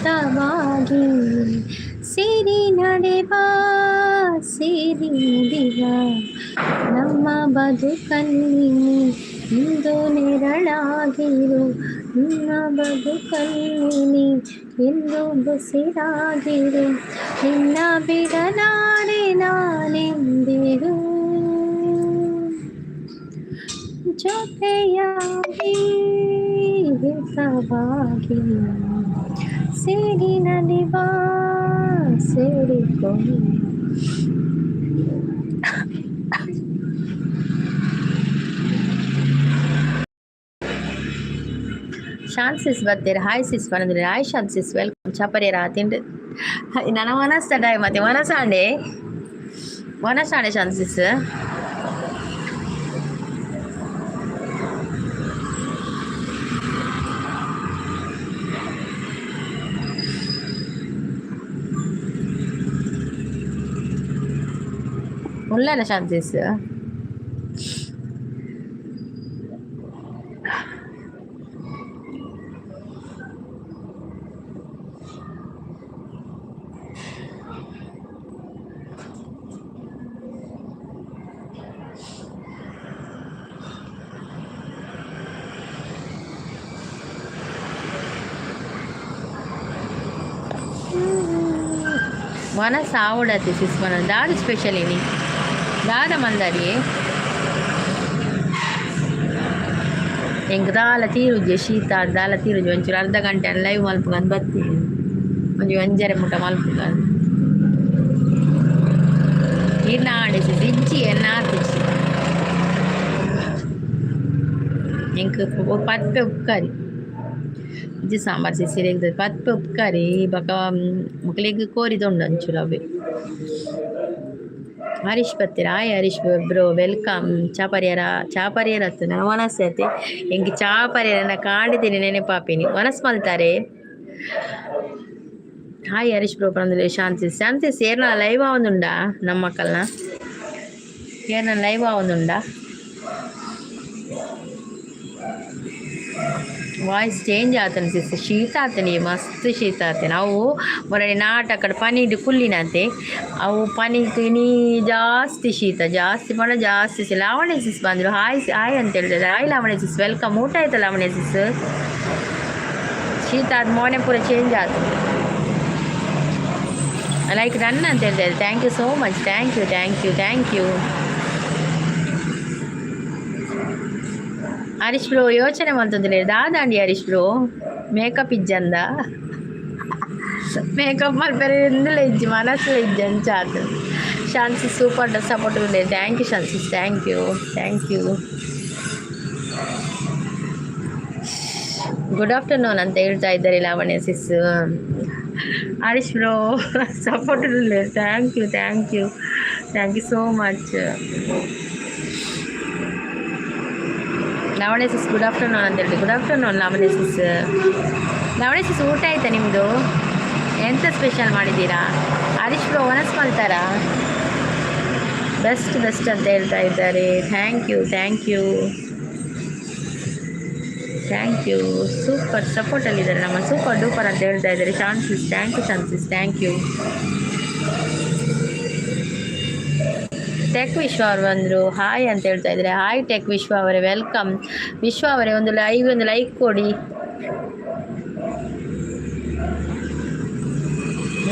ಹಿತವಾಗಿ ಸಿರಿ ನಡೆವ ಸಿರಿ ನುಡಿವ ನಮ್ಮ ಬದುಕಲ್ಲಿ ಇಂದು ನೆರಳಾಗಿರು ನಿನ್ನ ಬದುಕಲ್ಲಿ ಎಂದು ಬಸಿರಾಗಿರು ನಿನ್ನ ಬಿಡಲಾರೆ ನಾನೆಂದಿರು ಜೊತೆಯಾಗಿ ಹಿತವಾಗಿ ಸೇರಿನಲ್ಲಿ ಬಾ ಸೇರಿಕೊಂಡು ಶಾಂತ್ ಸಿಸ್ ಬರ್ತೀರಾ? ಹಾಯ್ ಸಿಸ್ ಬಂದ್ರೆ ಹಾಯ್ ಶಾಂತ್ ಸಿಸ್ ವೆಲ್ಕಮ್. ಚಾಪರಿಯರ ತಿಂಡಿ ನನ್ನ ಮನಸ್ಸಡೆ ಮತ್ತೆ ಮನಸಾಂಡೆ ಶಾಂತ್ ಸಿಸ್ ಉಳ್ಳಲ್ಲ ಶಾಂತ್ ಸಿಸ್ మనసు आवडते सिस म्हणून दाद स्पेशल ini दाद मंदारी ಹೆಂಗೆ ದಾಲ ತೀರುಜೆ ಶೀತ ದಾಲ ತೀರುಜೆ ಒಂಚೂರು ಅರ್ಧ ಗಂಟೆ ಲೈವ್ ಮಲ್ಪುಗಂದು ಬರ್ತೀನಿ ಒಂಚೂರು ಒಂಜರೆ ಮುಟ ಮಲ್ಪುಗಂದು ಇನ್ನು ಆಡಿಸಿ ಇಜ್ಜಿ ಎನ್ನಾತಿಸಿ ಹೆಂಗೆ ಪತ್ತೆ ಉಪ್ಕಾರಿ ಇಜ್ಜಿ ಸಾಂಬಾರು ಸಿಸಿರೆ ಪತ್ತೆ ಉಪ್ಕಾರಿ ಬಕ ಮಕ್ಕಳಿಗೆ ಕೋರಿದೊಂಡು ಒಂಚೂರು ಅವೇ ಹರೀಶ್ ಬರ್ತೀರಾ? Hi Harish bro welcome. ಚಾಪರಿಯರ ಹತ್ತು ನನ್ನ ಮನಸ್ಸು ಐತೆ ಹೆಂಗೆ ಚಾಪರಿಯರನ್ನ ಕಾಡಿದ್ದೀನಿ ನೆನೆಪಾಪಿನಿ ಮನಸ್ಸು ಮಲ್ತಾರೆ. ಹಾಯ್ ಹರೀಶ್ ಬ್ರೋ ಬಂದ್ರೆ ಶಾಂತಿ ಏರ್ನ ಲೈವ್ ಆವೊಂದುಂಡ ನಮ್ಮ ಮಕ್ಕಳನ್ನ ಏರ್ನ ಲೈವ್ ಆವೊಂದುಂಡ ವಾಯ್ಸ್ ಚೇಂಜ್ ಆತನ ಸಿಸ್ ಶೀತ ಆತನಿ ಮಸ್ತ್ ಶೀತ ಆತೆ ನಾವು ಮೊನ್ನೆ ನಾಟಕ ಪನಿಡು ಕುಲ್ಲಿನಂತೆ ಅವು ಪನಿ ತಿನಿ ಜಾಸ್ತಿ ಶೀತ ಜಾಸ್ತಿ ಪಣ ಜಾಸ್ತಿ ಲಾವಣೆ ಸಿಸ್ ಬಂದರು ಹಾಯ್ ಅಂತ ಹೇಳ್ತಾರೆ. Hi Lavanya sis welcome. ಊಟ ಆಯ್ತಾ ಲಾವಣೆ ಸಿಸ್? ಶೀತ ಆದ ಮೊನ್ನೆ ಪೂರ ಚೇಂಜ್ ಆಯ್ತು ಲೈಕ್ ರನ್ ಅಂತ ಹೇಳ್ತಾರೆ. Thank you so much. Thank you Harish bro ಯೋಚನೆ ಮಾಡ್ತಿದ್ರೆ ದಾದಾಂಡಿ ಹರೀಶ್ ಬ್ರೋ ಮೇಕಪ್ ಇಜ್ಜಂದ ಮೇಕಪ್ ಮಲ್ಪೆರೆ ಎಂದಲೇ ಇಜ್ಜಿ ಮನಸ್ಸು ಇಜ್ಜಿ ಅಂಚಾತು. ಶಾಂತಿ ಸೂಪರ್ ಸಪೋರ್ಟ್ ಇದೆ. Thank you Shanti thank you good afternoon ಅಂತ ಹೇಳ್ತಾ ಇದ್ದಾರೆ Lavanya sis. Harish bro support ಇದೆ. Thank you so much Lavanya sis. Good afternoon ಅಂತ ಹೇಳಿ ಗುಡ್ ಆಫ್ಟರ್ನೂನ್ ಲಾವಣ್ಯ ಸಿಸ್ ಊಟ ಆಯ್ತಾ ನಿಮ್ಮದು? ಎಂತ ಸ್ಪೆಷಲ್ ಮಾಡಿದ್ದೀರಾ? ಹರೀಶ್ ಬ್ರೋ ಮನಸ್ಸು ಮಲ್ತಾರಾ? ಬೆಸ್ಟ್ ಅಂತ ಹೇಳ್ತಾ ಇದ್ದಾರೆ. ಥ್ಯಾಂಕ್ ಯು ಸೂಪರ್ ಸಪೋರ್ಟಲ್ಲಿದ್ದಾರೆ ನಮ್ಮ ಸೂಪರ್ ಡೂಪರ್ ಅಂತ ಹೇಳ್ತಾ ಇದ್ದಾರೆ. ಥ್ಯಾಂಕ್ ಯು ಟೆಕ್ ವಿಶ್ವ ಅವರು ಬಂದರು ಹಾಯ್ ಅಂತ ಹೇಳ್ತಾ ಇದ್ದಾರೆ. ಹಾಯ್ ಟೆಕ್ ವಿಶ್ವ ಅವರೇ ವೆಲ್ಕಮ್. ವಿಶ್ವ ಅವರೇ ಒಂದು ಲೈಕ್ ಕೊಡಿ.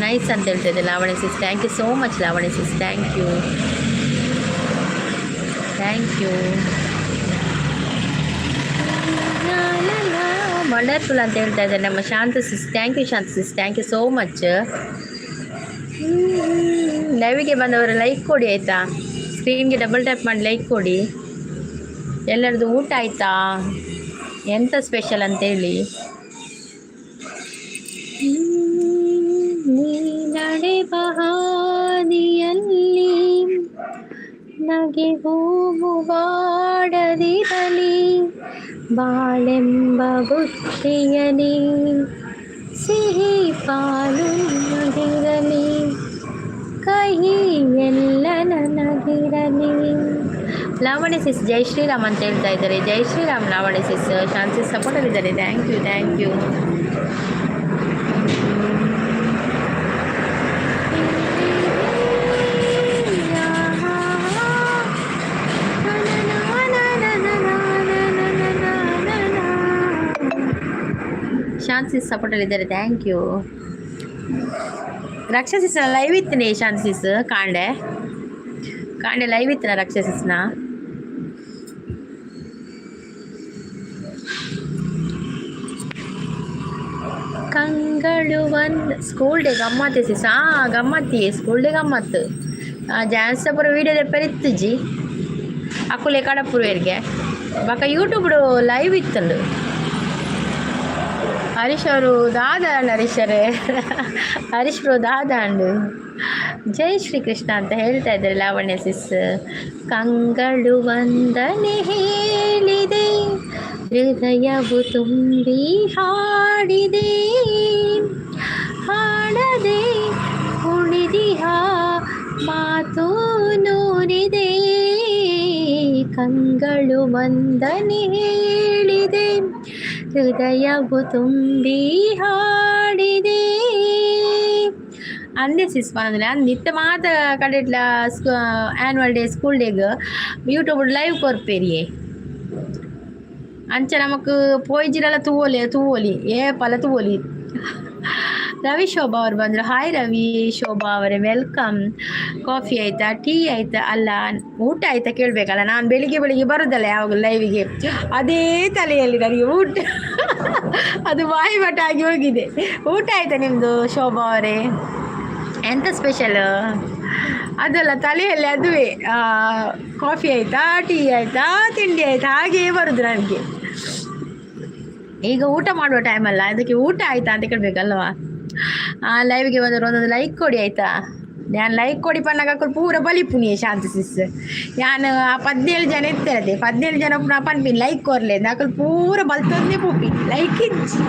ನೈಸ್ ಅಂತ ಹೇಳ್ತಾ ಇದ್ದಾರೆ Lavanya sis. Thank you so much Lavanya sis. Thank you wonderful ಅಂತ ಹೇಳ್ತಾ ಇದ್ದಾರೆ ನಮ್ಮ Shanta sis. Thank you so much. ಲೈವಿಗೆ ಬಂದವರು ಲೈಕ್ ಕೊಡಿ ಆಯಿತಾ? ಸ್ಕ್ರೀನ್ಗೆ ಡಬಲ್ ಟ್ಯಾಪ್ ಮಾಡಿ ಲೈಕ್ ಕೊಡಿ. ಎಲ್ಲರದು ಊಟ ಆಯಿತಾ? ಎಂಥ ಸ್ಪೆಷಲ್ ಅಂತೇಳಿ. ನೀ ನಡೆವ ಹಾದಿಯಲ್ಲಿ ನಗೆ ಹೂವು ಬಾಡದಿರಲಿ ಬಾಳೆಂಬ ಬುತ್ತಿಯಲಿ ಸಿಹಿ ಪಾಲು ನಗಿರಲಿ ಕಹಿ ಎಲ್ಲ ನನಗಿರಲಿ. ಲಾವಣ್ಯ ಸಿಸ್ ಜೈ ಶ್ರೀರಾಮ್ ಅಂತ ಹೇಳ್ತಾ ಇದ್ದಾರೆ. ಜೈ ಶ್ರೀರಾಮ್ ಲಾವಣ್ಯ ಸಿಸ್. ಶಾಂತಿ ಸಪೋರ್ಟಲ್ಲಿದ್ದಾರೆ. ಥ್ಯಾಂಕ್ ಯು ಶಾಂತಿಸ್ ಸಪೋರ್ಟಲ್ಲಿದ್ದಾರೆ, ಥ್ಯಾಂಕ್ ಯು. ರಕ್ಷಸಿಸ್ನ ಲೈವ್ ಇತ್ತನೇ ಶಾಂತಿಸ್ ಕಾಂಡೆ ಲೈವ್ ಇತ್ತನ ರಕ್ಷಸಿಸ್ನ ಕಂಗಳು ಒಂದು ಸ್ಕೂಲ್ ಡೇ ಗಮ್ಮತ್ತೆ ಸಿಸ್. ಗಮ್ಮತ್ತಿ ಸ್ಕೂಲ್ ಡೇ ಗಮ್ಮತ್ತು ಜಾನ್ಸ್ ಪೂರ ವೀಡಿಯೋ ತೆಪ್ಪರಿತ್ತು ಜಿ ಅಕ್ಕುಲೆ ಕಡಪುರವರಿಗೆ ಬಕ್ಕ ಯೂಟ್ಯೂಬ್ಡು ಲೈವ್ ಇತ್ತಂಡು. ಹರೀಶ್ ಅವರು ದಾದ ಅಂಡ್ ಹರೀಶ್ ಬ್ರೋ ದಾದ ಅಂಡು ಜೈ ಶ್ರೀಕೃಷ್ಣ ಅಂತ ಹೇಳ್ತಾ ಇದ್ದಾರೆ ಲಾವಣ್ಯ ಸಿಸ್. ಕಂಗಳು ವಂದನೆ ಹೇಳಿದೆ, ಹೃದಯವು ತುಂಬಿ ಹಾಡಿದೆ, ಹಾಡದೆ ಉಳಿದಿಹ ಮಾತು ನೂರಿದೆ, ಕಂಗಳು ವಂದನೆ ಹೇಳಿದೆ, ಹೃದಯವು ತುಂಬಿ ಹಾಡಿದೆ ಅಂದೆ ಸಿಸ್. ಬಂದರೆ ನಿತ್ಯ ಮಾತ ಕಡೆಟ್ಲ ಆ್ಯನ್ವಲ್ ಡೇ ಸ್ಕೂಲ್ ಡೇಗೆ ಯೂಟ್ಯೂಬ್ ಲೈವ್ ಕೊರ್ಪೇರಿಯೇ ಅಂಚ ನಮಕ್ ಪೋಯ್ಜಿರಲ್ಲ ತೂವೋಲಿ ಏಪಲ ತೂವೋಲಿ. ರವಿ ಶೋಭಾ ಅವ್ರು ಬಂದರು. ಹಾಯ್ ರವಿ ಶೋಭಾ ಅವರೇ, ವೆಲ್ಕಮ್. ಕಾಫಿ ಆಯಿತಾ, ಟೀ ಆಯಿತಾ? ಅಲ್ಲ ಊಟ ಆಯಿತಾ ಕೇಳಬೇಕಲ್ಲ. ನಾನು ಬೆಳಿಗ್ಗೆ ಬರೋದಲ್ಲ ಯಾವಾಗ ಲೈವಿಗೆ, ಅದೇ ತಲೆಯಲ್ಲಿ ನನಗೆ ಊಟ ಅದು ಬಾಯಿ ಬಟ ಆಗಿ ಹೋಗಿದೆ. ಊಟ ಆಯಿತಾ ನಿಮ್ಮದು ಶೋಭಾ ಅವರೇ? ಎಂಥ ಸ್ಪೆಷಲ್ ಅದಲ್ಲ ತಲೆಯಲ್ಲಿ ಅದುವೇ. ಕಾಫಿ ಆಯಿತಾ, ಟೀ ಆಯಿತಾ, ತಿಂಡಿ ಆಯಿತಾ, ಹಾಗೇ ಬರೋದು ನನಗೆ. ಈಗ ಊಟ ಮಾಡುವ ಟೈಮಲ್ಲ, ಅದಕ್ಕೆ ಊಟ ಆಯಿತಾ ಅಂತ ಕೇಳಬೇಕಲ್ವಾ. ಲೈವ್ಗೆ ಬಂದರು ಒಂದೊಂದು ಲೈಕ್ ಕೊಡಿ ಆಯಿತಾ. ನಾನು ಲೈಕ್ ಕೊಡಿ ಪನ್ನಗಾಕಲು ಪೂರ ಬಲಿಪುನಿಯೇ ಶಾಂತಿ ಸಿಸ್. ನಾನು 17 ಜನ ಇರ್ತಿರತ್ತೆ, 17 ಜನ ಪನ್ಪಿನಿ ಲೈಕ್ ಕೊರ್ಲೆ ನಾಕಲು ಪೂರ ಬಲ್ತೊಂದೇ ಪೂಪಿ ಲೈಕ್ ಇಚ್ಚಿ.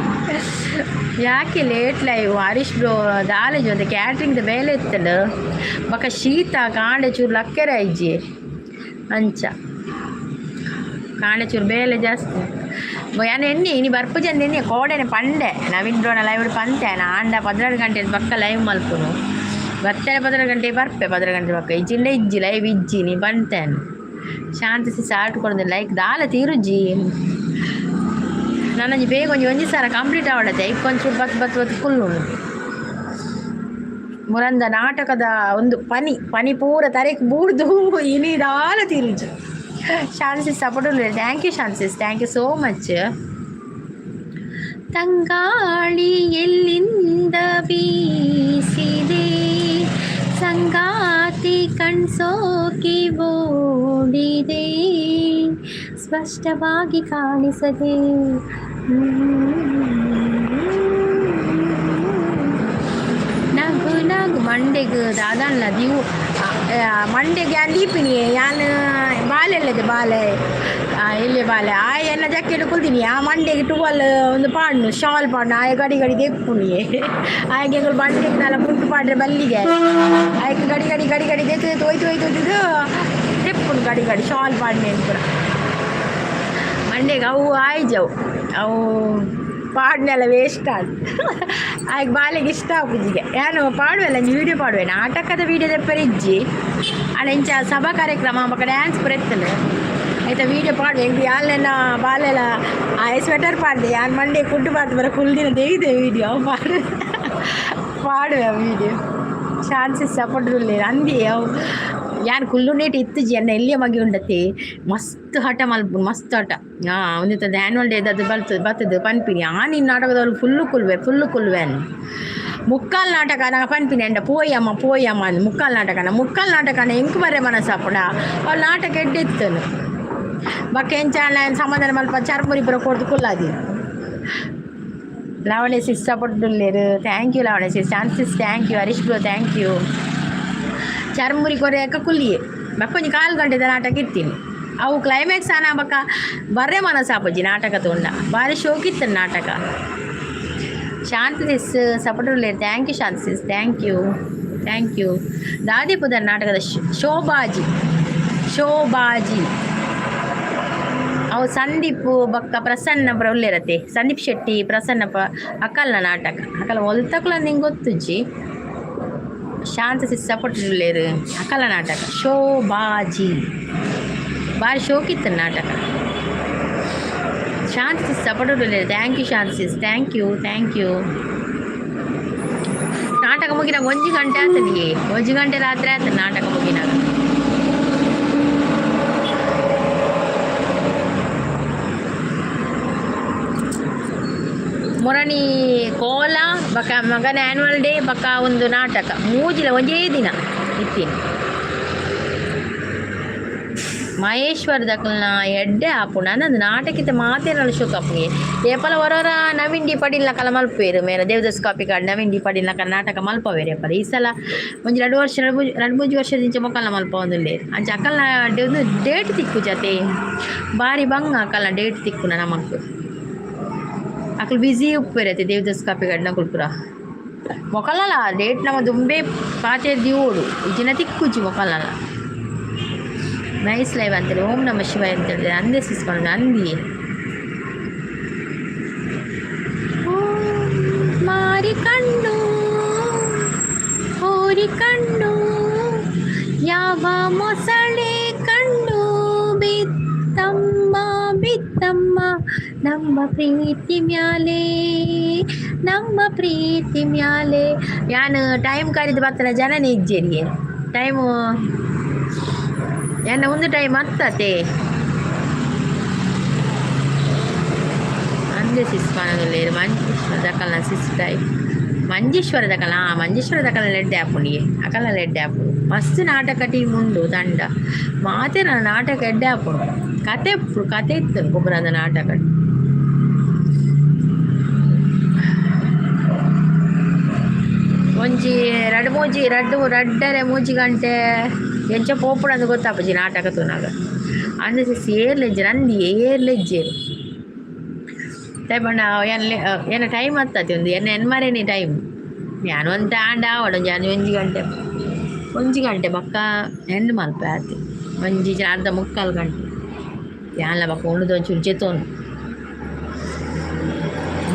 ಯಾಕೆ ಲೇಟ್ ಲೈವ್? ಹರೀಶ್ ಬ್ರೋ ದಾಲೇಜು ಅಂತ ಕ್ಯಾಟ್ರಿಂಗ್ದ ಬೇಲೆ ಇತ್ತಲ್ಲ ಬಕ್ಕ ಶೀತ ಕಾಂಡೆ ಚೂರು ಲಕ್ಕೆರ ಇಜ್ಜಿ ಅಂಚ ಕಾಂಡೆ ಚೂರು ಬೇಲೆ ಜಾಸ್ತಿ. ಯಾನು ಎಣ್ಣೆ ಇನಿ ಬರ್ಪು ಜನ ಎಣ್ಣೆ ಕೋಡೆನೆ ಪಂಡೆ ನವೀನ್ ಲೈವ್ ಪಂತೆ ಆಂಡ 12 ಗಂಟೆ ಪಕ್ಕ ಲೈವ್ ಮಲ್ಪುನು ಬರ್ತೇನೆ 12 ಗಂಟೆ ಬರ್ಪೆ 12 ಗಂಟೆ ಪಕ್ಕ ಇಜ್ಜಿಂಡೆ ಇಜ್ಜಿ ಲೈವ್ ಇಜ್ಜಿ ನೀ ಬಂತೇನೆ ಶಾಂತಿ ಸಾಲ್ಟ್ ಕೊಡೋದು ಲೈಕ್ ದಾಲ ತೀರುಜ್ಜಿ ನನಜಿ ಬೇಗ ಒಂಜಿ ಸಲ ಕಂಪ್ಲೀಟ್ ಆವಡತ್ತೆ ಇಕ್ಕೊಂಚೂರು ಬತ್ತು ಫುಲ್ಲು ಮುರಂದ ನಾಟಕದ ಒಂದು ಪನಿ ಪೂರ ತರೆಗೆ ಬೂಡ್ದು ಇನಿ ದಾಲ ತೀರುಜ್ಜಿ. Shanti sis support thank you Shanti sis, thank you so much. ತಂಗಾಳಿ ಎಲ್ಲಿಂದ ಬೀಸಿದೆ, ಸಂಗಾತಿ ಕಣ್ಸೋಕಿ ಓಡಿದೆ, ಸ್ಪಷ್ಟವಾಗಿ ಕಾಣಿಸದೆ ನಗು ಮಂಡೆಗೆ ದಾದಲ್ಲ ನೀವು ಮಂಡೆಗೆ ದೀಪಿನಿ ಯಾನು ಬಾಲೆಲ್ಲದೆ ಬಾಲೆ ಎಲ್ಲಿ ಬಾಲೆ ಆ ಎನ್ನ ಜಾಕೆಟ್ ಕುಲ್ತೀನಿ ಆ ಮಂಡೆಗೆ ಟುವಲ್ ಒಂದು ಪಾಡ್ನು ಶಾಲ್ ಪಾಡ್ನು ಆಯ ಗಡಿ ದೆಪ್ಪುನಿಯೇ ಆಯ್ಕೆ ಬಂಡೆಗೆ ನಾಲ ಪುಂಟು ಪಾಡ್ರೆ ಬಲ್ಲಿಗೆ ಆಯ್ಕೆ ಗಡಿ ದೆತ್ತು ಹೋಯ್ತು ದೆಪ್ಪುನು ಗಡಿ ಶಾಲ್ ಪಾಡ್ನೆ ಅಂತ ಮಂಡೆಗೆ ಅವು ಆಯ್ಜವು ಅವು ಪಾಡ್ನೆಲ್ಲ ವೇಸ್ಟ್ ಆದ ಆಯ್ಕೆ ಬಾಲೆಗೆ ಇಷ್ಟ ಆಗುಜಿಗೆ ಏನು ಪಾಡುವೆಲ್ಲ ವೀಡಿಯೋ ಪಾಡುವೆ ನಾಟಕದ ವೀಡಿಯೋ ತೆಪ್ಪರಿಜ್ಜಿ ಅಲ್ಲ ಇಂಚ ಸಭಾ ಕಾರ್ಯಕ್ರಮ ಮಕ್ಕ ಡ್ಯಾನ್ಸ್ ಬರೆತ್ತಲ್ಲ ಆಯ್ತಾ ವೀಡಿಯೋ ಪಾಡುವೆ ಹೆಂಗೆ ಯಾಲೆಲ್ಲ ಬಾಲೆಲ್ಲ ಆ ಸ್ವೆಟರ್ ಪಾಡಿದೆ ಯಾರು ಮಂಡೆ ಕುಟ್ಟು ಪಾಡ್ದು ಬರೋ ಕುಲ್ದಿನ ತೆಗಿದೆ ವೀಡಿಯೋ ಪಾಡುವೆ ಆ ವೀಡಿಯೋ ಚಾನ್ಸಸ್ ಸಪೋರ್ಟ್ರುಲ್ಲೇ ಅಂದಿ ಅವು ಯಾನು ಕುಲ್ಲು ನೇಟ್ ಇತ್ತಜಿ ಅನ್ನ ಎಲ್ಲಿಯ ಮಗಿ ಉಂಡತಿ ಮಸ್ತ್ ಹಠ ಮಲ್ಪು ಮಸ್ತ್ ಹಠ ಒಂದಿತ್ತು ಆ್ಯನ್ವಲ್ ಡೇ ಅದು ಬರ್ತದೆ ಪನ್ಪಿನಿ ನಿನ್ನ ನಾಟಕದವ್ರು ಫುಲ್ಲು ಕುಲ್ವೆ ಅನ್ನು ಮುಕ್ಕಾಲು ನಾಟಕ ನಂಗೆ ಪನ್ಪಿನಿ ಅಂಡ ಪೋಯಮ್ಮ ಅಂದು ಮುಕ್ಕಾಲು ನಾಟಕನ ಎಂಕು ಬರೇ ಮನಸ್ಸಾಪುಡ ಅವ್ಳು ನಾಟಕ ಎಡ್ಡೆತ್ತನು ಬಕ್ಕ ಎಂಚ ಸಮಾಧಾನ ಮಲ್ಪ ಚರ್ಮುರಿ ಪುರ ಕೊಡ್ದು ಕುಲ್ಲಾದಿ. ಲಾವಣ್ಯ ಸಿಸ್ ಸಪೋರ್ಟ್ಲೇರು ಥ್ಯಾಂಕ್ ಯು ಲಾವಣ್ಯ ಸಿಸ್, ಚಾನ್ಸಿಸ್ thank you, Harish bro thank you. ಚರ್ಮುರಿ ಕೊರೆಯಕ ಕುಲ್ಲಿಯೇ ಬಕ್ಕೊಂಜಿ 4 ಗಂಟೆದ ನಾಟಕ ಇರ್ತೀನಿ ಅವು ಕ್ಲೈಮ್ಯಾಕ್ಸ್ ಆನ ಬಕ್ಕ ಬರ್ರೆ ಮನಸ್ಸಾಪಜ್ಜಿ ನಾಟಕ ತೊಂಡ ಭಾರಿ ಶೋಕಿತ್ತು ನಾಟಕ. ಶಾಂತಿ ಸಿಸ್ ಸಪೋರ್ಟ್ಲೆ thank you Shanti sis, thank you. ದಾದಿಪುದ ನಾಟಕದ ಶೋಭಾಜಿ ಅವು ಸಂದೀಪ್ ಬಕ್ಕ ಪ್ರಸನ್ನ ಒಳ್ಳೆರತ್ತೆ ಸಂದೀಪ್ ಶೆಟ್ಟಿ ಪ್ರಸನ್ನ ಅಕ್ಕಲ್ನ ನಾಟಕ ಅಕ್ಕಲ ಹೊಲ್ತಕ್ಕಲ ನಿಂಗೆ ಗೊತ್ತುಜ್ಜಿ. ಶಾಂತಿ ಸಿಸ್ ಸಪೋರ್ಟ್ಲೇರು ಅಕ್ಕಲ ನಾಟಕ ಶೋಭಾಜಿ ಭಾರಿ ಶೋಕಿತ್ತು ನಾಟಕ. ಶಾಂತಿ ಸಿಸ್ ಸಪೋರ್ಟ್ ಉಳ್ಳೇರು. Thank you Shanti sis, thank you. ನಾಟಕ ಮುಗಿನಾಗ 1 ಗಂಟೆ ಆಗ್ತದೆ, 1 ಗಂಟೆ ರಾತ್ರಿ ಆಗ್ತದೆ ನಾಟಕ ಮುಗಿನಾಗ. ಮೊರಣಿ ಕೋಲ ಬಕ ಮಗನ ಆ್ಯನ್ಯುವಲ್ ಡೇ ಬಕ ಒಂದು ನಾಟಕ ಮೂಜಿಲ ಒಂದೇ ದಿನ ಇತ್ತೀನಿ. ಮಹೇಶ್ವರ ದಕ್ಕಲ್ನ ಎಡ್ಡೆ ಆಪುಂಡು ಅಂದಂದು ನಾಟಕಿತ ಮಾತೇನಲ್ಲ ಶೋಕಪ್ಪಗೆ ಏಪಲ ಹೊರವರ ನವೀನ್ ಡಿ ಪಡಿಲ್ನ ಕಲ ಮಲ್ಪೇರು ಮೇರ ದೇವದಾಸ್ ಕಾಪಿ ಕಾರ್ಡ್ ನವೀನ್ ಡಿ ಪಡಿಲ್ನ ಕಲ ನಾಟಕ ಮಲ್ಪವೇರು ಏಪಲ ಈ ಸಲ ಒಂಜಿ 2 ವರ್ಷ 2-3 ವರ್ಷದಿಂಚ ಮೊಕ್ಕಲ್ನ ಮಲ್ಪ ಒಂದುಲ್ಲೇರು ಅಂಚ ಅಕ್ಕಲ್ನ ಒಂದು ಡೇಟ್ ತಿಕ್ಕು ಜತೆ ಬಾರಿ ಬಂಗ ಅಕ್ಕಲ್ನ ಡೇಟ್ ತಿಕ್ಕುನ ನಮಕ್ ಅಕ್ಕಲು ಬಿಸಿ ಉಪ್ಪೇರತ್ತೆ ದೇವದಾಸ್ ಕಾಪಿ ಕಾರ್ಡ್ನ ಕುಲ್ಪುರ ಮೊಕಲ್ಲಲ್ಲ ಡೇಟ್ ನಮ್ಮ ದುಂಬೆ ಪಾತೆ ದಿಯೋಡು ಇಜಿನ ತಿಕ್ಕುಜಿ ಮೊಕಲ್ಲಲ್ಲ. ನೈಸ್ ಲೈವ್ ಅಂತೇಳಿ ಓಂ ನಮ ಶಿವಾಯ ಅಂತ ಹೇಳಿದ್ರೆ ಅಂದೇ ಸಿಸ್ಕೊಂಡು ಅಂದಿ ಮಾರಿ ಕಣ್ಣು ಹೋರಿ ಕಣ್ಣು ಯಾವ ಮೊಸಳೆ ಕಣ್ಣು ಬಿತ್ತಮ್ಮ ನಮ್ಮ ಪ್ರೀತಿ ಮ್ಯಾಲೆ ಯಾನು ಟೈಮ್ ಕರಿದು ಬರ್ತಾನೆ ಜನನೇ ಇಜ್ಜೇರಿಗೆ ಟೈಮು ಏನ ಒಂದು ಟೈಮ್ ಹತ್ತತೆ ಅಂದೆ ಸಿಸ್ಪಾನದಲ್ಲೇರು ಮಂಜೇಶ್ವರ ದಕ್ಕಲ್ನ ಸಿಸ್ ಟೈಮ್ ಮಂಜೇಶ್ವರ ದಕ್ಕಲ ಲೆಡ್ಡೆ ಆಪುಂಡಿಗೆ ಅಕಲ್ನ ಲೆಡ್ಡೆ ಆಪುಡು ಮಸ್ತ್ ನಾಟಕ ಟೀಮ್ ಉಂಡು ತಂಡ ಮಾತೆ ನನ್ನ ನಾಟಕ ಎಡ್ಡೆ ಆಪುಂಡು ಕತೆ ಇತ್ತು ಗೊಬ್ಬರದ ನಾಟಕ ಒಂಜಿ 2-3 ಗಂಟೆ ಎಂಚ ಪೋಪುಡು ಅಂದು ಗೊತ್ತಾಪಜಿ ನಾಟಕ ತೂನಾಗ ಅಂದ ಸಿಸ್ ಏರ್ಲೆಜ್ಜೆ ನಂದಿ ಏರ್ಲೆಜ್ಜೇರು ಟೈಮ್ ಏನ ಟೈಮ್ ಹತ್ತತಿ ಒಂದು ಎನ್ಮರೇನಿ ಟೈಮ್ ನಾನು ಒಂದು ಆಂಡ ಆವಡ ಒಂಜಿ ಗಂಟೆ ಬಕ್ಕ ಎಂಡ್ ಮಲ್ಪೆ ಆತಿ ಒಂಜಿ ಅರ್ಧ 3/4 ಗಂಟೆ ಯಾನ್ಲ ಬಕ್ಕ ಉಣ್ಣದು ಒಂಚೂರು ಜೆತೋನು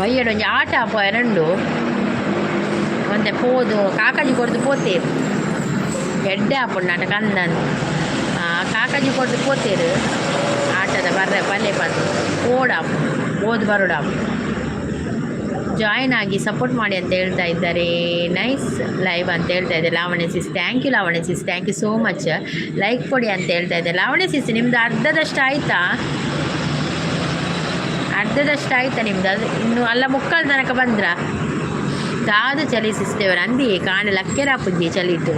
ಬಯ್ಯಡು ಒಂಜಿ ಆಟ ಅಪ್ಪ 2 ಒಂದೆ ಪೋದು ಕಾಕಾಜಿ ಕೊಡ್ದು ಪೋತೇರು ಎಡ್ಡೆ ಆಪುಂಡು ನಾಟಕ ಅಂದಂದು ಕಾಕಾಜಿ ಕೊಡ್ದು ಪೋತೇರು ಆಟದ ಬರ್ರೆ ಪಲ್ಲೆ ಪದ್ದು ಓಡಾಪು ಓದು ಬರೋಡಾಪು ಜಾಯಿನ್ ಆಗಿ ಸಪೋರ್ಟ್ ಮಾಡಿ ಅಂತ ಹೇಳ್ತಾ ಇದ್ದಾರೆ. ನೈಸ್ ಲೈವ್ ಅಂತ ಹೇಳ್ತಾ ಇದ್ದಾರೆ Lavanya sis. Thank you Lavanya sis, thank you so much. Like ಕೊಡಿ ಅಂತ ಹೇಳ್ತಾ ಇದ್ದಾರೆ ಲಾವಣ್ಯ ಸಿಸ್. ನಿಮ್ದು ಅರ್ಧದಷ್ಟು ಆಯಿತಾ ನಿಮ್ದು? ಅದು ಇನ್ನು ಅಲ್ಲ ಮುಕ್ಕಾಲು ತನಕ ಬಂದ್ರ ದಾದು ಚಲಿ ಸಿಸ್ತೇವರ ಅಂದಿ ಕಾಂಡೆ ಲಕ್ಕೆರಾಪುಜ್ಜಿ ಚಲಿಟ್ಟು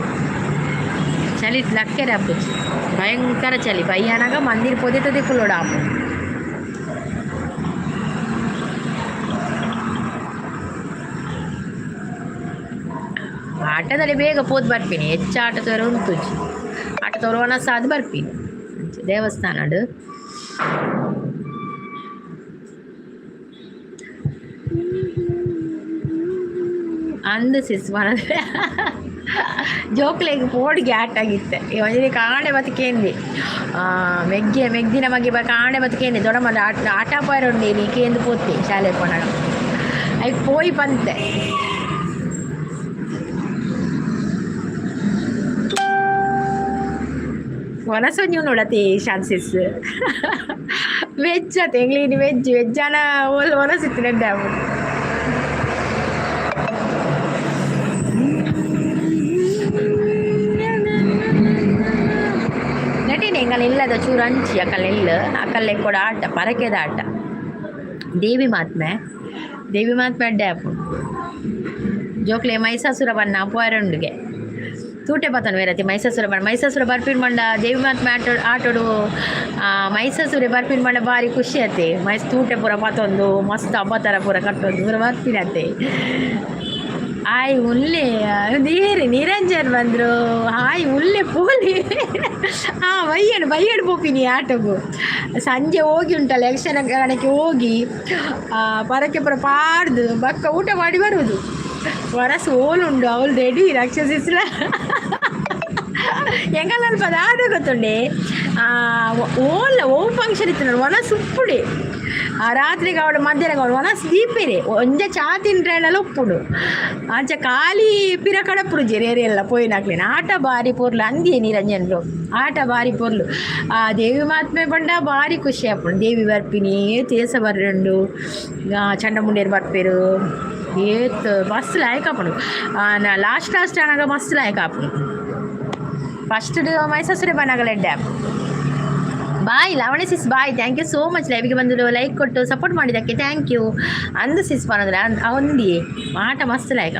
ಲಕ್ಕೆರಾಪುಜ್ಜಿ ಭಯಂಕರ ಚಲಿ ಪಯ್ಯನಾಗ ಮಂದಿರ ಪೊದೆ ಕುಲ್ಲೋಡಾಪು ಆಟದಲ್ಲಿ ಬೇಗ ಪೋದು ಬರ್ಪೀನಿ ಹೆಚ್ಚು ಆಟದವರು ಉಂಟು ಆಟದವರು ಒಣಸಾದು ಬರ್ಪೀನಿ ದೇವಸ್ಥಾನ ಅಂದು ಸಿಸ್ ಮನದ್ರೆ ಜೋಕ್ಲೆಗೆ ಪೋಡಿಗೆ ಆಟಾಗಿತ್ತೆ ಒಂದೇ ಕಾಂಡೆ ಬದುಕೇಂದಿ ಮೆಗ್ದಿನ ಮಗೆ ಕಾಂಡೆ ಬದುಕೇಂದಿ ದೊಡ್ಡ ಮದ ಆಟ ಪೋಯರುಂಡಿ ನೀಕೇಂದು ಪೋತಿ ಶಾಲೆ ಪೋಣ ಅಯ್ಯ ಪೋಯಿ ಪಂತೆ ಒನಸು ನೀವು ನೋಡತಿ ಚಾನ್ಸಸ್ ವೆಜ್ ಆತ ಎಂಗ್ಲೀನಿ ವೆಜ್ಜಾನ ಒನಸಿತ್ತು ನೆಡ್ಡೆ ನಟಿನ ಎಂಗಲ್ ಇಲ್ಲದ ಚೂರು ಹಂಚಿ ಅಕ್ಕಲ್ಲೆ ಕೂಡ ಆಟ ಪರಕೆದ ಆಟ ದೇವಿ ಮಾತ್ಮೆ ಅಡ್ಡೆ ಆಪು ಜೋಕ್ಲೆ ಮೈಸಾಸುರ ಬಣ್ಣ ಪೋಯರಂಡುಗೆ ತೂಟೆ ಪತನ ವೇರತಿ ಮೈಸಾಸುರ ಬರ್ಪಿನ್ ಮಂಡ ದೇವಿ ಮಾತ್ಮೆ ಆಟೋಡು ಮೈಸಾಸುರೆ ಬರ್ಪಿನ್ ಮಂಡ ಭಾರಿ ಖುಷಿ ಆತೆ ತೂಟೆ ಪೂರ ಪತೊಂದು ಮಸ್ತ್ ಹಬ್ಬ ಥರ ಪೂರ ಕಟ್ಟೊಂದು ಪೂರ ಬರ್ಪಿನತ್ತೆ ಆಯ್ ಉಲ್ಲೆ ನೀರಿ ನಿರಂಜನ್ ಬಂದರು ಹಾಯ್ ಉಲ್ಲೆ ಪೋಲಿ ಬೈಯಡು ಪೋಪಿನಿ ಆಟೋಗು ಸಂಜೆ ಹೋಗಿ ಉಂಟಲ್ಲ ಯಕ್ಷಗಾನಕ್ಕೆ ಹೋಗಿ ಪರಕ್ಕೆ ಪುರ ಪಾಡ್ದು ಬಕ್ಕ ಊಟ ಮಾಡಿ ಬರುವುದು ವರಸು ಓಲುಂಡು ಅವಳು ರೆಡಿ ರಾಕ್ಷಸಿಸ್ಲ ಎಂಗಲ್ ಅಲ್ಪ ಆಟ ಗೊತ್ತುಂಡೆ ಓಲ್ ಫಂಕ್ಷನ್ ಇತ್ತು ನೋಡಿ ಒನಸು ಉಪ್ಪುಡೆ ಆ ರಾತ್ರಿಗೆ ಅವಳು ಮಧ್ಯಾಹ್ನ ಅವಳು ಒನಸ್ ದೀಪಿರೆ ಒಂಜ ಚಾ ತಿಂಡ್ರೆಲ್ಲ ಉಪ್ಪುಡು ಅಂಚ ಖಾಲಿ ಪಿರ ಕಡಪುಡು ಜೆರೇರಿ ಎಲ್ಲ ಪೋಯಿನಾಕ್ಲೇನು ಆಟ ಬಾರಿ ಪೊರ್ಲು ಅಂದಿಯೇ ನಿರಂಜನ್ರು ಆಟ ಬಾರಿ ಪೊರ್ಲು ಆ ದೇವಿ ಮಾತ್ಮೆ ಬಂಡ ಭಾರಿ ಖುಷಿ ಆಪುಂಡು ದೇವಿ ಬರ್ಪಿನಿ ತೇಸ ಬರ್ರಂಡು ಚಂಡಮುಂಡೇರು ಬರ್ಪೇರು ಏತ್ ಮಸ್ತ್ ಲಾಯಕ್ ಆಪುಂಡು ಲಾಸ್ಟ್ ಆನಾಗ ಮಸ್ತ್ ಲಾಯಕ್ ಆಪುಂಡು ಫಸ್ಟ್ ಮೈಸೂರು ಬನ್ನಗಲೆಡ್ಡೆ ಆಪು bye Lavanya sis bye thank you so much ಲೈವ್ಗೆ ಬಂದು ಲೈಕ್ ಕೊಟ್ಟು ಸಪೋರ್ಟ್ ಮಾಡಿದ್ದಕ್ಕೆ ಥ್ಯಾಂಕ್ ಯು ಅಂದು ಸಿಸ್ ಬಂದ್ರೆ ಒಂದಿ ಆಟ ಮಸ್ತ್ ಲೈಕ್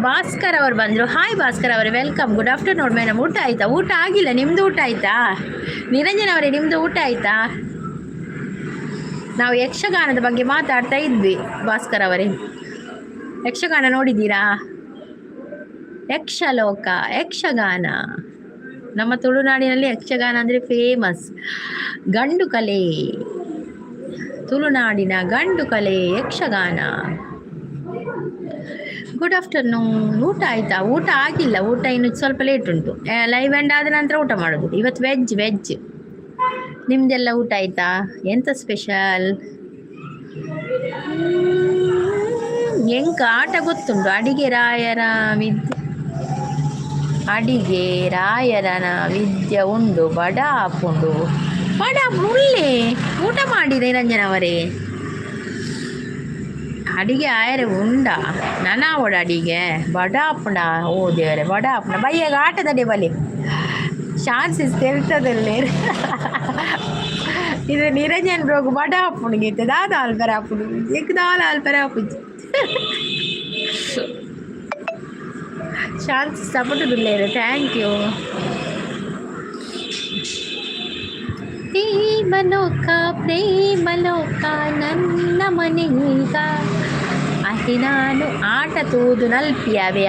ಭಾಸ್ಕರ್ ಅವರು ಬಂದರು ಹಾಯ್ ಭಾಸ್ಕರ್ ಅವರೇ ವೆಲ್ಕಮ್ ಗುಡ್ ಆಫ್ಟರ್ನೂನ್ ಮೇಡಮ್ ಊಟ ಆಯಿತಾ ಊಟ ಆಗಿಲ್ಲ ನಿಮ್ಮದು ಊಟ ಆಯಿತಾ ನಿರಂಜನ್ ಅವರೇ ನಿಮ್ಮದು ಊಟ ಆಯಿತಾ ನಾವು ಯಕ್ಷಗಾನದ ಬಗ್ಗೆ ಮಾತಾಡ್ತಾ ಇದ್ವಿ ಭಾಸ್ಕರ್ ಅವರೇ ಯಕ್ಷಗಾನ ನೋಡಿದ್ದೀರಾ ಯಕ್ಷಲೋಕ ಯಕ್ಷಗಾನ ನಮ್ಮ ತುಳುನಾಡಿನಲ್ಲಿ ಯಕ್ಷಗಾನ ಅಂದರೆ ಫೇಮಸ್ ಗಂಡು ಕಲೆ ತುಳುನಾಡಿನ ಗಂಡು ಕಲೆ ಯಕ್ಷಗಾನ ಗುಡ್ ಆಫ್ಟರ್ನೂನ್ ಊಟ ಆಯಿತಾ ಊಟ ಆಗಿಲ್ಲ ಊಟ ಇನ್ನು ಸ್ವಲ್ಪ ಲೇಟ್ ಉಂಟು ಲೈವ್ ಎಂಡ್ ಆದ ನಂತರ ಊಟ ಮಾಡೋದು ಇವತ್ತು ವೆಜ್ ನಿಮ್ಮದೆಲ್ಲ ಊಟ ಆಯಿತಾ ಎಂತ ಸ್ಪೆಷಲ್ ಎಂಕ ಆಟ ಗೊತ್ತುಂಟು ಅಡಿಗೆ ರಾಯರನ ವಿದ್ಯೆ ಉಂಡು ಬಡಾಪುಂಡು ಉಳ್ಳಿ ಊಟ ಮಾಡಿ ನಿರಂಜನ ಅವರೇ ಅಡಿಗೆ ಆಯರೆ ಉಂಡ ನನಾವಡ ಅಡಿಗೆ ಬಡಾಪುಂಡ ಓ ದೇವರೇ ಬಡಾಪುಂಡ ಬಯ್ಯಾಗ ಆಟದಡೆ ಬಲಿ ಚಾನ್ಸಸ್ ತೆಲ್ತದಲ್ಲೇ ಇದು ನಿರಂಜನ್ ಬ್ರೋಗು ಬಡಾಪುಂಡಿಗೆ ದಾದ ಆಲ್ಪರಾಪುಡು ಏಕದಾಲ ಆಲ್ಪರಾಪುಜಿ ಶಾಂತಿ ಸಪೋರ್ಟುದಿಲ್ಲ ಥ್ಯಾಂಕ್ ಯು ಪ್ರೇಮಲೋಕ ನನ್ನ ಮನೆಗ ಅಹಿ ನಾನು ಆಟ ತೂದು ನಲ್ಪಿಯವೇ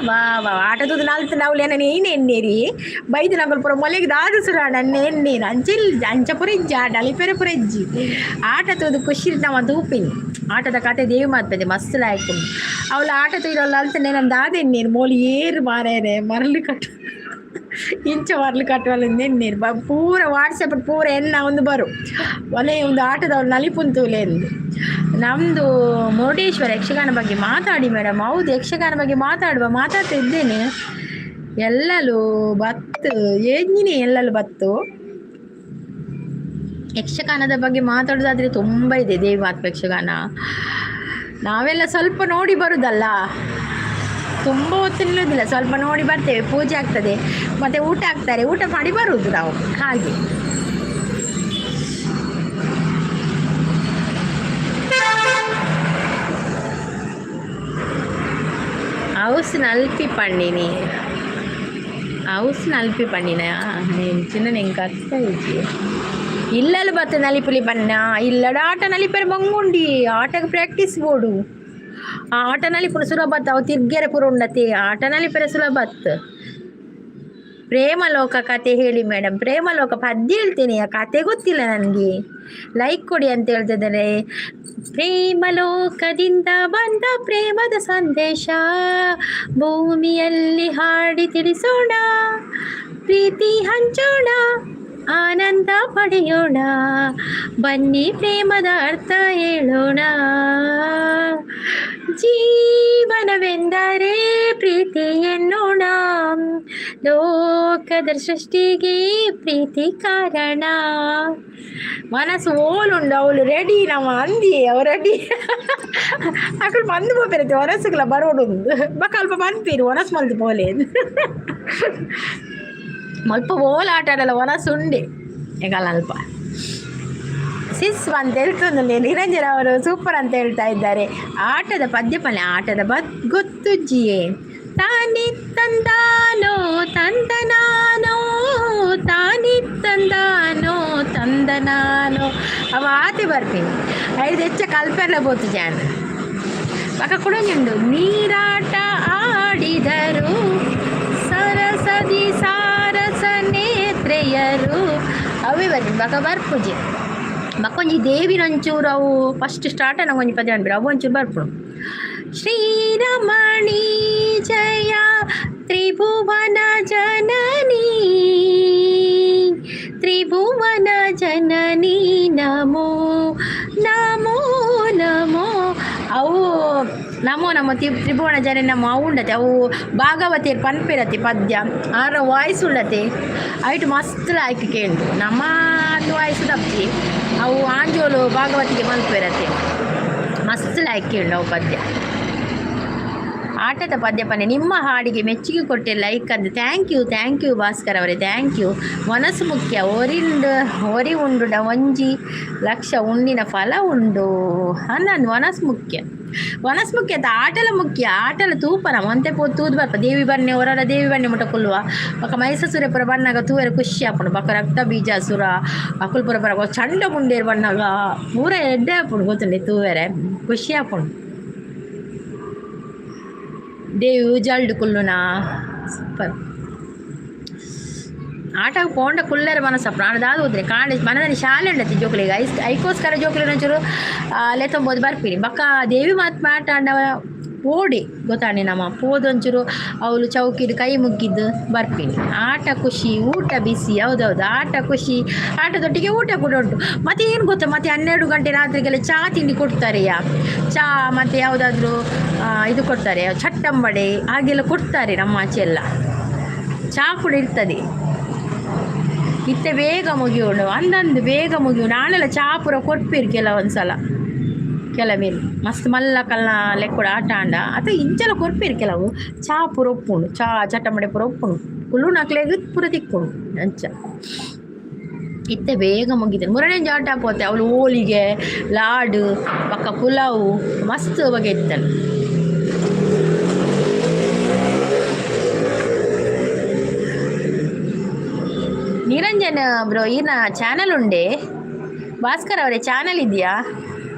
ವಾ ಆಟ ತೂದು ನಲ್ತು ನವ್ಲೇನ ನೀನೆನ್ನೇರಿ ಬೈದು ನಗಲ್ ಪುರ ಮೊಲೆಗೆ ದಾದು ಸುರಾಡ ಎಣ್ಣೇನು ಅಂಚ ಪುರಜ್ಜಿ ಆಟ ಅಲಿಪೆರ ಪುರಜ್ಜಿ ಆಟ ತೂದು ಖುಷಿ ನಾವು ತೂಪಿನಿ ಆಟದ ಕತೆ ದೇವಿ ಮಾತ್ಪದೆ ಮಸ್ತ್ ಲಾಯ್ಕು ಅವಳು ಆಟ ತೂರಲ್ಲ ಅಲ್ತನೆ ನಮ್ಮ ದಾದೆನ್ನೇರು ಮೋಲಿ ಏರು ಮಾರೇನೆ ಮರಳು ಕಟ್ಟು ಇಂಚ ಮರಳು ಕಟ್ಟುವಲ್ಲ ನೆನ್ನೇರು ಪೂರ ವಾಟ್ಸಪ್ ಪೂರ ಎನ್ನ ಒಂದು ಬರು ಒಲೆ ಒಂದು ಆಟದವ್ರು ನಲಿಪುಂತೂಲೆ ಎಂದು ನಮ್ಮದು ಮುರುಡೇಶ್ವರ ಯಕ್ಷಗಾನ ಬಗ್ಗೆ ಮಾತಾಡಿ ಮೇಡಮ್ ಹೌದು ಯಕ್ಷಗಾನ ಬಗ್ಗೆ ಮಾತಾಡ್ತಾ ಇದ್ದೇನೆ ಎಲ್ಲಲು ಬತ್ತು ಏಜ್ಞಿನೇ ಎಲ್ಲಲು ಬತ್ತು ಯಕ್ಷಗಾನದ ಬಗ್ಗೆ ಮಾತಾಡೋದಾದರೆ ತುಂಬ ಇದೆ ದೇವಿ ಮಾತ್ಮ ಯಕ್ಷಗಾನ ನಾವೆಲ್ಲ ಸ್ವಲ್ಪ ನೋಡಿ ಬರುದಲ್ಲ ತುಂಬ ಹೊತ್ತು ನಿಲ್ಲೋದಿಲ್ಲ ಸ್ವಲ್ಪ ನೋಡಿ ಬರ್ತೇವೆ ಪೂಜೆ ಆಗ್ತದೆ ಮತ್ತು ಊಟ ಆಗ್ತಾರೆ ಊಟ ಮಾಡಿ ಬರುವುದು ನಾವು ಹಾಗೆ ಹೌಸ್ ನಲ್ಪಿ ಪಣ್ಣಿನ నేను చిన్న నేను కరెక్ట్ ఇచ్చి ఇళ్ళలు బత్త నలిపులి పన్న ఇల్లడ ఆట నలిపేరు బంగుండి ఆటకు ప్రాక్టీస్ పోడు ಆ ಆಟ ನಲಿಪುರ ಸುಲಭತ್ ಅವು ತಿರ್ಗೆರೆ ಪುರ ಉಂಡತಿ ಆಟ ನಲಿಪೆರೆ ಸುಲಭತ್ ಪ್ರೇಮಲೋಕ ಕತೆ ಹೇಳಿ ಮೇಡಮ್ ಪ್ರೇಮಲೋಕ ಪದ್ಯ ಹೇಳ್ತೀನಿ ಆ ಕತೆ ಗೊತ್ತಿಲ್ಲ ನನಗೆ ಲೈಕ್ ಕೊಡಿ ಅಂತ ಹೇಳ್ತಿದ್ದಾರೆ ಪ್ರೇಮಲೋಕದಿಂದ ಬಂದ ಪ್ರೇಮದ ಸಂದೇಶ ಭೂಮಿಯಲ್ಲಿ ಹಾಡಿ ತಿಳಿಸೋಣ ಪ್ರೀತಿ ಹಂಚೋಣ ಆನಂದ ಪಡೆಯೋಣ ಬನ್ನಿ ಪ್ರೇಮದ ಅರ್ಥ ಹೇಳೋಣ ಜೀವನವೆಂದರೆ ಪ್ರೀತಿ ಎನ್ನೋಣ ಲೋಕದ ಸೃಷ್ಟಿಗೆ ಪ್ರೀತಿ ಕಾರಣ ಮನಸ್ಸು ಓಲುಂಡು ಅವಳು ರೆಡಿ ನಾವು ಅಂದಿ ಅವ ರೆಡಿ ಅక్కడ ಬಂದು ಹೋಗ್ಬಿರತ್ತೆ ಹೊರಸುಗಳ ಬರೋಡು ಬಲ್ಪ ಬಂದ್ಪೀರು ಹೊನಸು ಮಲ್ದು ಪೋಲೆ ಮಲ್ಪ ಓಲ್ ಆಟ ಆಡಲ್ಲ ಹೊನಸುಂಡೆ ಈಗಲ್ಲ ಅಲ್ಪ ಸಿಸ್ ಅಂತ ಹೇಳ್ತಂದು ನಿರಂಜನ್ ಅವರು ಸೂಪರ್ ಅಂತ ಹೇಳ್ತಾ ಇದ್ದಾರೆ ಆಟದ ಪದ್ಯಪಲ್ಯ ಆಟದ ಗೊತ್ತು ಜಿಯೇ ತಾನಿ ತಂದಾನೋ ತಂದನಾನೋ ತಾನಿ ತಂದನಾನೋ ಅವ ಆತೆ ಬರ್ತೀನಿ ಐದು ಹೆಚ್ಚ ಕಲ್ಪೆಲ್ಲ ಬೋತು ಜಾನ ಪಕ್ಕ ಕೂಡ ಉಂಡು ನೀರಾಟ ಆಡಿದರು ಸರಸದಿ ಸಾರಸ ನೇತ್ರೆಯರು ಅವೇ ಬರ್ತೀನಿ ಬಕ ಬರ್ಪುಜಿ ಮಕ್ಕೊಂಜಿ ದೇವಿನಂಚೂರು ಅವು ಫಸ್ಟ್ ಸ್ಟಾರ್ಟ್ ನಂಗೊಂಜಿ ಪದ್ಯ ಅನ್ಬಿರು ಅವು ಒಂಚೂರು ಬರ್ಪುಡು ಶ್ರೀರಮಣಿ ಜಯ ತ್ರಿಭುವನ ಜನನಿ ನಮೋ ನಮ್ಮ ತ್ರಿಭುವನ ಜನ ನಮ್ಮ ಅವು ಉಂಡತೆ ಅವು ಭಾಗವತಿಯರು ಪನ್ಪಿರತಿ ಪದ್ಯ ಆರ ವಾಯ್ಸ್ ಉಳ್ಳತೆ ಐಟು ಮಸ್ತ್ ಲಾಯ್ಕ್ ಕೇಂಡು ನಮ್ಮ ವಾಯ್ಸ್ ತಪ್ಪಿ ಅವು ಆಂಜೋಲು ಭಾಗವತಿಗೆ ಮಲ್ಪಿರತ್ತೆ ಮಸ್ತ್ ಲಾಯ್ಕ್ ಕೇಂಡು ಅವು ಪದ್ಯ ಆಟದ ಪದ್ಯ ಪನ್ನೆ ನಿಮ್ಮ ಹಾಡಿಗೆ ಮೆಚ್ಚುಗೆ ಕೊಟ್ಟೆ ಲೈಕ್ ಅಂದು ಥ್ಯಾಂಕ್ ಯು ಭಾಸ್ಕರ್ ಅವರೇ ಥ್ಯಾಂಕ್ ಯು ಮನಸ್ಸು ಮುಖ್ಯ ಒರಿ ಉಂಡು ಒಂಜಿ ಲಕ್ಷ ಉಂಡಿನ ಫಲ ಉಂಡು ಅನ್ನಂದು ಮನಸ್ಸು ಮುಖ್ಯ ಆಟಲ ಮುಖ್ಯ ಆಟಲ ತೂಪನ ಒಂತೆ ಪೋ ತೂದು ಬರ್ಪ ದೇವಿ ಬನ್ನೆ ಹೊರಡ ದೇವಿ ಬನ್ನೆ ಮುಟ್ಟ ಕುಲ್ವ ಬಕ್ಕ ಮೈಸೂರಪುರ ಬಣ್ಣಾಗ ತೂವೆರ ಖುಷಿ ಹಾಪುಂಡು ಬಕ್ಕ ರಕ್ತ ಬೀಜಾಸುರ ಅಕುಲ್ಪುರ ಬರ ಚಂಡ ಮುಂಡೇರು ಬಣ್ಣಾಗ ಪೂರ ಎಡ್ಡೆ ಹಾಪುಂಡು ಗೊತ್ತುಂಡೆ ತೂವೆರೆ ಖುಷಿ ಹಾಪುಂಡು ದೇವಿ ಜಲ್ಡು ಕುಲ್ಲುನಾ ಸೂಪರ್ ಆಟಕ್ಕೆ ಪೋಂಡ ಕುಲ್ಲರ ಮನಸ್ಸ ಪ್ರಾಣದಾದ ಹೋದ್ರೆ ಕಾಂಡ ಮನದಲ್ಲಿ ಶಾಲೆ ಉಂಡತಿ ಜೋಕುಲಿಗೆ ಐಕೋಸ್ಕರ ಜೋಕುಲಿ ಒಂಚೂರು ಲೆತ್ತೊಂಬೋದು ಬರ್ಪೀನಿ ಬಕ್ಕ ದೇವಿ ಮಾತಾಂಡ ಓಡಿ ಗೊತ್ತಾಣಿ ನಮ್ಮ ಪೋದೊಂಚೂರು ಅವಳು ಚೌಕಿದು ಕೈ ಮುಗ್ಗಿದ್ದು ಬರ್ಪೀನಿ ಆಟ ಖುಷಿ ಊಟ ಬಿಸಿ ಹೌದೌದು ಆಟ ಖುಷಿ ಆಟದೊಟ್ಟಿಗೆ ಊಟ ಕೂಡ ಉಂಟು ಮತ್ತು ಏನು ಗೊತ್ತಾ ಮತ್ತು 12 ಗಂಟೆ ರಾತ್ರಿಗೆಲ್ಲ ಚಹಾ ತಿಂಡಿ ಕೊಡ್ತಾರೆಯಾ ಚಹಾ ಮತ್ತು ಯಾವುದಾದ್ರೂ ಇದು ಕೊಡ್ತಾರೆ ಚಟ್ಟಂಬಡೆ ಹಾಗೆಲ್ಲ ಕೊಡ್ತಾರೆ ನಮ್ಮ ಆಚೆ ಎಲ್ಲ ಚಹಾ ಕೂಡ ಇರ್ತದೆ ಇತ್ತೆ ಬೇಗ ಮುಗಿಯೋಳು ಅಂದಂದು ಬೇಗ ಮುಗಿಯು ನಾಳೆಲ್ಲ ಚಹಾ ಪೂರ ಕೊಡ್ಪೀರು ಕೆಲವೊಂದ್ಸಲ ಕೆಲವೇನು ಮಸ್ತ್ ಮಲ್ಲ ಕಲ್ಲ ಲೆಕ್ಕೂಡ ಆಟ ಆಂಡ ಅಥವಾ ಇಂಚಲ ಕೊರ್ಪೇರು ಕೆಲವು ಚಹಾ ಪೂರ ಒಪ್ಪುಂಡು ಚಟ್ಟಂಬಡೆ ಪೂರ ಒಪ್ಪುಂಡು ಕುಲ್ಲು ನಕ್ಲೆಗ್ ಪೂರ ತಿಕ್ಕೊಂಡು ಅಂಚ ಇತ್ತೆ ಬೇಗ ಮುಗಿತಾರೆ ಮುರಡೆಂಜ ಆಟ ಪೋತೆ ಅವಳು ಹೋಳಿಗೆ ಲಾಡು ಪಕ್ಕ ಪುಲಾವು ಮಸ್ತ್ ಬಗೆ ಇತ್ತಲ್ಲ ನಿರಂಜನ್ ಬ್ರೋ ಈನ ಚಾನಲ್ ಉಂಡೆ ಭಾಸ್ಕರ್ ಅವರೇ ಚಾನಲ್ ಇದೆಯಾ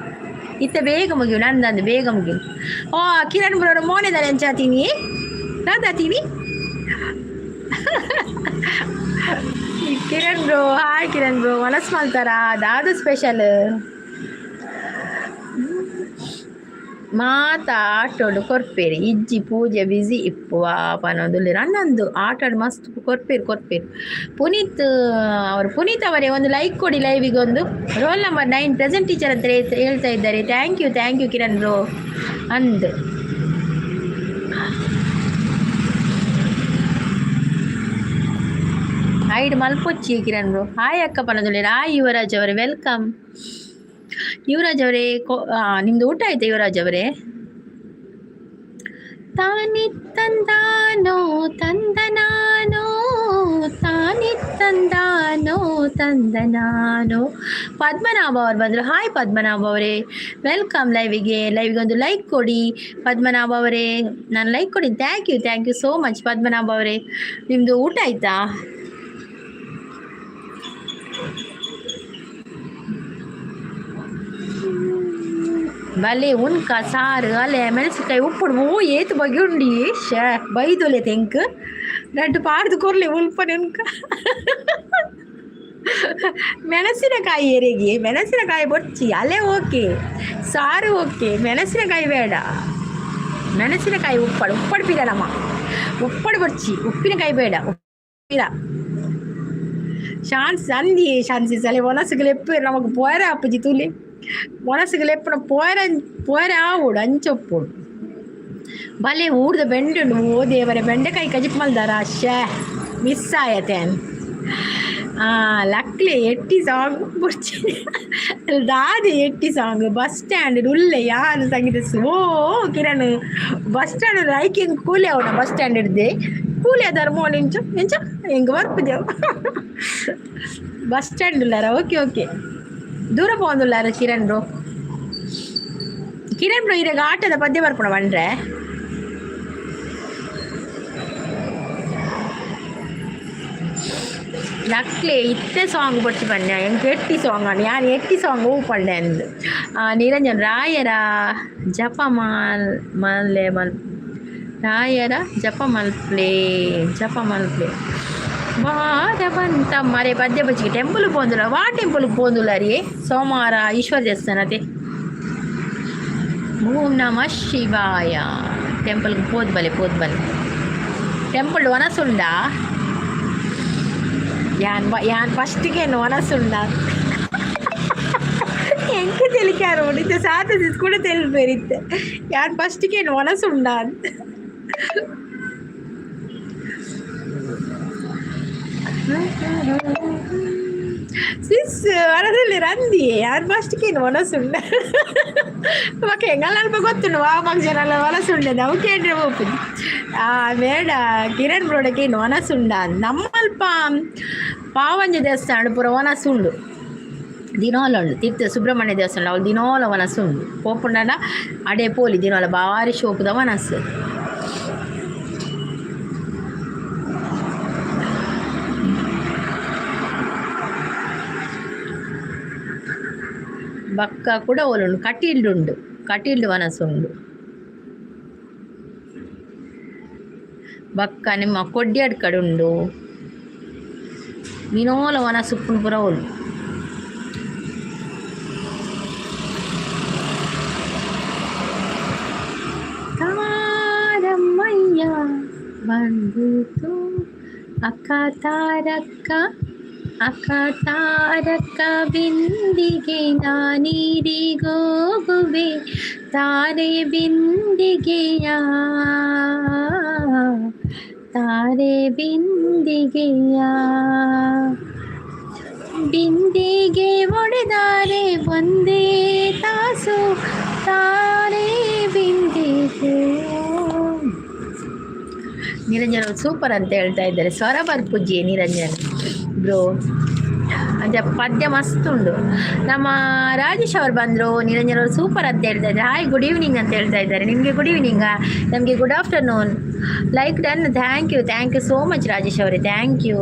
ಇತ್ತೆ ಬೇಗ ಮುಗಿಯು ನಂದಂದು ಬೇಗ ಮುಗಿಯು ಓ ಕಿರಣ್ ಬ್ರೋರು ಮೋನಿದ್ದಾರೆ ಅಂಚಾತೀನಿ ರಾಧಾತೀನಿ Kiran bro hi Kiran bro ಮನಸ್ಸು ಮಾಡ್ತಾರಾ ಅದಾದು ಸ್ಪೆಷಲ್ ಮಾತಾಟೋಡು ಕೊರ್ಪೇರಿ ಇಜ್ಜಿ ಪೂಜೆ ಬಿಸಿ ಇಪ್ಪುವ ಪನೋದುಲ್ಲಿ ನನ್ನೊಂದು ಆಟಾಡು ಮಸ್ತ್ ಕೊರ್ಪೇರು ಪುನೀತ್ ಅವರೇ ಒಂದು ಲೈಕ್ ಕೊಡಿ ಲೈವಿಗೆ ಒಂದು ರೋಲ್ ನಂಬರ್ 9 ಪ್ರೆಸೆಂಟ್ ಟೀಚರ್ ಅಂತ ಹೇಳ್ತಾ ಇದ್ದಾರೆ ಥ್ಯಾಂಕ್ ಯು ಕಿರಣ್ ಬ್ರೋ ಅಂದು ಐಡ್ ಮಲ್ಪೊಚ್ಚಿ ಕಿರಣ್ ಬ್ರೋ ಹಾಯ್ ಅಕ್ಕ ಪನದುಲ್ಲಿ ಹಾಯ್ ಯುವರಾಜ್ ಅವರೇ ವೆಲ್ಕಮ್ ಯುವರಾಜ್ ಅವರೇ ನಿಮ್ದು ಊಟ ಆಯ್ತಾ ಯುವರಾಜ್ ಅವರೇ ತಾನಿ ತಂದಾನೋ ತಂದನಾನೋ ಪದ್ಮನಾಭ ಅವ್ರು ಬಂದರು ಹಾಯ್ ಪದ್ಮನಾಭ ಅವರೇ ವೆಲ್ಕಮ್ ಲೈವಿಗೆ ಒಂದು ಲೈಕ್ ಕೊಡಿ ಪದ್ಮನಾಭ ಅವರೇ ನಾನು ಲೈಕ್ ಕೊಡಿ thank you so much Padmanabha ಅವರೇ ನಿಮ್ಮದು ಊಟ ಆಯ್ತಾ ಬಲೆ ಉನ್ಕ ಸಾರು ಅಲೆ ಮೆಣಸಿನಕಾಯಿ ಉಪ್ಪುಡು ಓ ಏತು ಬಗೆ ಉಂಡಿ ಶೇ ಬೈದೊಲೆ ತೆಂಕ್ ರಡ್ಡು ಪಾರ್ದು ಕೊರ್ಲೆ ಉಲ್ಪನೆ ಉನ್ಕ ಮೆಣಸಿನಕಾಯಿ ಎರೆಗೆ ಮೆಣಸಿನಕಾಯಿ ಬೊಚ್ಚಿ ಅಲೆ ಓಕೆ ಸಾರು ಓಕೆ ಮೆಣಸಿನಕಾಯಿ ಬೇಡ ಮೆಣಸಿನಕಾಯಿ ಉಪ್ಪಡು ಪಿರನಮ್ಮ ಉಪ್ಪಡು ಬೊಚ್ಚಿ ಉಪ್ಪಿನಕಾಯಿ ಬೇಡ ಉಪ್ಪಿರ ಶಾನ್ಸಿ ಸಲೆ ಒನಸುಗಳು ಎಪ್ಪು ನಮಗೆ ಪೋರ ಅಪ್ಪಜಿ ತುಲಿ ಒನಸುಗಳು ಎಪ್ಪನ ಪೋರ ಆವೋಡು ಅಂಚೊಪ್ಪೋಡು ಬಲೆ ಊರ್ದ ಬೆಂಡೆ ಉಂಡು ಓ ದೇವರೇ ಬೆಂಡೆಕಾಯಿ ಕಜಿಪ್ ಮಲ್ದಾರ ಶೇ ಮಿಸ್ ಆಯತೇನ್ ಲಕ್ಲೆ ಎಟ್ಟಿ ಸಾಂಗ್ ಬುರ್ಚಿ ದಾದಿ ಎಟ್ಟಿ ಸಾಂಗ್ ಬಸ್ ಸ್ಟ್ಯಾಂಡ್ ಉಳ್ಳೆ ಯಾರು ಸಂಗೀತ ಓ ಕಿರಣ್ ಬಸ್ ಸ್ಟ್ಯಾಂಡ್ ಐಕಿಂಗ್ ಕೂಲಿ ಅವನ ಬಸ್ ಸ್ಟ್ಯಾಂಡ್ ಇಡ್ದೆ ಕೂಲಿ ಅದಾರ ಮೋಲ್ ಇಂಚ ಹೆಂಗೆ ಬರ್ಪದೇವು ಬಸ್ ಸ್ಟ್ಯಾಂಡ್ ಉಳ್ಳಾರ ಓಕೆ ದೂರ ಪೋಂದುಲ್ಲಾರ ಕಿರಣ್ ಬ್ರೋ ಇರಾಗ ಆಟದ ಪದ್ಯ ಬರ್ಪಣ ಬಂದ್ರೆ ನಕ್ಲೆ ಇತ್ತೆ ಸಾಂಗ್ ಬಡ್ಸಿ ಬನ್ನಿ ಹೆಂಗೆ ಎಟ್ಟಿ ಸಾಂಗ್ ಅಣ್ಣ ಯಾರು ಎಟ್ಟಿ ಸಾಂಗ್ ಹೂ ಪಂಡೆ ಅಂದು ನಿರಂಜನ್ ರಾಯರ ಜಪ ರಾಯರ ಜಪ ಮಲ್ಪ್ಲೆ ಬಾರ ಬಂತ ಮರೆ ಪದ್ಯ ಬಚ್ಚಿಗೆ ಟೆಂಪಲ್ ಪೋಂದುಲ್ಲ ಟೆಂಪಲ್ಗೆ ಪೋಂದುಲ್ಲ ರೀ ಸೋಮವಾರ ಈಶ್ವರ ದೇವಸ್ಥಾನತೆ ಓಂ ನಮ ಶಿವಾಯ ಟೆಂಪಲ್ಗೆ ಪೋದ್ ಬಲೆ ಟೆಂಪಲ್ ಒನಸುಂಡ ಯಾನ್ ಫಸ್ಟಿಗೆ ಒನಸುಂಡ ಎಂಕ తెలికారు ఇత సాత కూడా తెలిపేరితే యాన్ ఫస్ట్ కి మనసు ఉండాలి ಸಿಸ್ ವರದಲ್ಲಿ ರಂದಿ ಯಾರು ಫಸ್ಟ್ಗೆ ಮನಸ್ಸುಂಡೆ మాకు ఎంగళ ಗೊತ್ತು మాకు జనాల మనసుండే నవ్వుకేంటి పోతుంది మేಡ ಕಿರಣ್ ಬ್ರೋಡಕ್ಕೆ ವನಸುಂಡ ನಮ್ಮಲ್ಪ ಪಾವಂಜ ದೇವಸ್ಥಾನ ಪೂರ ವನಸುಂಡು ದಿನೋಲ ಉಂಡು ತೀರ್ಥ ಸುಬ್ರಹ್ಮಣ್ಯ ದೇವಸ್ಥಾನ ಅವ್ರು ದಿನೋಲ ವನಸುಂಡು ಪೋಪುಂಡ ಅಡೆ ಪೋಲಿ ದಿನೋಲ ಭಾರಿ ಶೋಕದ ವನಸ್ಸು ಬಕ್ಕ ಕೂಡ ಒಲುಂಡು ಕಟೀಲ್ಡುಂಡು ಕಟೀಲ್ಡು ವನಸುಂಡು ಬಕ್ಕ ನಿಮ್ಮ ಕೊಡ್ಯಾಡ್ ಕಡುಂಡು ವಿನೋಲ ವನಸುಪ್ಪುನು ಪುರ ಒಲು ತಾರಮ್ಮಯ್ಯ ಬಂದಿತು ಅಕ್ಕ ತಾರಕ್ಕ ಅಕ್ಕ ತಾರಕ್ಕ ಬಿಂದಿಗೆ ನಾನೀರಿಗೋಗುವೆ ತಾರೆ ಬಿಂದಿಗೆಯ ತಾರೆ ಬಿಂದಿಗೆಯ ಬಿಂದಿಗೆ ಒಡೆದಾರೆ ಒಂದೇ ತಾಸು ತಾರೆ ಬಿಂದಿಗೆ ನಿರಂಜನ ಸೂಪರ್ ಅಂತ ಹೇಳ್ತಾ ಇದ್ದಾರೆ ಸ್ವರ ಬರ್ಪುಜ್ಜಿ ನಿರಂಜನ್ ಬ್ರೋ ಅಂದರೆ ಪದ್ಯ ಮಸ್ತ್ ಉಂಡು ನಮ್ಮ ರಾಜೇಶ್ ಅವರು ಬಂದರು ನಿರಂಜನ್ ಅವರು ಸೂಪರ್ ಅಂತ ಹೇಳ್ತಾ ಇದ್ದಾರೆ ಹಾಯ್ ಗುಡ್ ಈವ್ನಿಂಗ್ ಅಂತ ಹೇಳ್ತಾ ಇದ್ದಾರೆ ನಿಮಗೆ ಗುಡ್ ಈವ್ನಿಂಗಾ ನಮಗೆ good afternoon like done thank you so much Rajesh ಅವರೇ ಥ್ಯಾಂಕ್ ಯು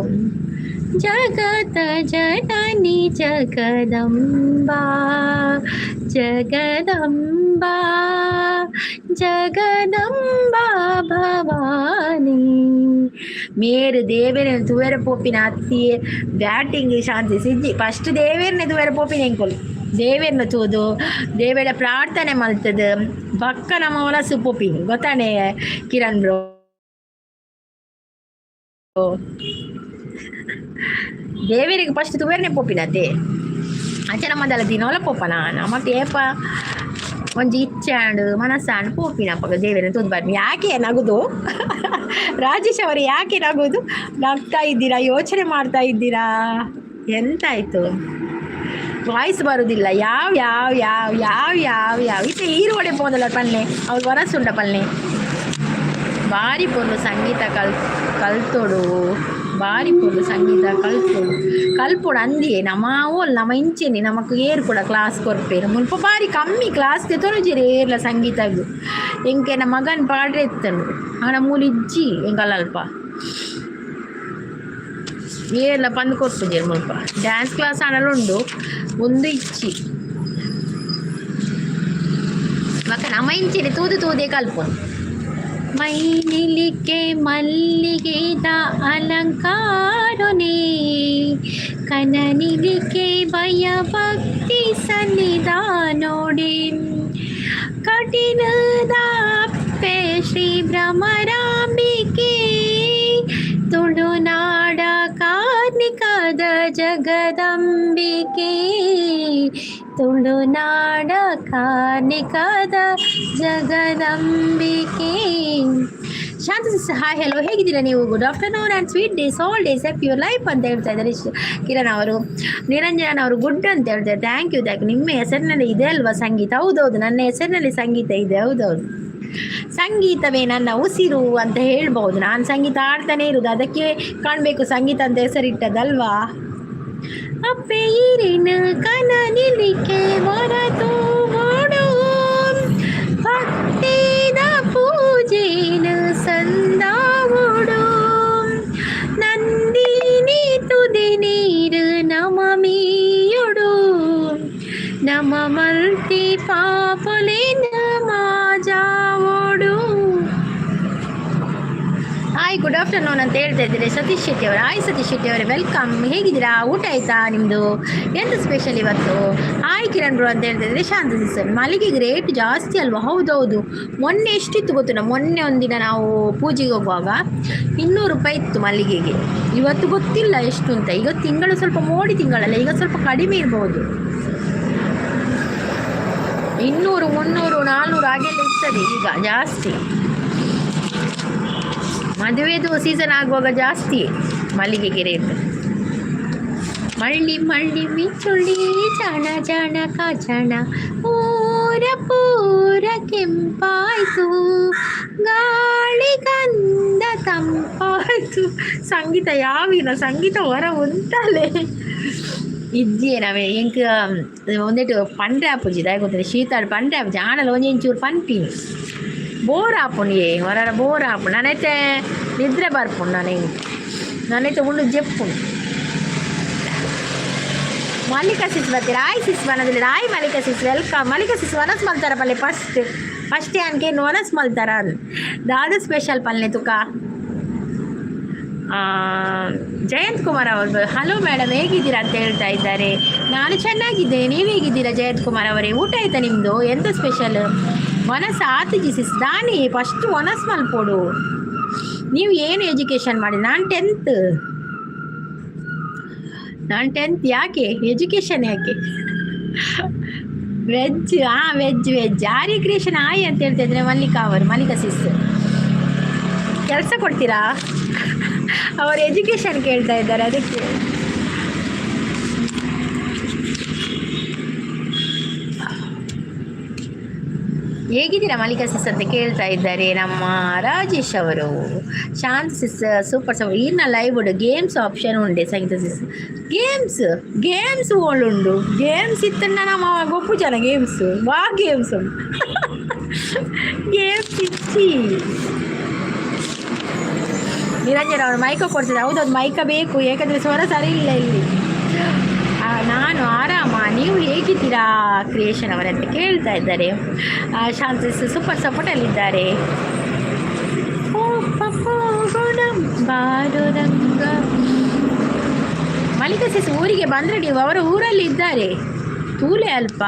ಜಗತ ಜನನಿ ಜಗದಂಬಾ ಜಗದಂಬಾ ಜಗದಂಬಾ ಭವಾನಿ ಮೇರು ದೇವೇರನೆ ತುವೆರ ಪೋಪಿನ ಅತ್ತಿಯೇ ಬ್ಯಾಟಿಂಗ್ ಶಾಂತಿ ಸಿಜ್ಜಿ ಫಸ್ಟ್ ದೇವೇರನೆ ತುವೆರ ಪೋಪಿನ ಎಂಕೊಲು ದೇವೇರ್ನ ತೂದು ದೇವೇರ ಪ್ರಾರ್ಥನೆ ಮಲ್ತದು ಬಕ್ಕ ನಮ್ಮ ಹೊಲಸು ಪೋಪಿನಿ ಗೊತ್ತಾನೆ ಕಿರಣ್ ಬ್ರೋ ದೇವೇರಿಗೆ ಫಸ್ಟ್ ತುವೇರ್ನೆ ಪೋಪಿನತೆ ಅಂಚೆ ನಮ್ಮದಲ್ಲ ದಿನೋಲ ಪೋಪನ ನಮ್ಮ ಟೇಪ ಒಂಜಿ ಇಚ್ಚಾಂಡು ಮನಸ್ಸಾಂಡು ಪೋಪಿನ ಪಕ್ಕ ದೇವೇರನ್ನ ತೂದು ಬರ್ನಿ ಯಾಕೆ ನಗುದು ರಾಜೇಶ್ ಅವರು ಯಾಕೆ ನಗುದು ನಗ್ತಾ ಇದ್ದೀರಾ ಯೋಚನೆ ಮಾಡ್ತಾ ಇದ್ದೀರಾ ಎಂತಾಯ್ತು ವಾಯ್ಸ್ ಬರುವುದಿಲ್ಲ ಯಾವ ಯಾವ ಯಾವ ಯಾವ ಯಾವ ಯಾವ ಇತ್ತೆ ಈರುವಡೆ ಪೋದಲ್ಲ ಪಲ್ಲೆ ಅವ್ರು ವರಸುಂಡ ಪಲ್ಲೆ ಭಾರಿ ಪೊರ್ಲು ಸಂಗೀತ ಕಲ್ತೋಡು ಭಾರಿ ಪೊರ್ಲು ಸಂಗೀತ ಕಲ್ಪೋಡು ಅಂದಿಯೇ ನಮ್ಮವೋಲ್ ನಮ್ಮ ಇಂಚೆನಿ ನಮಕ್ ಏರ್ ಕೂಡ ಕ್ಲಾಸ್ ಕೊರ್ಪೇರು ಮುಲ್ಪ ಭಾರಿ ಕಮ್ಮಿ ಕ್ಲಾಸ್ಗೆ ತೊನಜಿರಿ ಏರ್ಲ ಸಂಗೀತದ್ದು ಎಂಕೆ ನಮ್ಮ ಮಗನ್ ಪಾಡ್ರೆ ಎತ್ತಂಡು ಆಗ ಮೂಲಿಜ್ಜಿ ಎಂಗಲ್ಪ ಏರ್ಲ ಪಂದು ಕೊರ್ಪುಜೇರು ಮುಲ್ಪ ಡ್ಯಾನ್ಸ್ ಕ್ಲಾಸ್ ಆಡಲುಂಡು ಒಂದು ಇಚ್ಚಿ ಮಕ್ಕ ನಮ್ಮ ಇಂಚೆನಿ ತೂದೇ ಕಲ್ಪೊಂಡು ಮೈನಿಲಿಕೆ ಮಲ್ಲಿಗೆದ ಅಲಂಕಾರನೇ ಕನನಿಲಿಕೆ ಭಯ ಭಕ್ತಿ ಸನ್ನಿಧಾನೋಡೆ ಕಠಿಣದ ಅಪ್ಪೆ ಶ್ರೀ ಭ್ರಮರಾಂಬಿಕೆ ತುಳುನಾಡ ಕಾರ್ಣಿಕದ ಜಗದಂಬಿಕೆ ತುಳುನಾಡ ಕಾರ್ಣಿಕದ ಜಗದಂಬಿಕೆ ಶಾಂತಿ ಹಾಯ್ ಹೆಲೋ ಹೇಗಿದ್ದೀರಾ ನೀವು good afternoon and sweet days all days F your life ಅಂತ ಹೇಳ್ತಾ ಇದ್ದಾರೆ ಕಿರಣ್ ಅವರು ನಿರಂಜನ್ ಅವರು ಗುಡ್ ಅಂತ ಹೇಳ್ತಾರೆ ಥ್ಯಾಂಕ್ ಯು ನಿಮ್ಮ ಹೆಸರಿನಲ್ಲಿ ಇದೆ ಅಲ್ವಾ ಸಂಗೀತ ಹೌದೌದು ನನ್ನ ಹೆಸರಿನಲ್ಲಿ ಸಂಗೀತ ಇದೆ ಹೌದೌದು ಸಂಗೀತವೇ ನನ್ನ ಉಸಿರು ಅಂತ ಹೇಳ್ಬೋದು ನಾನು ಸಂಗೀತ ಆಡ್ತಾನೆ ಇರೋದು ಅದಕ್ಕೆ ಕಾಣಬೇಕು ಸಂಗೀತ ಅಂತ ಹೆಸರಿಟ್ಟದಲ್ವಾ ಅಪ್ಪೆ ಈರಿನ ಕನನಿಲಿಕೆ ಹೊರತು ಓಡು ಭಕ್ತಿದ ಪೂಜೆನ ಸಂದಾವುಡು ನಂದಿನಿ ತುದಿ ನೀರು ನಮ ಮೀಯೊಡು ನಮ ಮಲ್ತಿ ಪಾಪುಲೆ ನಮ ಜಾವೋಡು ಹಾಯ್ ಗುಡ್ ಆಫ್ಟರ್ನೂನ್ ಅಂತ ಹೇಳ್ತಾ ಇದ್ದೀರಿ ಸತೀಶ್ ಶೆಟ್ಟಿ ಅವರು ಹಾಯ್ ಸತೀಶ್ ಶೆಟ್ಟಿ ಅವರೇ ವೆಲ್ಕಮ್ ಹೇಗಿದ್ದೀರಾ ಊಟ ಆಯಿತಾ ನಿಮ್ಮದು ಎಂತ ಸ್ಪೆಷಲ್ ಇವತ್ತು ಹಾಯ್ ಕಿರಣ್ ಬ್ರೋ ಅಂತ ಹೇಳ್ತಾ ಇದ್ದೀರಿ ಶಾಂತ ಸರ್ ಮಲ್ಲಿಗೆಗೆ ರೇಟ್ ಜಾಸ್ತಿ ಅಲ್ವಾ ಹೌದೌದು ಮೊನ್ನೆ ಎಷ್ಟಿತ್ತು ಗೊತ್ತು ಮೊನ್ನೆ ಒಂದಿನ ನಾವು ಪೂಜೆಗೆ ಹೋಗುವಾಗ 200 ರೂಪಾಯಿ ಇತ್ತು ಮಲ್ಲಿಗೆಗೆ ಇವತ್ತು ಗೊತ್ತಿಲ್ಲ ಎಷ್ಟು ಅಂತ ಈಗ ತಿಂಗಳು ಸ್ವಲ್ಪ ಮೋಡಿ ತಿಂಗಳಲ್ಲ ಈಗ ಸ್ವಲ್ಪ ಕಡಿಮೆ ಇರ್ಬೋದು 200 300 400 ಹಾಗೆಲ್ಲ ಇರ್ತದೆ ಈಗ ಜಾಸ್ತಿ. ಮದುವೆದು ಸೀಸನ್ ಆಗುವಾಗ ಜಾಸ್ತಿ ಮಲ್ಲಿಗೆಗೆ ರೇಟ್. ಮಳ್ಳಿ ಮಳ್ಳಿ ಮಿಚ್ಚುಳ್ಳಿ ಜಾಣ ಜಾಣ ಕಾಜಾಣ ಊರ ಪೂರ ಕೆಂಪಾಯ್ತು ಗಾಳಿ ಗಂಧ ತಂಪಾಯ್ತು. ಸಂಗೀತ ಯಾವಿನ ಸಂಗೀತ ಹೊರ ಉಂಟಲ್ಲೇ ಇದ್ದೇನವೇ ಎಂಕ ಒಂದೆಟ್ಟು ಪಂಡ್ರೆ ಆಪುಜಿದ ಗೊತ್ತಿಲ್ಲ ಶೀತಾಡು ಪಂಡ್ರೆ ಆಪುಜಿ ಆನಲ್ಲ ಒಂಚೂರು ಪನ್ಪಿನಿ ಬೋರ್ ಆಪುನಿಯೇ ಹೊರ ಬೋರ್ ಆಪು ನಾನೈತೆ ನಿದ್ರೆ ಬರ್ಪುಂಡು ನಾನೈತೆ ಉಂಡು ಜೆಪ್ಪುಂಡು. ಮಲ್ಲಿಕಾ ಸಿಸ್ ಬರ್ತೀರ ಆಯ್ ಸಿಸ್ ಬನ್ನದಿಲ್ಲ ಆಯ್ ಮಲ್ಲಿಕಾ ಸಿಸ್ ವೆಲ್ಕಮ್. ಮಲ್ಲಿಕಾ ಸಿಸ್ ವನಸ್ ಮಲ್ತಾರ ಪಲ್ಲೆ ಫಸ್ಟ್ ಯಾನ್ಕೆ ವನಸ್ ಮಲ್ತಾರ ದಾದ ಸ್ಪೆಷಲ್ ಪಲ್ಲೆ ತುಕ. ಜಯಂತ್ ಕುಮಾರ್ ಅವರು ಹಲೋ ಮೇಡಮ್ ಹೇಗಿದ್ದೀರಾ ಅಂತ ಹೇಳ್ತಾ ಇದ್ದಾರೆ. ನಾನು ಚೆನ್ನಾಗಿದ್ದೇನೆ, ನೀವು ಹೇಗಿದ್ದೀರಾ ಜಯಂತ್ ಕುಮಾರ್ ಅವರೇ? ಊಟ ಆಯ್ತಾ ನಿಮ್ಮದು? ಎಂತ ಸ್ಪೆಷಲ್? ವನಸ್ ಆತಜಿ ಸಿಸ್ ದಾನಿ ಫಸ್ಟ್ ವನಸ್ ಮಲ್ಪೋಡು. ನೀವು ಏನು ಎಜುಕೇಷನ್ ಮಾಡಿ? ನಾನು ಟೆಂತ್. ಯಾಕೆ ಎಜುಕೇಷನ್ ಯಾಕೆ? ವೆಜ್ ವೆಜ್ ಆರ್ಯ ಕ್ರಿಯೇಷನ್ ಆಯ್ ಅಂತ ಹೇಳ್ತಾ ಇದ್ರೆ ಮಲ್ಲಿಕಾ ಸಿಸ್ ಕೆಲಸ ಕೊಡ್ತೀರಾ? ಅವರು ಎಜುಕೇಷನ್ ಕೇಳ್ತಾ ಇದ್ದಾರೆ ಅದಕ್ಕೆ. ಹೇಗಿದ್ದೀರಾ ಮಲ್ಲಿಕಾ ಸಿಸ್ ಅಂತ ಕೇಳ್ತಾ ಇದ್ದಾರೆ ನಮ್ಮ ರಾಜೇಶ್ ಅವರು. ಶಾಂತ್ ಸಿಸ್ ಸೂಪರ್ ಈರ್ನ ಲೈವ್ ಉಂಡು ಗೇಮ್ಸ್ ಆಪ್ಷನ್ ಉಂಡೆ ಸಂಗೀತ ಸಿಸ್. ಗೇಮ್ಸ್ ಓಳುಂಡು ಗೇಮ್ಸ್ ಇತ್ತನ್ನ ನಮ್ಮ ಗೊಪ್ಪು ಜನ ಗೇಮ್ಸ್ ಗೇಮ್ಸ್ ಉಂಡು ಗೇಮ್ಸ್ ಇಚ್ಚಿ ನಿರಂಜನ ಅವರು ಮೈಕ ಕೊಡ್ತಿದ್ದಾರೆ. ಹೌದು ಅದು ಮೈಕ ಬೇಕು ಯಾಕಂದರೆ ಸ್ವರ ಸರಿ ಇಲ್ಲ ಇಲ್ಲಿ. ನಾನು ಆರಾಮ, ನೀವು ಹೇಗಿದ್ದೀರಾ ಕ್ರಿಯೇಷನ್ ಅವರಂತ ಕೇಳ್ತಾ ಇದ್ದಾರೆ. ಶಾಂತಿ ಸೂಪರ್ ಸಪೋರ್ಟಲ್ಲಿದ್ದಾರೆ. ಮಲ್ಲಿಕಾ ಸಿಸ್ ಊರಿಗೆ ಬಂದರೆ ನೀವು ಅವರ ಊರಲ್ಲಿ ಇದ್ದಾರೆ ತೂಲೆ ಅಲ್ಪ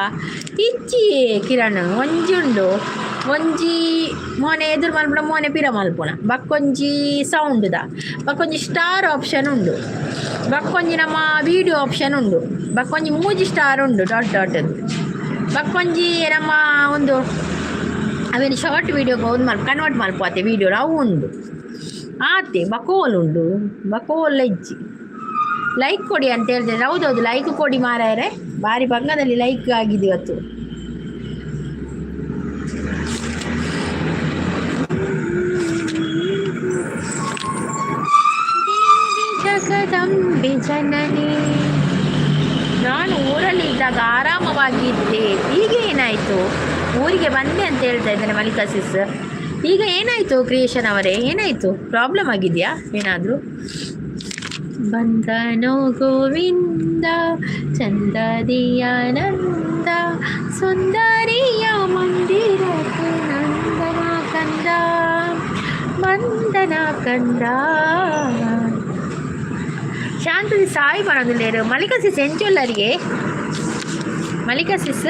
ಇಚ್ಚಿ ಕಿರಣ್ ಒಂಜುಂಡು ಒಂಜಿ ಮೋನೆ ಎದುರು ಮಲ್ಪುಣ ಮೋನೆ ಪಿರ ಮಲ್ಪುಣ ಬಕ್ಕೊಂಜಿ ಸೌಂಡ್ದ ಬಕ್ಕೊಂಜಿ ಸ್ಟಾರ್ ಆಪ್ಷನ್ ಉಂಡು ಬಕ್ಕೊಂಜಿ ನಮ್ಮ ವೀಡಿಯೋ ಆಪ್ಷನ್ ಉಂಡು ಬಕ್ಕೊಂಜಿ ಮೂಜಿ ಸ್ಟಾರ್ ಉಂಡು ಡಾಟ್ ಬಕ್ಕೊಂಜಿ ನಮ್ಮ ಒಂದು ಅವೇನು ಶಾರ್ಟ್ ವೀಡಿಯೋಗೆ ಒಂದು ಕನ್ವರ್ಟ್ ಮಲ್ಪೋತೆ ವೀಡಿಯೋ ಅವು ಉಂಡು ಆತೆ ಬಕೋಲ್ ಉಂಡು ಬಕೋಲ್ ಇಜ್ಜಿ ಲೈಕ್ ಕೊಡಿ ಅಂತ ಹೇಳ್ತಿದ್ರೆ. ಹೌದೌದು ಲೈಕ್ ಕೊಡಿ ಮಾರಾಯರೆ, ಭಾರಿ ಭಂಗದಲ್ಲಿ ಲೈಕ್ ಆಗಿದೆ ಇವತ್ತು. ಜಗದಂಬೆ ಜನನಿ, ನಾನು ಊರಲ್ಲಿ ಇದ್ದಾಗ ಆರಾಮವಾಗಿದ್ದೆ, ಈಗ ಏನಾಯಿತು? ಊರಿಗೆ ಬಂದೆ ಅಂತ ಹೇಳ್ತಾ ಇದ್ದೇನೆ ಮಲ್ಲಿಕಾ ಸಿಸ್. ಈಗ ಏನಾಯಿತು ಕ್ರಿಯೇಷನ್ ಅವರೇ? ಏನಾಯಿತು? ಪ್ರಾಬ್ಲಮ್ ಆಗಿದೆಯಾ ಏನಾದರೂ? ಬಂದನೋ ಗೋವಿಂದ ಚಂದದಿಯಾನಂದ ಸುಂದರಿಯ ಮಂದಿರಕ್ಕೆ ನಂದನ ಕಂದ ವಂದನ ಕಂದ. ಶಾಂತಿ ಸಾಯಿ ಬರೋದಿಲ್ಲೇರು ಮಲ್ಲಿಕಾ ಸಿಸ್ ಎಂಚೊಲ್ಲರಿಗೆ ಮಲ್ಲಿಕಾ ಸಿಸ್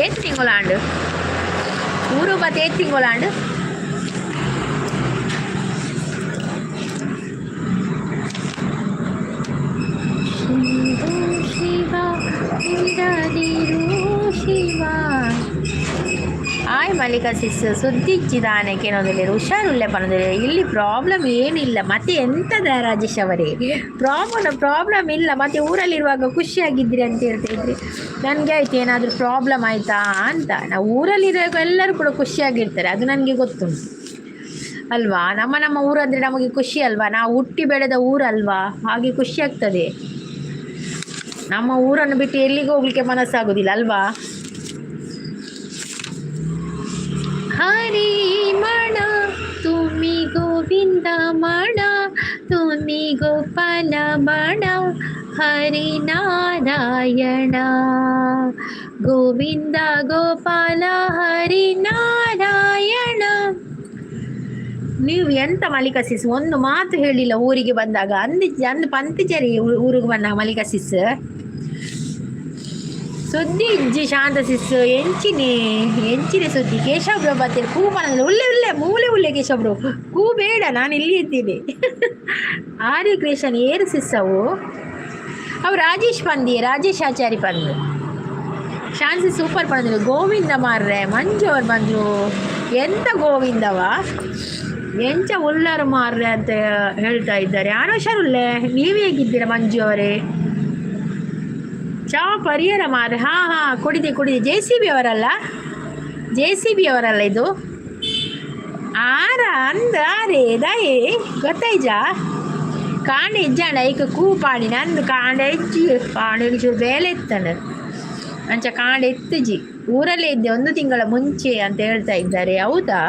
ಏತ್ ತಿಂಗಳಾಂಡು ಊರು ಬತ್ತು ಏತ್ ತಿಂಗಳಾಂಡು ಹಾಯ್ ಮಲ್ಲಿಕಾ ಸಿಸ್. ಸುದ್ದಿ ಇಚ್ಚಿದಾನಕ್ಕೆ ಅನ್ನೋದಿಲ್ಲ, ಹುಷಾರುಳ್ಳೆ ಬನ್ನೋದಿಲ್ಲ. ಇಲ್ಲಿ ಪ್ರಾಬ್ಲಮ್ ಏನಿಲ್ಲ. ಮತ್ತೆ ಎಂಥದ ರಾಜೇಶ್ ಅವರೇ ಪ್ರಾಬ್ಲಮ್ ಇಲ್ಲ. ಮತ್ತೆ ಊರಲ್ಲಿರುವಾಗ ಖುಷಿಯಾಗಿದ್ದೀರಿ ಅಂತ ಹೇಳ್ತಿದ್ರಿ. ನನಗೆ ಆಯ್ತು ಏನಾದರೂ ಪ್ರಾಬ್ಲಮ್ ಆಯಿತಾ ಅಂತ. ನಾವು ಊರಲ್ಲಿರುವಾಗ ಎಲ್ಲರೂ ಕೂಡ ಖುಷಿಯಾಗಿರ್ತಾರೆ, ಅದು ನನಗೆ ಗೊತ್ತುಂಟು ಅಲ್ವಾ. ನಮ್ಮ ಊರಂದರೆ ನಮಗೆ ಖುಷಿ ಅಲ್ವಾ, ನಾವು ಹುಟ್ಟಿ ಬೆಳೆದ ಊರಲ್ವಾ, ಹಾಗೆ ಖುಷಿ ಆಗ್ತದೆ. ನಮ್ಮ ಊರನ್ನು ಬಿಟ್ಟು ಎಲ್ಲಿಗೆ ಹೋಗ್ಲಿಕ್ಕೆ ಮನಸ್ಸಾಗೋದಿಲ್ಲ ಅಲ್ವಾ. ಹರಿ ಮಣ ತುಮಿ ಗೋವಿಂದ ಮಣ ತುಮಿ ಗೋಪಾಲ ಮಣ ಹರಿ ನಾರಾಯಣ ಗೋವಿಂದ ಗೋಪಾಲ ಹರಿ ನಾರಾಯಣ. ನೀವು ಎಂತ ಮಲ್ಲಿಕಾ ಸಿಸ್ ಒಂದು ಮಾತು ಹೇಳಿಲ್ಲ ಊರಿಗೆ ಬಂದಾಗ. ಅಂದು ಪಂತಿಚರಿ ಊರಿಗೆ ಬಂದಾಗ ಮಲ್ಲಿಕಾ ಸಿಸ್ ಸುದ್ದಿ ಇಜ್ಜಿ ಶಾಂತ ಸಿಸ್ ಎಂಚಿನ ಸುದ್ದಿ. ಕೇಶವ್ರು ಬರ್ತೀರಿ ಕೂಪನದಲ್ಲಿ ಉಳ್ಳೆ ಮೂಲೆ ಕೇಶವ್ರು ಕೂ ಬೇಡ, ನಾನು ಇಲ್ಲಿ ಇದ್ದೀನಿ. ಆರ್ಯ ಕ್ರಿಯೇಷನ್ ಏರು ಸಿಸ್ ಅವು ರಾಜೇಶ್ ಆಚಾರಿ ಬಂದು ಶಾನ್ಸಿ ಸೂಪರ್ ಬಂದ್ರು. ಗೋವಿಂದ ಮಾರ್ರೆ ಮಂಜು ಅವ್ರು ಬಂದರು. ಎಂತ ಗೋವಿಂದವ ಎಂಚ ಉಳ್ಳರು ಮಾರ್ರೆ ಅಂತ ಹೇಳ್ತಾ ಇದ್ದಾರೆ. ಆನೋಷರುಲ್ಲೇ ನೀವು ಹೇಗಿದ್ದೀರಾ ಮಂಜು ಅವರೇ? ಚಾ ಪರಿಯರ ಮಾರ್ರೆ. ಹಾಂ ಕುಡಿದೆ JCB ಅವರಲ್ಲ, JCB ಅವರಲ್ಲ ಇದು? ಆರ ಅಂದಾರೆ ದಯೆ ಗೊತ್ತೈಜಾ ಕಾಂಡ ಇಜ್ಜಾಂಡ ಈಗ ಕೂಪಾಡಿ ನಂದು ಕಾಂಡ ಇಜ್ಜಿ ಕಾಂಡ ಚೂರು ಬೇಲೆ ಎತ್ತಂಡ ಅಂಚ ಕಾಂಡ ಎತ್ತಜಿ ಊರಲ್ಲೇ ಇದ್ದೆ 1 ತಿಂಗಳ ಮುಂಚೆ ಅಂತ ಹೇಳ್ತಾ ಇದ್ದಾರೆ. ಹೌದಾ?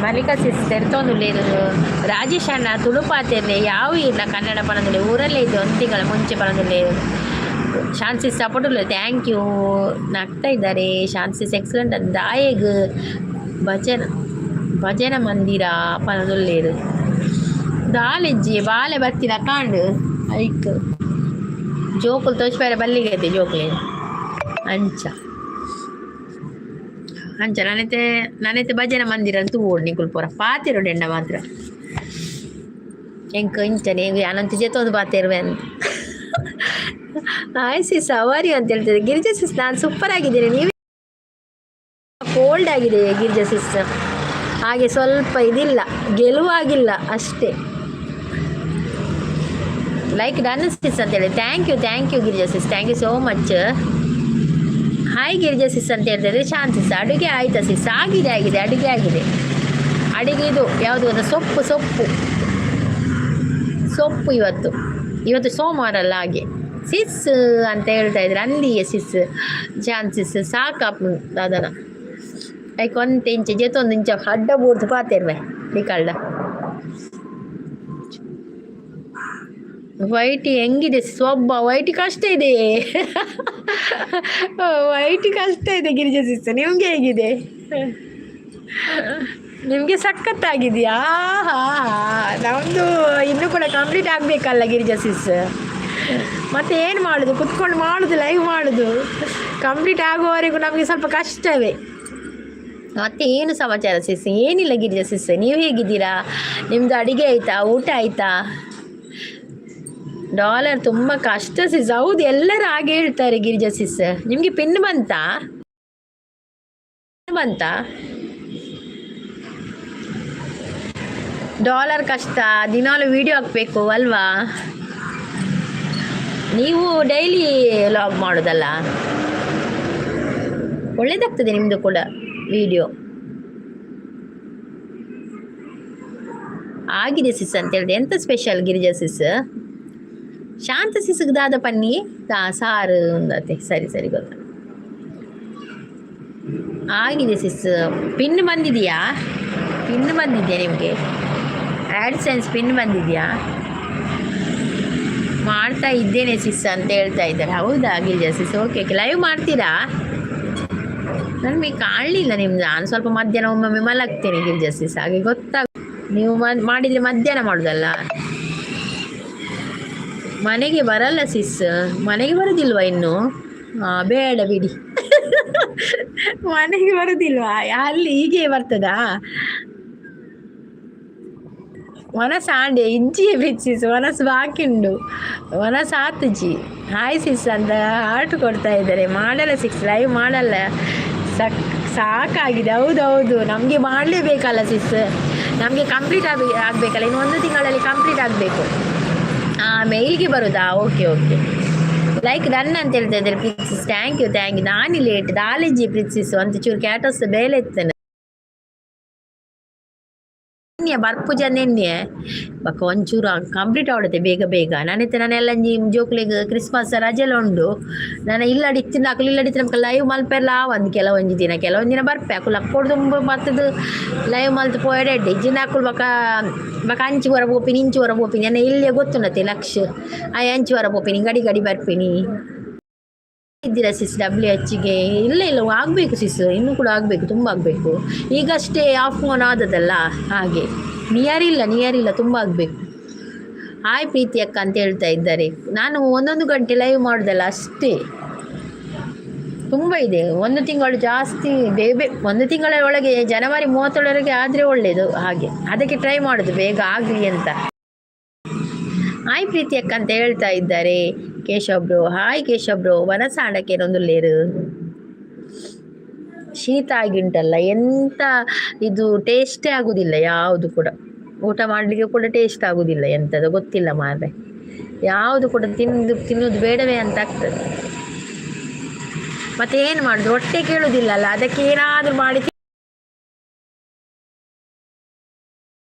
ಮಲ್ಲಿಕಾ ಸಿಸ್ಟರ್ ತೊಂದು లేదు ರಾಜೇಶ್ ಅಣ್ಣ ತುಳುಪಾತಿರ್ಲಿ ಯಾವ ಇಲ್ಲ ಕನ್ನಡ ಪನದಲ್ಲಿ ಊರಲ್ಲೇ ಇದ್ದೆ 1 ತಿಂಗಳ ಮುಂಚೆ ಪನದಲ್ಲಿ. ಶಾನ್ಸಿ ಸಪೋರ್ಟ್ ಇಲ್ಲ. ಥ್ಯಾಂಕ್ ಯು ನಗ್ತಾ ಇದ್ದಾರೆ. ಶಾನ್ಸಿಸ್ ಎಕ್ಸಲೆಂಟ್ ಅಂತ ದಾಯಗ್ ಭಜನ ಮಂದಿರ ಪನದೊಲ್ಲೇರು ದಾಲೆಜ್ಜಿ ಬಾಲೆ ಬತ್ತಿನ ಕಾಂಡು ಐಕ್ ಜೋಕುಲು ತೋಚ್ಬೇರೆ ಬಲ್ಲಿಗೆ ಐತೆ ಜೋಕುಲೆ ಅಂಚ ನಾನೈತೆ ಭಜನ ಮಂದಿರ ಅಂತೂ ಓಡ್ ನಿಕುಲ್ ಪೂರ ಪಾತಿರೋಡು ಎಂಡ ಮಾತ್ರ ಎಂಕ ಇಂಚನೆ ಅನಂತ ಜೊತೆ ಒಂದು ಪಾತಿರುವೆ ಅಂತ. ಹಾಯ್ ಸಿಸ್ ಅವರಿ ಅಂತ ಹೇಳ್ತಿದ್ದೆ. ಗಿರಿಜಾ ಸಿಸ್ ನಾನು ಸೂಪರ್ ಆಗಿದ್ದೀನಿ. ನೀವೇ ಕೋಲ್ಡ್ ಆಗಿದೆ ಗಿರಿಜಾ ಸಿಸ್. ಹಾಗೆ ಸ್ವಲ್ಪ ಇದಿಲ್ಲ, ಗೆಲುವಾಗಿಲ್ಲ ಅಷ್ಟೇ. ಲೈಕ್ ಡನ್ ಸಿಸ್ ಅಂತೇಳಿ. Thank you Girija sis, thank you so much. Hi Girija sis ಅಂತ ಹೇಳ್ತಿದ್ರೆ. ಶಾಂತಿಸ್ ಅಡುಗೆ ಆಯ್ತಾ ಸಿಸ್? ಆಗಿದೆ ಅಡುಗೆ ಆಗಿದೆ. ಅಡುಗೆ ಇದು ಯಾವುದು ಒಂದು ಸೊಪ್ಪು ಇವತ್ತು ಸೋಮವಾರ ಅಲ್ಲ, ಹಾಗೆ ಸಿಸ್ ಅಂತ ಹೇಳ್ತಾ ಇದ್ರೆ. ಅಂದಿಯೇ ಸಿಸ್ ಚಾನ್ಸಿಸ್ ಸಾಕಪ್ಪು ಅದನ್ನು ಐಕ್ 1 ಇಂಚ್ ಜೊತೆ 1 ಇಂಚ ಅಡ್ಡ ಬೂರ್ದು ಪಾತಿರ್ವೆ ಬಿಕಲ್ಡ. ವೈಟಿ ಹೆಂಗಿದೆ ಸ್ವಬ್ಬ? ವೈಟಿ ಕಷ್ಟ ಇದೆ ಗಿರಿಜಾ ಸಿಸ್. ನಿಮಗೆ ಹೇಗಿದೆ? ನಿಮಗೆ ಸಖತ್ತಾಗಿದೆಯಾ? ನಮ್ಮದು ಇನ್ನೂ ಕೂಡ ಕಂಪ್ಲೀಟ್ ಆಗಬೇಕಲ್ಲ ಗಿರಿಜಾ ಸಿಸ್. ಮತ್ತೆ ಏನು ಮಾಡೋದು? ಕುತ್ಕೊಂಡು ಮಾಡೋದು, ಲೈವ್ ಮಾಡೋದು ಕಂಪ್ಲೀಟ್ ಆಗುವವರೆಗೂ ನಮಗೆ ಸ್ವಲ್ಪ ಕಷ್ಟವೇ. ಮತ್ತೆ ಏನು ಸಮಾಚಾರ ಸಿಸ್? ಏನಿಲ್ಲ ಗಿರಿಜಾ ಸಿಸ್, ನೀವು ಹೇಗಿದ್ದೀರಾ? ನಿಮ್ಮದು ಅಡುಗೆ ಆಯಿತಾ? ಊಟ ಆಯಿತಾ? ಡಾಲರ್ ತುಂಬ ಕಷ್ಟ ಸಿಸ್. ಹೌದು, ಎಲ್ಲರೂ ಹಾಗೆ ಹೇಳ್ತಾರೆ ಗಿರಿಜಾ ಸಿಸ್. ನಿಮಗೆ ಪಿನ್ ಬಂತಾ? ಡಾಲರ್ ಕಷ್ಟ, ದಿನಾಲು ವಿಡಿಯೋ ಹಾಕಬೇಕು ಅಲ್ವಾ? ನೀವು ಡೈಲಿ ಲಾಗ್ ಮಾಡೋದಲ್ಲ, ಒಳ್ಳೇದಾಗ್ತದೆ ನಿಮ್ಮದು ಕೂಡ ವಿಡಿಯೋ. ಆಗಿದೆ ಸಿಸ್ ಅಂತ ಹೇಳಿದೆ. ಎಂತ ಸ್ಪೆಷಲ್ ಗಿರಿಜಾ ಸಿಸ್? ಶಾಂತ ಸಿಸ್ಗೆ ದಾದ ಪನ್ನಿ ಸಾರು ಉಂದತೆ. ಸರಿ ಗೊತ್ತ. ಆಗಿದೆ ಸಿಸ್. ಪಿನ್ ಬಂದಿದೆಯಾ ನಿಮಗೆ? ಆ್ಯಡ್ಸೆನ್ಸ್ ಪಿನ್ ಬಂದಿದೆಯಾ? ಮಾಡ್ತಾ ಇದ್ದೇನೆ ಸಿಸ್ ಅಂತ ಹೇಳ್ತಾ ಇದ್ದಾರೆ. ಹೌದಾ ಗಿರಿಜಾ ಸಿಸ್? ಓಕೆ ಲೈವ್ ಮಾಡ್ತೀರಾ? ನನಗೆ ಕಾಣಲಿಲ್ಲ ನಿಮ್ದು. ನಾನು ಸ್ವಲ್ಪ ಮಧ್ಯಾಹ್ನ ಒಮ್ಮೊಮ್ಮೆ ಮಲಗ್ತೇನೆ ಗಿರಿಜಾ ಸಿಸ್, ಹಾಗೆ ನೀವು ಮಾಡಿದರೆ ಮಧ್ಯಾಹ್ನ ಮಾಡೋದಲ್ಲ. ಮನೆಗೆ ಬರಲ್ಲ ಸಿಸ್? ಮನೆಗೆ ಬರೋದಿಲ್ವಾ ಇನ್ನು? ಬೇಡ ಬಿಡಿ. ಮನೆಗೆ ಬರೋದಿಲ್ವಾ? ಅಲ್ಲಿ ಹೀಗೆ ಬರ್ತದಾ? ಮನಸ್ಸು ಆಂಡೆ ಇಜ್ಜಿಯೇ ಬಿಚ್ಚಿಸ್ ಮನಸ್ಸು ಬಾಕಿಂಡು ಮನಸ್ಸು ಆತುಜಿ. ಹಾಯ್ ಸಿಸ್ ಅಂತ ಆರ್ಟ್ ಕೊಡ್ತಾ ಇದ್ದಾರೆ. ಮಾಡಲ್ಲ ಸಿಕ್ಸ್, ಲೈವ್ ಮಾಡಲ್ಲ. ಸಾಕಾಗಿದೆ. ಹೌದೌದು, ನಮಗೆ ಮಾಡಲೇಬೇಕಲ್ಲ ಸಿಸ್, ನಮಗೆ ಕಂಪ್ಲೀಟ್ ಆಗಬೇಕಲ್ಲ. ಇನ್ನು 1 ತಿಂಗಳಲ್ಲಿ ಕಂಪ್ಲೀಟ್ ಆಗಬೇಕು. ಮೇಲ್ಗೆ ಬರೋದಾ? ಓಕೆ ಲೈಕ್ ಡನ್ ಅಂತ ಹೇಳ್ತಾ ಇದ್ದಾರೆ ಪ್ರಿನ್ಸಿಸ್. Thank you. ನಾನು ಲೇಟ್ ದಾಲೇಜಿ ಪ್ರಿನ್ಸಿಸ್ ಅಂತ ಚೂರು ಕ್ಯಾಟಸ್ ಬೇಲೆ ಇರ್ತೇನೆ. ಎಣ್ಣೆ ಬರ್ಪುಜಂದ ಎಣ್ಣೆ ಬಕ್ಕ ಒಂಚೂರು ಕಂಪ್ಲೀಟ್ ಆವಡತೆ ಬೇಗ ಬೇಗ ನಾನೈತೆ ನಾನೆಲ್ಲ ಜೋಕ್ಲಿಗೆ ಕ್ರಿಸ್ಮಸ್ ರಜೆಲ್ಲ ಉಂಡು ನಾನು ಇಲ್ಲಡಿತ್ತಿನ ಅಕ್ಕಲು ಇಲ್ಲಡಿತ್ತು ನಮ್ಗೆ ಲೈವ್ ಮಲ್ಪೆಲ್ಲ ಒಂದು ಕೆಲವೊಂದು ದಿನ ಬರ್ಪೆ ಅಕ್ಕಲು ಅಕ್ಕೋಡು ತುಂಬ ಮತ್ತದು ಲೈವ್ ಮಲ್ತು ಪೋಯಡೆ ಇಜ್ಜಿನ ಅಕ್ಕಳು ಬಕ್ಕ ಅಂಚು ಹೊರ ಬೋಪಿನಿ ಇಂಚು ಹೊರ ಬೋಪಿನಿ ನನ್ನ ಇಲ್ಲೇ ಗೊತ್ತುಂಡತೆ ಲಕ್ಷ ಆ ಅಂಚು ಹೊರ ಬೋಪಿನಿ ಗಡಿ ಬರ್ಪಿನಿ ಇದ್ದೀರಾ ಸಿಸ್ WHಗೆ ಇಲ್ಲ ಆಗಬೇಕು ಸಿಸ್ ಇನ್ನೂ ಕೂಡ ಆಗಬೇಕು ತುಂಬ ಆಗಬೇಕು ಈಗಷ್ಟೇ ಆಫ್ ಫೋನ್ ಆದದಲ್ಲ ಹಾಗೆ ನಿಯರ್ ಇಲ್ಲ ತುಂಬ ಆಗಬೇಕು ಹಾಯ್ ಪ್ರೀತಿ ಅಕ್ಕ ಅಂತ ಹೇಳ್ತಾ ಇದ್ದಾರೆ ನಾನು 1 ಗಂಟೆ ಲೈವ್ ಮಾಡೋದಲ್ಲ ಅಷ್ಟೇ ತುಂಬ ಇದೆ 1 ತಿಂಗಳು ಜಾಸ್ತಿ ಒಂದು ತಿಂಗಳ ಒಳಗೆ ಜನವರಿ 31 ಆದರೆ ಒಳ್ಳೆಯದು ಹಾಗೆ ಅದಕ್ಕೆ ಟ್ರೈ ಮಾಡೋದು ಬೇಗ ಆಗಲಿ ಅಂತ ಹಾಯ್ ಪ್ರೀತಿ ಅಕ್ಕ ಅಂತ ಹೇಳ್ತಾ ಇದ್ದಾರೆ Keshav bro hi Keshav bro ವನಸಾಡಕ್ಕೆ ಒಂದು ಲೇರು ಶೀತ ಆಗಿಂಟಲ್ಲ ಎಂತ ಇದು ಟೇಸ್ಟೇ ಆಗುದಿಲ್ಲ ಯಾವುದು ಕೂಡ ಊಟ ಮಾಡಲಿಕ್ಕೆ ಕೂಡ ಟೇಸ್ಟ್ ಆಗುದಿಲ್ಲ ಎಂಥದ್ದು ಗೊತ್ತಿಲ್ಲ ಮಾರ್ರೆ ಯಾವುದು ಕೂಡ ತಿನ್ನೋದು ಬೇಡವೇ ಅಂತ ಆಗ್ತದೆ ಮತ್ತೆ ಏನು ಮಾಡುದು ಹೊಟ್ಟೆ ಕೇಳುದಿಲ್ಲಲ್ಲ ಅದಕ್ಕೆ ಏನಾದರೂ ಮಾಡಿ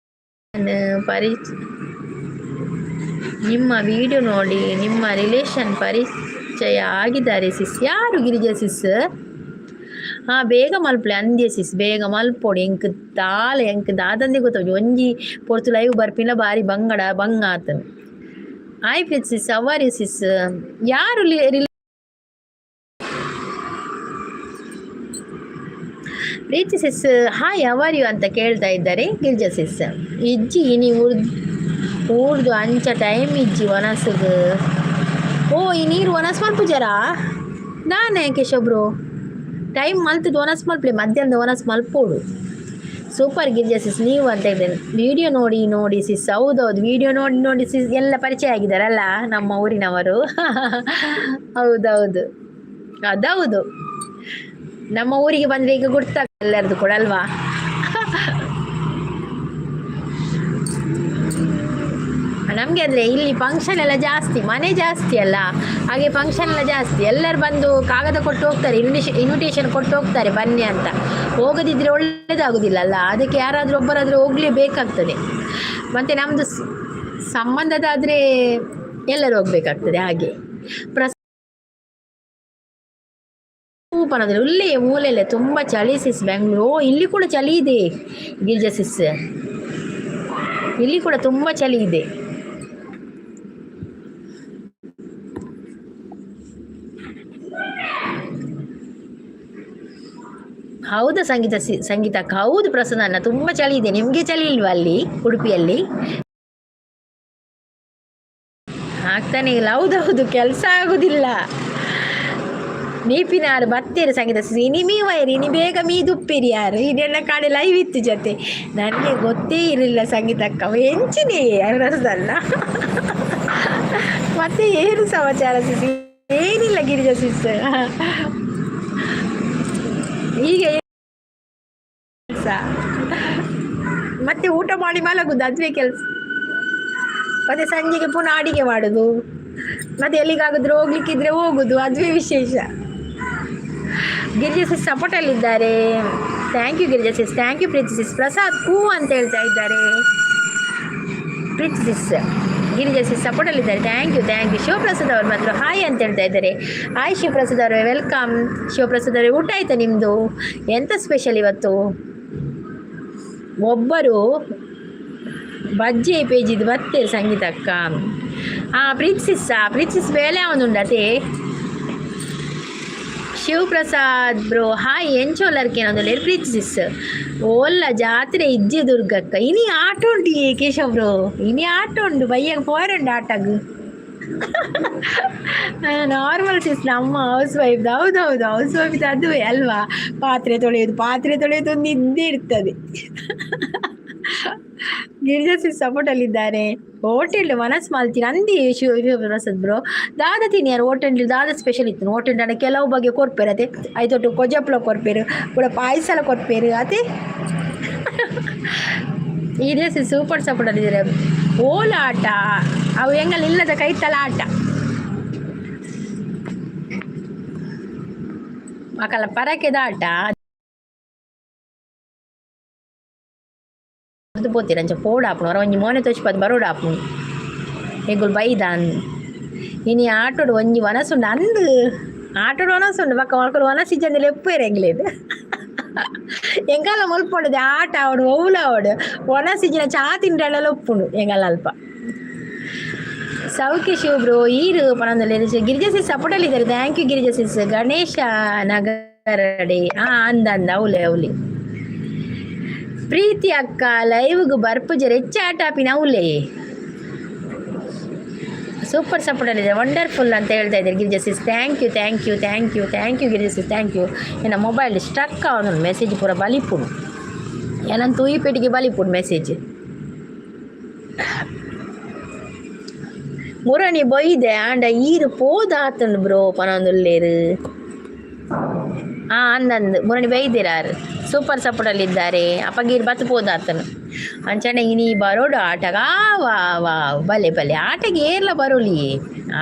ನಿಮ್ಮ ವಿಡಿಯೋ ನೋಡಿ ನಿಮ್ಮ ರಿಲೇಷನ್ ಪರಿಚಯ ಆಗಿದ್ದಾರೆ ಸಿಸ್ ಯಾರು ಗಿರಿಜಾ ಸಿಸ್ ಬೇಗ ಮಲ್ಪಲೆ ಅಂದ್ಯ ಸಿಸ್ ಬೇಗ ಮಲ್ಪೊಡಿ ಎಂಕ್ ದಾದಂದೆ ಗೊತ್ತವಜಿ ಒಂಜಿ ಪೊರ್ತು ಲೈವ್ ಬರ್ಪಿನ ಬಾರಿ ಬಂಗ ಆತನು ಆಯ್ ಪ್ರೀತ್ ಸಿಸ್ ಅವರ್ ಯು ಸಿಸ್ ಯಾರು ಪ್ರೀತಿ ಸಿಸ್ ಹಾಯ್ ಅವರ್ ಯು ಅಂತ ಕೇಳ್ತಾ ಇದ್ದಾರೆ ಗಿರಿಜಾ ಸಿಸ್ ಇಜ್ಜಿ ನೀವು ಊರ್ದು ಅಂಚ ಟೈಮ್ ಇಜ್ಜಿ ಒನಸದು ಈ ನೀರು ಒನಸ್ ಮಲ್ಪುಜರಾ ನಾನೇ ಕೇಶಬ್ರು ಟೈಮ್ ಮಲ್ತದ್ದು ಒನಸ್ ಮಲ್ಪಲೆ ಮಧ್ಯಾಹ್ನದ ಒನಸ್ ಮಲ್ಪೋಡು ಸೂಪರ್ ಗಿರಿಜಾ ಸಿಸ್ ನೀವು ಅಂತ ಇದ್ದೇನೆ ವಿಡಿಯೋ ನೋಡಿ ಸಿಸ್ ಹೌದೌದು ವಿಡಿಯೋ ನೋಡಿ ಸಿಸ್ ಎಲ್ಲ ಪರಿಚಯ ಆಗಿದ್ದಾರಲ್ಲ ನಮ್ಮ ಊರಿನವರು ಹೌದೌದು ಅದೌದು ನಮ್ಮ ಊರಿಗೆ ಬಂದರೆ ಈಗ ಗೊತ್ತಾಗ ಎಲ್ಲರದು ಕೂಡ ಅಲ್ವಾ ನಮಗೆ ಅಂದರೆ ಇಲ್ಲಿ ಫಂಕ್ಷನ್ ಎಲ್ಲ ಜಾಸ್ತಿ ಮನೆ ಜಾಸ್ತಿ ಅಲ್ಲ ಹಾಗೆ ಫಂಕ್ಷನ್ ಎಲ್ಲ ಜಾಸ್ತಿ ಎಲ್ಲರೂ ಬಂದು ಕಾಗದ ಕೊಟ್ಟು ಹೋಗ್ತಾರೆ ಇನ್ವಿಟೇಷನ್ ಕೊಟ್ಟು ಹೋಗ್ತಾರೆ ಬನ್ನಿ ಅಂತ ಹೋಗದಿದ್ದರೆ ಒಳ್ಳೆಯದಾಗೋದಿಲ್ಲ ಅಲ್ಲ ಅದಕ್ಕೆ ಯಾರಾದರೂ ಒಬ್ಬರಾದರೂ ಹೋಗಲೇಬೇಕಾಗ್ತದೆ ಮತ್ತು ನಮ್ಮದು ಸಂಬಂಧದಾದರೆ ಎಲ್ಲರೂ ಹೋಗಬೇಕಾಗ್ತದೆ ಹಾಗೆ ಸೂಪರ್ ಇಲ್ಲೇ ಮೂಲೆಯಲ್ಲೇ ತುಂಬ ಚಳಿ ಸಿಸ್ ಬೆಂಗಳೂರು ಇಲ್ಲಿ ಕೂಡ ಚಳಿ ಇದೆ ಗಿರಿಜಾ ಸಿಸ್ ಇಲ್ಲಿ ಕೂಡ ತುಂಬ ಚಳಿ ಇದೆ ಹೌದಾ ಸಂಗೀತ ಹೌದು ಪ್ರಸನ್ನ ತುಂಬ ಚಳಿ ಇದೆ ನಿಮಗೆ ಚಳಿ ಇಲ್ವಾ ಅಲ್ಲಿ ಉಡುಪಿಯಲ್ಲಿ ಆಗ್ತಾನೆ ಇಲ್ಲ ಹೌದೌದು ಕೆಲಸ ಆಗುದಿಲ್ಲ ನೀಪಿನಾರು ಬತ್ತೇರು ಸಂಗೀತ ಇನಿ ಮೀ ವೈರಿ ಇನಿ ಬೇಗ ಮೀ ದುಪ್ಪಿರಿ ಯಾರು ಇದೆಲ್ಲ ಕಾಡೆ ಲೈವ್ ಇತ್ತು ಜೊತೆ ನನಗೆ ಗೊತ್ತೇ ಇರಲಿಲ್ಲ ಸಂಗೀತಕ್ಕ ಹೆಂಚಿನೇ ಅರಸಲ್ಲ ಮತ್ತೆ ಏನು ಸಮಾಚಾರ ಸಿಸಿ ಏನಿಲ್ಲ ಗಿರಿಜಾ ಸಿಸ್ ಈಗ ಕೆಲಸ ಮತ್ತೆ ಊಟ ಮಾಡಿ ಮಲಗುದು ಅದುವೇ ಕೆಲಸ ಮತ್ತೆ ಸಂಜೆಗೆ ಪುನಃ ಅಡಿಗೆ ಮಾಡೋದು ಮತ್ತೆ ಎಲ್ಲಿಗಾಗಿದ್ರೆ ಹೋಗ್ಲಿಕ್ಕಿದ್ರೆ ಹೋಗುದು ಅದುವೇ ವಿಶೇಷ ಗಿರಿಜಾ ಸಿಸ್ ಸಪೋರ್ಟಲ್ಲಿದ್ದಾರೆ thank you Girija sis thank you Preethi sis Prasad ಹೂ ಅಂತ ಹೇಳ್ತಾ ಇದ್ದಾರೆ ಪ್ರೀತಿ ಸಿಸ್ ಗಿರಿಜಾ ಸಿಸ್ ಸಪೋರ್ಟಲ್ಲಿದ್ದಾರೆ ಥ್ಯಾಂಕ್ ಯು ಶಿವಪ್ರಸಾದ್ ಅವರು ಮಾತ್ರ ಹಾಯ್ ಅಂತ ಹೇಳ್ತಾ ಇದ್ದಾರೆ ಹಾಯ್ ಶಿವಪ್ರಸಾದ್ ಅವರೇ ವೆಲ್ಕಮ್ ಶಿವಪ್ರಸಾದ್ ಅವರೇ ಊಟ ಆಯ್ತಾ ನಿಮ್ಮದು ಎಂಥ ಸ್ಪೆಷಲ್ ಇವತ್ತು ಒಬ್ಬರು ಬಜ್ಜಿ ಪೇಜಿದು ಮತ್ತೆ ಸಂಗೀತಕ್ಕ ಪ್ರೀತಿ ಸಿಸ್ ಬೇಳೆ ಅವನುಂಡತೆ ಶಿವಪ್ರಸಾದ್ ಬ್ರೋ ಹಾಯ್ ಎಂಚೋಲರ್ಕೇನೊಂದು ಲೇರು ಪ್ರೀತಿ ಸಿಸ್ ಓಲ್ಲ ಜಾತ್ರೆ ಇಜ್ಜೆ ದುರ್ಗಕ್ಕ ಇನಿ ಆಟ ಉಂಟು ಕೇಶವ್ ಬ್ರೋ ಇನಿ ಆಟ ಉಂಟು ಬಯ್ಯಂಗೆ ಪೋರಂಡು ಆಟಗ್ ನಾರ್ಮಲ್ ಸಿಸ್ ನಮ್ಮ ಹೌಸ್ ವೈಫ್ ಹೌದೌದು ಹೌಸ್ ವೈಫ್ ಅದುವೇ ಅಲ್ವಾ ಪಾತ್ರೆ ತೊಳೆಯೋದು ಒಂದು ಇದ್ದೇ ಇರ್ತದೆ ಗಿರಿಜಾ ಸಿಸ್ ಸಪೋರ್ಟಲ್ಲಿದ್ದಾರೆ ಹೋಟೆಲ್ ಮನಸ್ ಮಾಲ್ತೀನಿ ಅಂದಿ ಶಿವಪ್ರಸಾದ್ ಬ್ರೋ ದಾದ ತಿನ್ನಿಯಾರು ಹೋಟೆಲ್ ದಾದ ಸ್ಪೆಷಲ್ ಇತ್ತು ಹೋಟೆಲ್ ನನಗೆ ಕೆಲವು ಬಗ್ಗೆ ಕೊರ್ಪೇರು ಅದೇ ಐದೊಟ್ಟು ಕೊಜಪ್ಲ ಕೊರ್ಪೇರು ಕೂಡ ಪಾಯಸಲ ಕೊರ್ಪೇರು ಅದೇ ಇದೇ ಸಿಸ್ ಸೂಪರ್ ಸಪೋರ್ಟಲ್ಲಿದ್ದಾರೆ ಓಲ ಆಟ ಅವು ಹೆಂಗಲ್ಲ ಇಲ್ಲದ ಕೈತಲ ಆಟ ಮಕ್ಕಳ ಪರಕೆದ ಆಟ ಅದು ಪೋತೀರ ಅಂಚ ಪೋಡಾಪುನು ಅವರ ಒಂಜಿ ಮೋನೆ ತೋಚ್ಪದು ಬರೋಡಾಪುನು ಎಗುಲು ಬೈದಾನ್ ಇನಿ ಆಟೋಡು ಒಂಜಿ ವನಸುಂಡು ಅಂದು ಆಟೋಡು ವನಸುಂಡು ಪಕ್ಕ ಮಲ್ಕಲು ವನಸಿಜ್ಜಂದಿಲ್ಲ ಎಪ್ಪೇರು ಎಂಗ್ಲೇದು ಎಂಗಾಲ ಮುಲ್ಪೊಂಡದೆ ಆಟ ಅವಡು ಒವ್ಲ ಅವಡು ವನಸಿಜ್ಜಿನ ಚಾ ತಿಂಡ್ರೆಲ್ಲ ಒಪ್ಪುಂಡು ಎಂಗಾಲ ಅಲ್ಪ ಸೌಖ್ಯ ಶಿವಬ್ರು ಈರು ಪನೊಂದಲ್ಲಿ ಗಿರಿಜಾ ಸಪೋರ್ಟಲ್ಲಿ ಇದ್ದಾರೆ ಥ್ಯಾಂಕ್ ಯು ಗಿರಿಜಾ ಗಣೇಶ ನಗರಡೆ ಅಂದ ಅವಲೆ ಪ್ರೀತಿ ಅಕ್ಕ ಲೈವ್ಗೆ ಬರ್ಪುಜರ್ ಹೆಚ್ಚಾಟಾಪಿನ ಅವಲೇ ಸೂಪರ್ ಸಪೋರ್ಟಲ್ಲಿ ಇದೆ ವಂಡರ್ಫುಲ್ ಅಂತ ಹೇಳ್ತಾ ಇದ್ದಾರೆ Girija thank you Girija thank you ಏನ ಮೊಬೈಲ್ ಸ್ಟ್ರಕ್ ಆವನು ಮೆಸೇಜ್ ಪೂರ ಬಲಿಪುಡು ಏನಂತ ತೂಯಿಪೇಟಿಗೆ ಬಲಿಪುಡು ಮೆಸೇಜ್ ಮುರಣಿ ಬೊಯ್ದೆ ಆಂಡ ಈರು ಪೋದಾತಂಡು ಬ್ರೋ ಪನೊಂದುಲ್ಲೇರು ಅಂದಂದು ಮುರಣಿ ಬೈದಿರಾರು ಸೂಪರ್ ಸಪೋರ್ಟಲ್ಲಿ ಇದ್ದಾರೆ ಅಪ್ಪಗೀರು ಬತ್ತು ಪೋದಾತನು ಅಂಚನೆ ಇನಿ ಬರೋಡು ಆಟಗ ವಾ ಬಲೆ ಆಟಗೆ ಏರ್ಲ ಬರೋಲಿ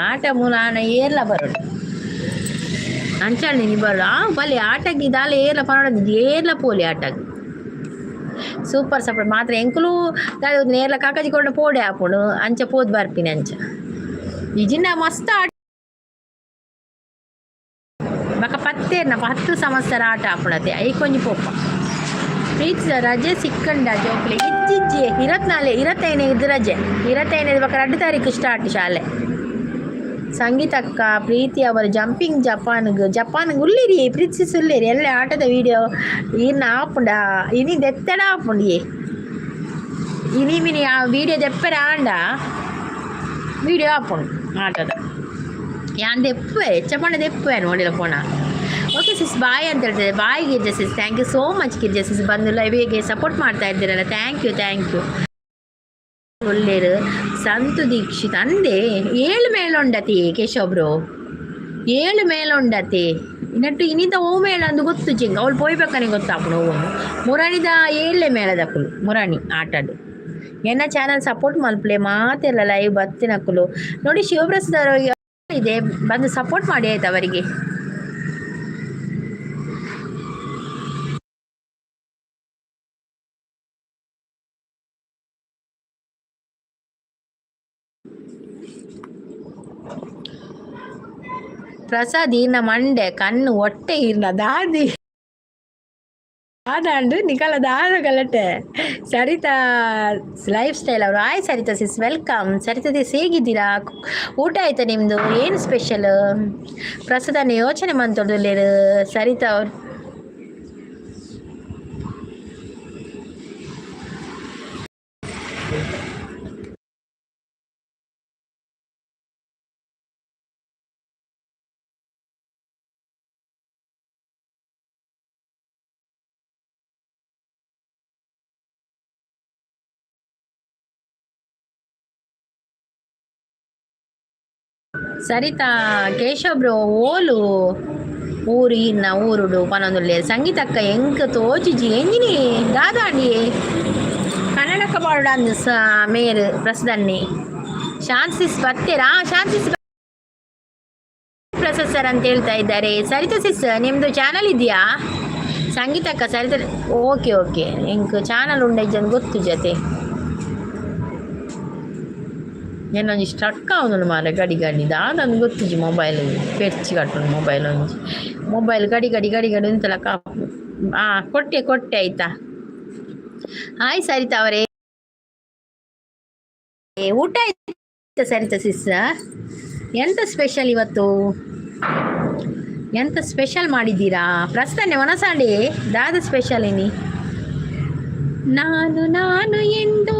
ಆಟ ಮುಲಾನ ಏರ್ಲ ಬರೋಡು ಅಂಚನೆ ನೀ ಬರೋ ಬಲೆ ಆಟಗೆ ದಾಲ ಏರ್ಲ ಪರೋಡ ಏರ್ಲ ಪೋಲಿ ಆಟಗೆ ಸೂಪರ್ ಸಪೋರ್ಟ್ ಮಾತ್ರ ಎಂಕುಲು ನೇರ್ಲ ಕಾಕಾಜಿ ಕೊಂಡು ಪೋಡೆ ಹಾಪುಡು ಅಂಚ ಪೋದ್ ಬರ್ಪಿನಿ ಅಂಚ ಇಜಿನ ಮಸ್ತ್ ಆಟ ಬಕ ಪತ್ತೇರ್ನ 10 ಸಂವತ್ಸರ ಆಟ ಹಾಪುಡತೆ ಐಕೊಂಜಿ ಪೋಪ ಪ್ರೀತಿ ರಜೆ ಸಿಕ್ಕಂಡ ಜೋಕ್ಲೆ ಇಜ್ಜಿಜ್ಜಿ 25 ರಜೆ 25 ಬಕ 2 ತಾರೀಕು ಸ್ಟಾರ್ಟ್ ಶಾಲೆ ಸಂಗೀತಕ್ಕ ಪ್ರೀತಿ ಅವರು ಜಂಪಿಂಗ್ ಜಪಾನ್ಗೆ ಉಳ್ಳಿರಿ ಪ್ರೀತಿಸಿ ಉಳ್ಳಿರಿ ಎಲ್ಲ ಆಟದ ವಿಡಿಯೋ ಇನ್ನು ಆಪುಂಡ ಇನಿ ದೆತ್ತಡ ಆಪುಂಡಿ ಇನಿ ಮಿನಿ ಆ ವಿಡಿಯೋ ದೆಪ್ಪರ ಆಂಡ ವಿಡಿಯೋ ಆಪುಂಡು ಆಟದ ಯಾನ್ ದೆಪ್ಪೆ ಚಪಂಡ ದೆಪ್ಪೆ ನೋಡಿಲ್ಲ ಪೋಣ ಓಕೆ ಸಿಸ್ ಬಾಯ್ ಅಂತ ಹೇಳ್ತಿದ್ದೆ bye Girja sis thank you so much Girja sis ಬಂದು ಲೈವಿಗೆ ಸಪೋರ್ಟ್ ಮಾಡ್ತಾ ಇದ್ದೀರಲ್ಲ ಥ್ಯಾಂಕ್ ಯು ಒಳ್ಳೆಯರು ಸಂತು ದೀಕ್ಷಿತ್ ಅಂದೆ 7 ಮೇಲೊಂಡತಿ ಕೇಶವ್ರು 7 ಮೇಲೊಂಡತಿ ಇನ್ನಟ್ಟು ಇನ್ನಿಂದ ಓ ಮೇಳ ಅಂದು ಗೊತ್ತು ಜಿಂಗ ಅವಳು ಪೋಯ್ಬೇಕನೆ ಗೊತ್ತಾಪುಡು ಓನು ಮುರಾಣಿದ 7 ಮೇಳದಕ್ಕುಲು ಮುರಾಣಿ ಆಟಡು ಎನ್ನ ಚಾನಲ್ ಸಪೋರ್ಟ್ ಮಲ್ಪಲೆ ಮಾತೆಲ್ಲ ಲೈವ್ ಬತ್ತಿನಕ್ಕುಲು ನೋಡಿ ಶಿವಪ್ರಸಾದ್ ಇದೆ ಬಂದು ಸಪೋರ್ಟ್ ಮಾಡಿ ಆಯ್ತು ಅವರಿಗೆ ಪ್ರಸಾದ್ ಈರ್ನ ಮಂಡೆ ಕಣ್ಣು ಹೊಟ್ಟೆ ಈರ್ನ ದಾದಿ ಆದಾಂಡು ನಿಕಲ ದಾದ ಗಲಟೆ ಸರಿತಾ ಲೈಫ್ ಸ್ಟೈಲ್ ಅವರು ಸರಿತಾ ಸಿಸ್ ವೆಲ್ಕಮ್ ಸರಿತಾ ಸಿಸ್ ಹೇಗಿದ್ದೀರಾ ಊಟ ಆಯ್ತಾ ನಿಮ್ಮದು ಏನು ಸ್ಪೆಷಲ್ ಪ್ರಸಾದನ ಯೋಚನೆ ಮಂತೊಡ್ದು ಸರಿತಾ ಅವ್ರು ಸರಿತಾ ಕೇಶವ್ ಬ್ರೋ ಓಲು ಊರು ಇನ್ನ ಊರುಡು ಪನೊಂದುಲ್ಲೆ ಸಂಗೀತಕ್ಕ ಎಂಕ್ ತೋಚಿಜಿ ಎಂಜಿನಿ ದಾದಾಂಡಿ ಕನ್ನಡಕ್ಕ ಬಾರುಡ ಅಂದು ಮೇರು ಪ್ರಸದನ್ನಿ ಶಾಂತಿಸ್ ಬರ್ತೀರಾ ಶಾಂತಿಸ್ ಪ್ರೊಸೆಸರ್ ಅಂತ ಹೇಳ್ತಾ ಇದ್ದಾರೆ ಸರಿತಾ ಸಿಸ್ ನಿಮ್ಮದು ಚಾನಲ್ ಇದೆಯಾ ಸಂಗೀತಕ್ಕ ಸರಿತಾ ಓಕೆ ಎಂಕ್ ಚಾನಲ್ ಉಂಡೈಜನ್ ಗೊತ್ತು ಜೊತೆ ಏನೊಂಜಿ ಸ್ಟ್ರಕ್ ಆವೊಂದುಂಡು ಮಾರೆ ಗಡಿ ದಾದಂದು ಗೊತ್ತಿಜ್ಜಿ ಮೊಬೈಲ್ ಪೆರ್ಚಿ ಕಟ್ಟುಂಡು ಮೊಬೈಲ್ ಗಡಿ ಎಂತೆಲ್ಲ ಕಾಪು ಕೊಟ್ಟೆ ಆಯ್ತಾ ಹಾಯ್ ಸರಿತಾ ಅವರೇ ಊಟ ಆಯ್ತಾ ಸರಿತಾ ಸಿಸ್ ಎಂತ ಸ್ಪೆಷಲ್ ಇವತ್ತು ಎಂತ ಸ್ಪೆಷಲ್ ಮಾಡಿದ್ದೀರಾ ಪ್ರಸ್ತನೆ ಮನಸಾಂಡೆ ದಾದ ಸ್ಪೆಷಲ್ ಏನಿ ನಾನು ಎಂದು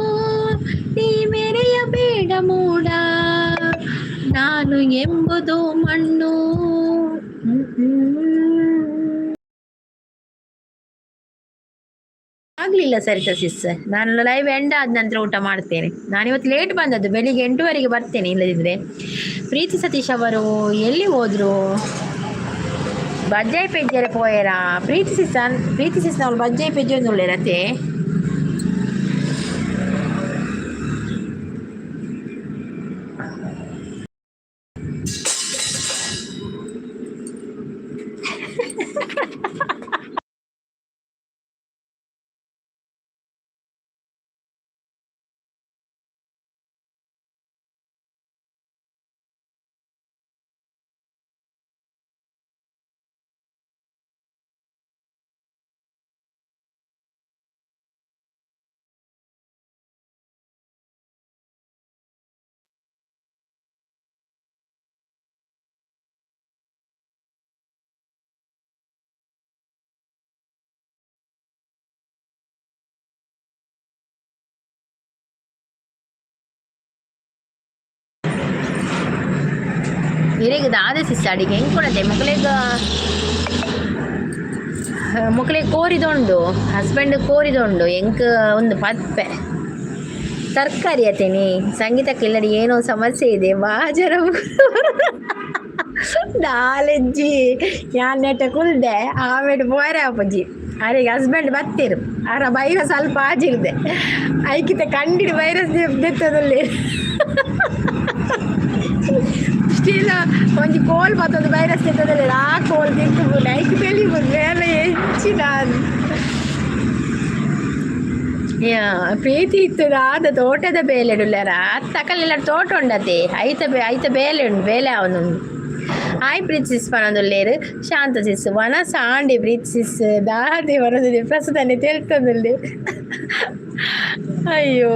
ನೀ ಮೆರೆಯಬೇಡ ಮೂಡ ನಾನು ಎಂಬುದು ಮಣ್ಣು ಆಗಲಿಲ್ಲ ಸರಿತಾ ಸಿಸ್ ನಾನು ಲೈವ್ ಎಂಡ್ ಆದ ನಂತರ ಊಟ ಮಾಡ್ತೇನೆ ನಾನಿವತ್ತು ಲೇಟ್ ಬಂದದ್ದು ಬೆಳಿಗ್ಗೆ 8 ಬರ್ತೇನೆ ಇಲ್ಲದಿದ್ದರೆ ಪ್ರೀತಿ ಸತೀಶ್ ಅವರು ಎಲ್ಲಿ ಹೋದ್ರು ಬಜ್ಜಾಯಿ ಪೆಜ್ಜರೆ ಪೋಯರಾ ಪ್ರೀತಿ ಸಿಸ್ ನಾವು ಬಜ್ಜಾಯಿ ಪೆಜ್ಜೆ ಒಳ್ಳೆರತ್ತೆ ಇರೆಗೆ ದಾದ ಸಿಸ್ ಅಡಿಗೆ ಹೆಂಗೆ ಕೊಡತ್ತೆ ಮಕ್ಕಳಿಗೆ ಕೋರಿದೊಂಡು ಹಸ್ಬೆಂಡ್ ಕೋರಿದೊಂಡು ಹೆಂಗೆ ಒಂದು ಪಪ್ಪೆ ತರಕಾರಿ ಅತೇನಿ ಸಂಗೀತಕ್ಕೆ ಇಲ್ಲಡಿ ಏನೋ ಸಮಸ್ಯೆ ಇದೆ ಬಾಜರ ನಾಲೆಜ್ಜಿ ಯಾನ್ ನೆಟ್ಟ ಕುಲ್ದೆ ಆಮೇಲೆ ಬೋರೆ ಅಪ್ಪಜ್ಜಿ ಅರೆಗೆ ಹಸ್ಬೆಂಡ್ ಬತ್ತಿರು ಅರ ವೈರಸ್ ಸ್ವಲ್ಪ ಆಜಿರ್ದೆ ಐಕಿತ ಕಂಡಿಡಿ ವೈರಸ್ ದೆತ್ತದಲ್ಲಿ ಸ್ಟೀಲ್ ಒಂಜಿ ಕೋಲ್ ಬತ್ತೊಂದು ವೈರಸ್ ದೆತ್ತದಲ್ಲಿ ಆ ಕೋಲ್ ತಿಂತು ಐಕ್ ತಿಳಿಬೋದು ಮೇಲೆ ಹೆಚ್ಚಿನ ಪ್ರೀತಿ ಇತ್ತದ ಆದ ತೋಟದ ಬೇಲೆಡುಲ್ಲಾರ ತಕಲೆಲ್ಲ ತೋಟ ಉಂಡತೆ ಐತ ಬೇಲೆ ಉಂಡು ಬೇಲೆ ಅವನು ಆಯ್ ಪ್ರೀತಿಸ್ ಪನದುಲ್ಲೇರು ಶಾಂತ ಸಿಸ್ ವನ ಸಾಂಡೆ ಪ್ರೀತಿಸ್ ದಾದೆ ವನದಲ್ಲಿ ಪ್ರಸ್ತುತನೆ ತಿಳ್ತದಲ್ಲಿ ಅಯ್ಯೋ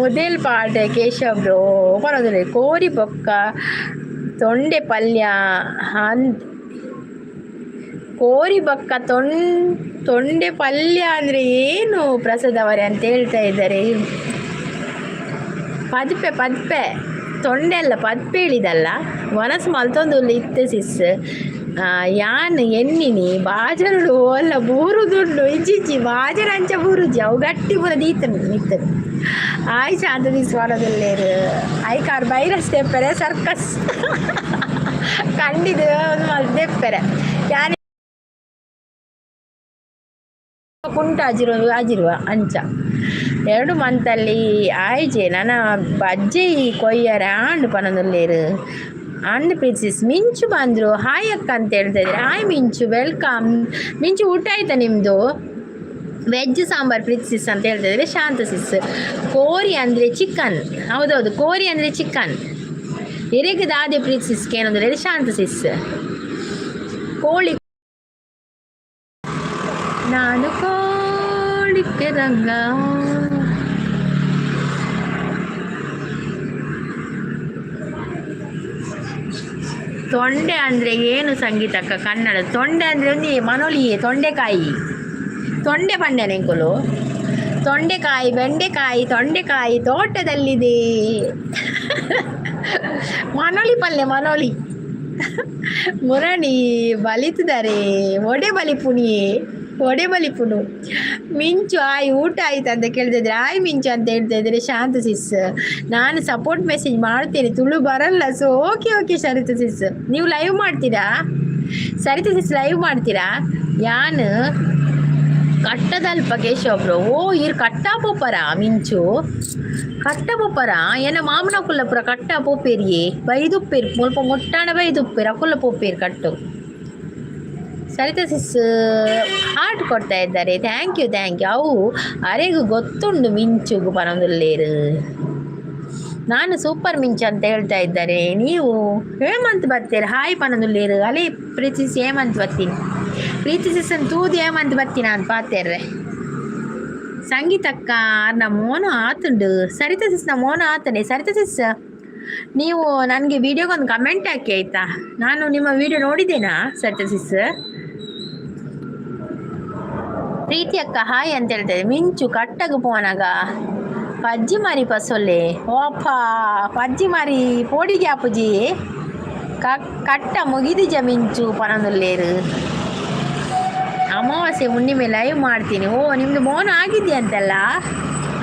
ಮೊದಲ್ ಪಾಠ ಕೇಶವ್ ಬ್ರೋ ಪನದುಲ್ಲೆ ಕೋರಿ ಪೊಕ್ಕ ತೊಂಡೆ ಪಲ್ಯ ಕೋರಿ ಬೊಕ್ಕ ತೊಂಡೆ ಪಲ್ಯ ಅಂದರೆ ಏನು ಪ್ರಸಾದ್ ಅವರೇ ಅಂತ ಹೇಳ್ತಾ ಇದ್ದಾರೆ. ಪದ್ಪೆ ತೊಂಡೆ ಅಲ್ಲ ಪದ್ಪೆ ಹೇಳಿದಲ್ಲ ಮನಸ್ಸು ಮಲ್ತೊಂದು ಇತ್ತೆ ಸಿಸ್ ಯಾನ್ ಎಣ್ಣಿನಿ ಬಾಜರುಡು ಅಲ್ಲ ಬೂರುದುಂಡು ಇಜ್ಜಿಜ್ಜಿ ಬಾಜರ ಅಂಚ ಬೂರುಜಿ ಅವು ಗಟ್ಟಿ ಪೂರ ದೀತನು ನಿತ್ತನು ಆಯ್ ಶಾಂತ ದಿಸ್ವರದಲ್ಲೇರು ಆಯ್ಕಾರ್ ಬೈರಸ್ ತೆಪ್ಪರೆ ಸರ್ಕಸ್ ಕಂಡಿದ್ದು ಒಂದು ಮಲ್ದೆಪ್ಪರೆ ಯಾರು ಕುಂಟ ಆಜಿರುವ ಅಂಚ 2 ಮಂತಲ್ಲಿ ಆಯ್ಜೆ ನನ್ನ ಬಜ್ಜೆ ಕೊಯ್ಯರ ಆಂಡು ಪನದಲ್ಲೇರು ಆಂಡ್ ಪ್ರೀತಿಸ್ ಮಿಂಚು ಬಂದರು ಹಾಯ್ ಅಕ್ಕ ಅಂತ ಹೇಳ್ತಾ ಇದ್ದಾರೆ. ಹಾಯ್ ಮಿಂಚು ವೆಲ್ಕಮ್. ಮಿಂಚು ಊಟ ಆಯ್ತಾ ನಿಮ್ಮದು? ವೆಜ್ ಸಾಂಬಾರ್ ಪ್ರೀತಿಸ್ ಅಂತ ಹೇಳ್ತಾ ಇದ್ದಾರೆ. ಶಾಂತ ಸಿಸ್ ಕೋರಿ ಅಂದರೆ ಚಿಕನ್. ಹೌದೌದು ಕೋರಿ ಅಂದರೆ ಚಿಕನ್. ಹಿರೇಗೆ ದಾದೆ ಪ್ರೀತಿಸ್ಗೆ ಏನಂದ್ರೆ ಶಾಂತ ಸಿಸ್ ಕೋಳಿ ನಾನು ಕೋಳಿಕ್ಕೆ ರಂಗ ತೊಂಡೆ ಅಂದರೆ ಏನು ಸಂಗೀತಕ್ಕ ಕನ್ನಡ ತೊಂಡೆ ಅಂದರೆ ಒಂದು ಮನೋಳಿಯೇ ತೊಂಡೆಕಾಯಿ ತೊಂಡೆ ಪಂಡೆ ನೆಂಕುಲು ತೊಂಡೆಕಾಯಿ ತೊಂಡೆಕಾಯಿ ತೋಟದಲ್ಲಿದೆ ಮನೋಳಿ ಪಲ್ಯ ಮನೋಳಿ ಮುರಣಿ ಬಲಿತಿದ್ದಾರೆ ಒಡೆ ಬಲಿಪುನು ಮಿಂಚು ಆಯ್ ಊಟ ಆಯ್ತು ಅಂತ ಕೇಳ್ತಿದ್ರೆ ಆಯ್ ಮಿಂಚು ಅಂತ ಹೇಳ್ತಾ ಇದ್ದಾರೆ. ಶಾಂತ ಸಿಸ್ ನಾನು ಸಪೋರ್ಟ್ ಮೆಸೇಜ್ ಮಾಡ್ತೇನೆ ತುಳು ಬರಲ್ಲ ಸೊ ಓಕೆ ಸರಿತಾ ಸಿಸ್ ನೀವು ಲೈವ್ ಮಾಡ್ತೀರಾ? ಸರಿತಾ ಸಿಸ್ ಲೈವ್ ಮಾಡ್ತೀರಾ? ಯಾನ್ ಕಟ್ಟದಲ್ಪ ಕೇಶವ್ರು ಇರು ಕಟ್ಟ ಪೋಪರ ಮಿಂಚು ಕಟ್ಟ ಪೋಪರ ಏನ ಮಾಮನ ಕುಲ್ಲ ಪುರ ಕಟ್ಟ ಪೋಪೇರಿಯೇ ಬೈದುಪ್ಪೇರು ಮುಲ್ಪ ಮೊಟ್ಟಾಣ ಬೈದುಪ್ಪೇರು ಅಕುಲ್ಲ ಪೋಪೇರು ಕಟ್ಟು. ಸರಿತಾ ಸಿಸ್ ಹಾರ್ಟ್ ಕೊಡ್ತಾ ಇದ್ದಾರೆ. ಥ್ಯಾಂಕ್ ಯು ಅವು ಅರೆಗೂ ಗೊತ್ತುಂಡು ಮಿಂಚುಗು ಪನೊಂದುಲ್ಲೇರು ನಾನು ಸೂಪರ್ ಮಿಂಚು ಅಂತ ಹೇಳ್ತಾ ಇದ್ದಾರೆ. ನೀವು ಹೇಮಂತ್ ಬರ್ತೀರ ಹಾಯ್ ಪನೊಂದುಲ್ಲೇರು ಅಲೇ ಪ್ರೀತಿಸಿ ಹೇಮಂತ್ ಬರ್ತೀನಿ ಪ್ರೀತಿಸನ್ ತೂದು ಹೇಮಂತ್ ಬರ್ತೀನಿ ಅಂತ ಪಾತೇರ್ರೆ ಸಂಗೀತಕ್ಕ ನ ಮೋನ ಆತುಂಡು. ಸರಿತಾ ಸಿಸ್ ನ ಮೋನ ಆತನೆ. ಸರಿತಾ ಸಿಸ್ ನೀವು ನನಗೆ ವಿಡಿಯೋಗೊಂದು ಕಮೆಂಟ್ ಹಾಕಿ ಆಯಿತಾ? ನಾನು ನಿಮ್ಮ ವಿಡಿಯೋ ನೋಡಿದ್ದೇನಾ ಸರಿತಾ ಸಿಸ್? ಪ್ರೀತಿ ಅಕ್ಕ ಹಾಯ್ ಅಂತ ಹೇಳ್ತಾರೆ. ಮಿಂಚು ಕಟ್ಟಗು ಪೋನಾಗ ಪಜ್ಜಿ ಮಾರಿ ಪಸೊಲ್ಲೆ ಓಪ್ಪ ಪಜ್ಜಿ ಮಾರಿ ಪೋಡಿಗೆ ಅಪ್ಪುಜಿ ಕಟ್ಟ ಮುಗಿದಿಜ ಮಿಂಚು ಪನೊಂದುಲ್ಲೇರು ಅಮಾವಾಸ್ಯೆ ಹುಣ್ಣಿಮೆ ಲೈವ್ ಮಾಡ್ತೀನಿ. ನಿಮ್ಮದು ಮೋನ ಆಗಿದೆಯಾ ಅಂತೆಲ್ಲ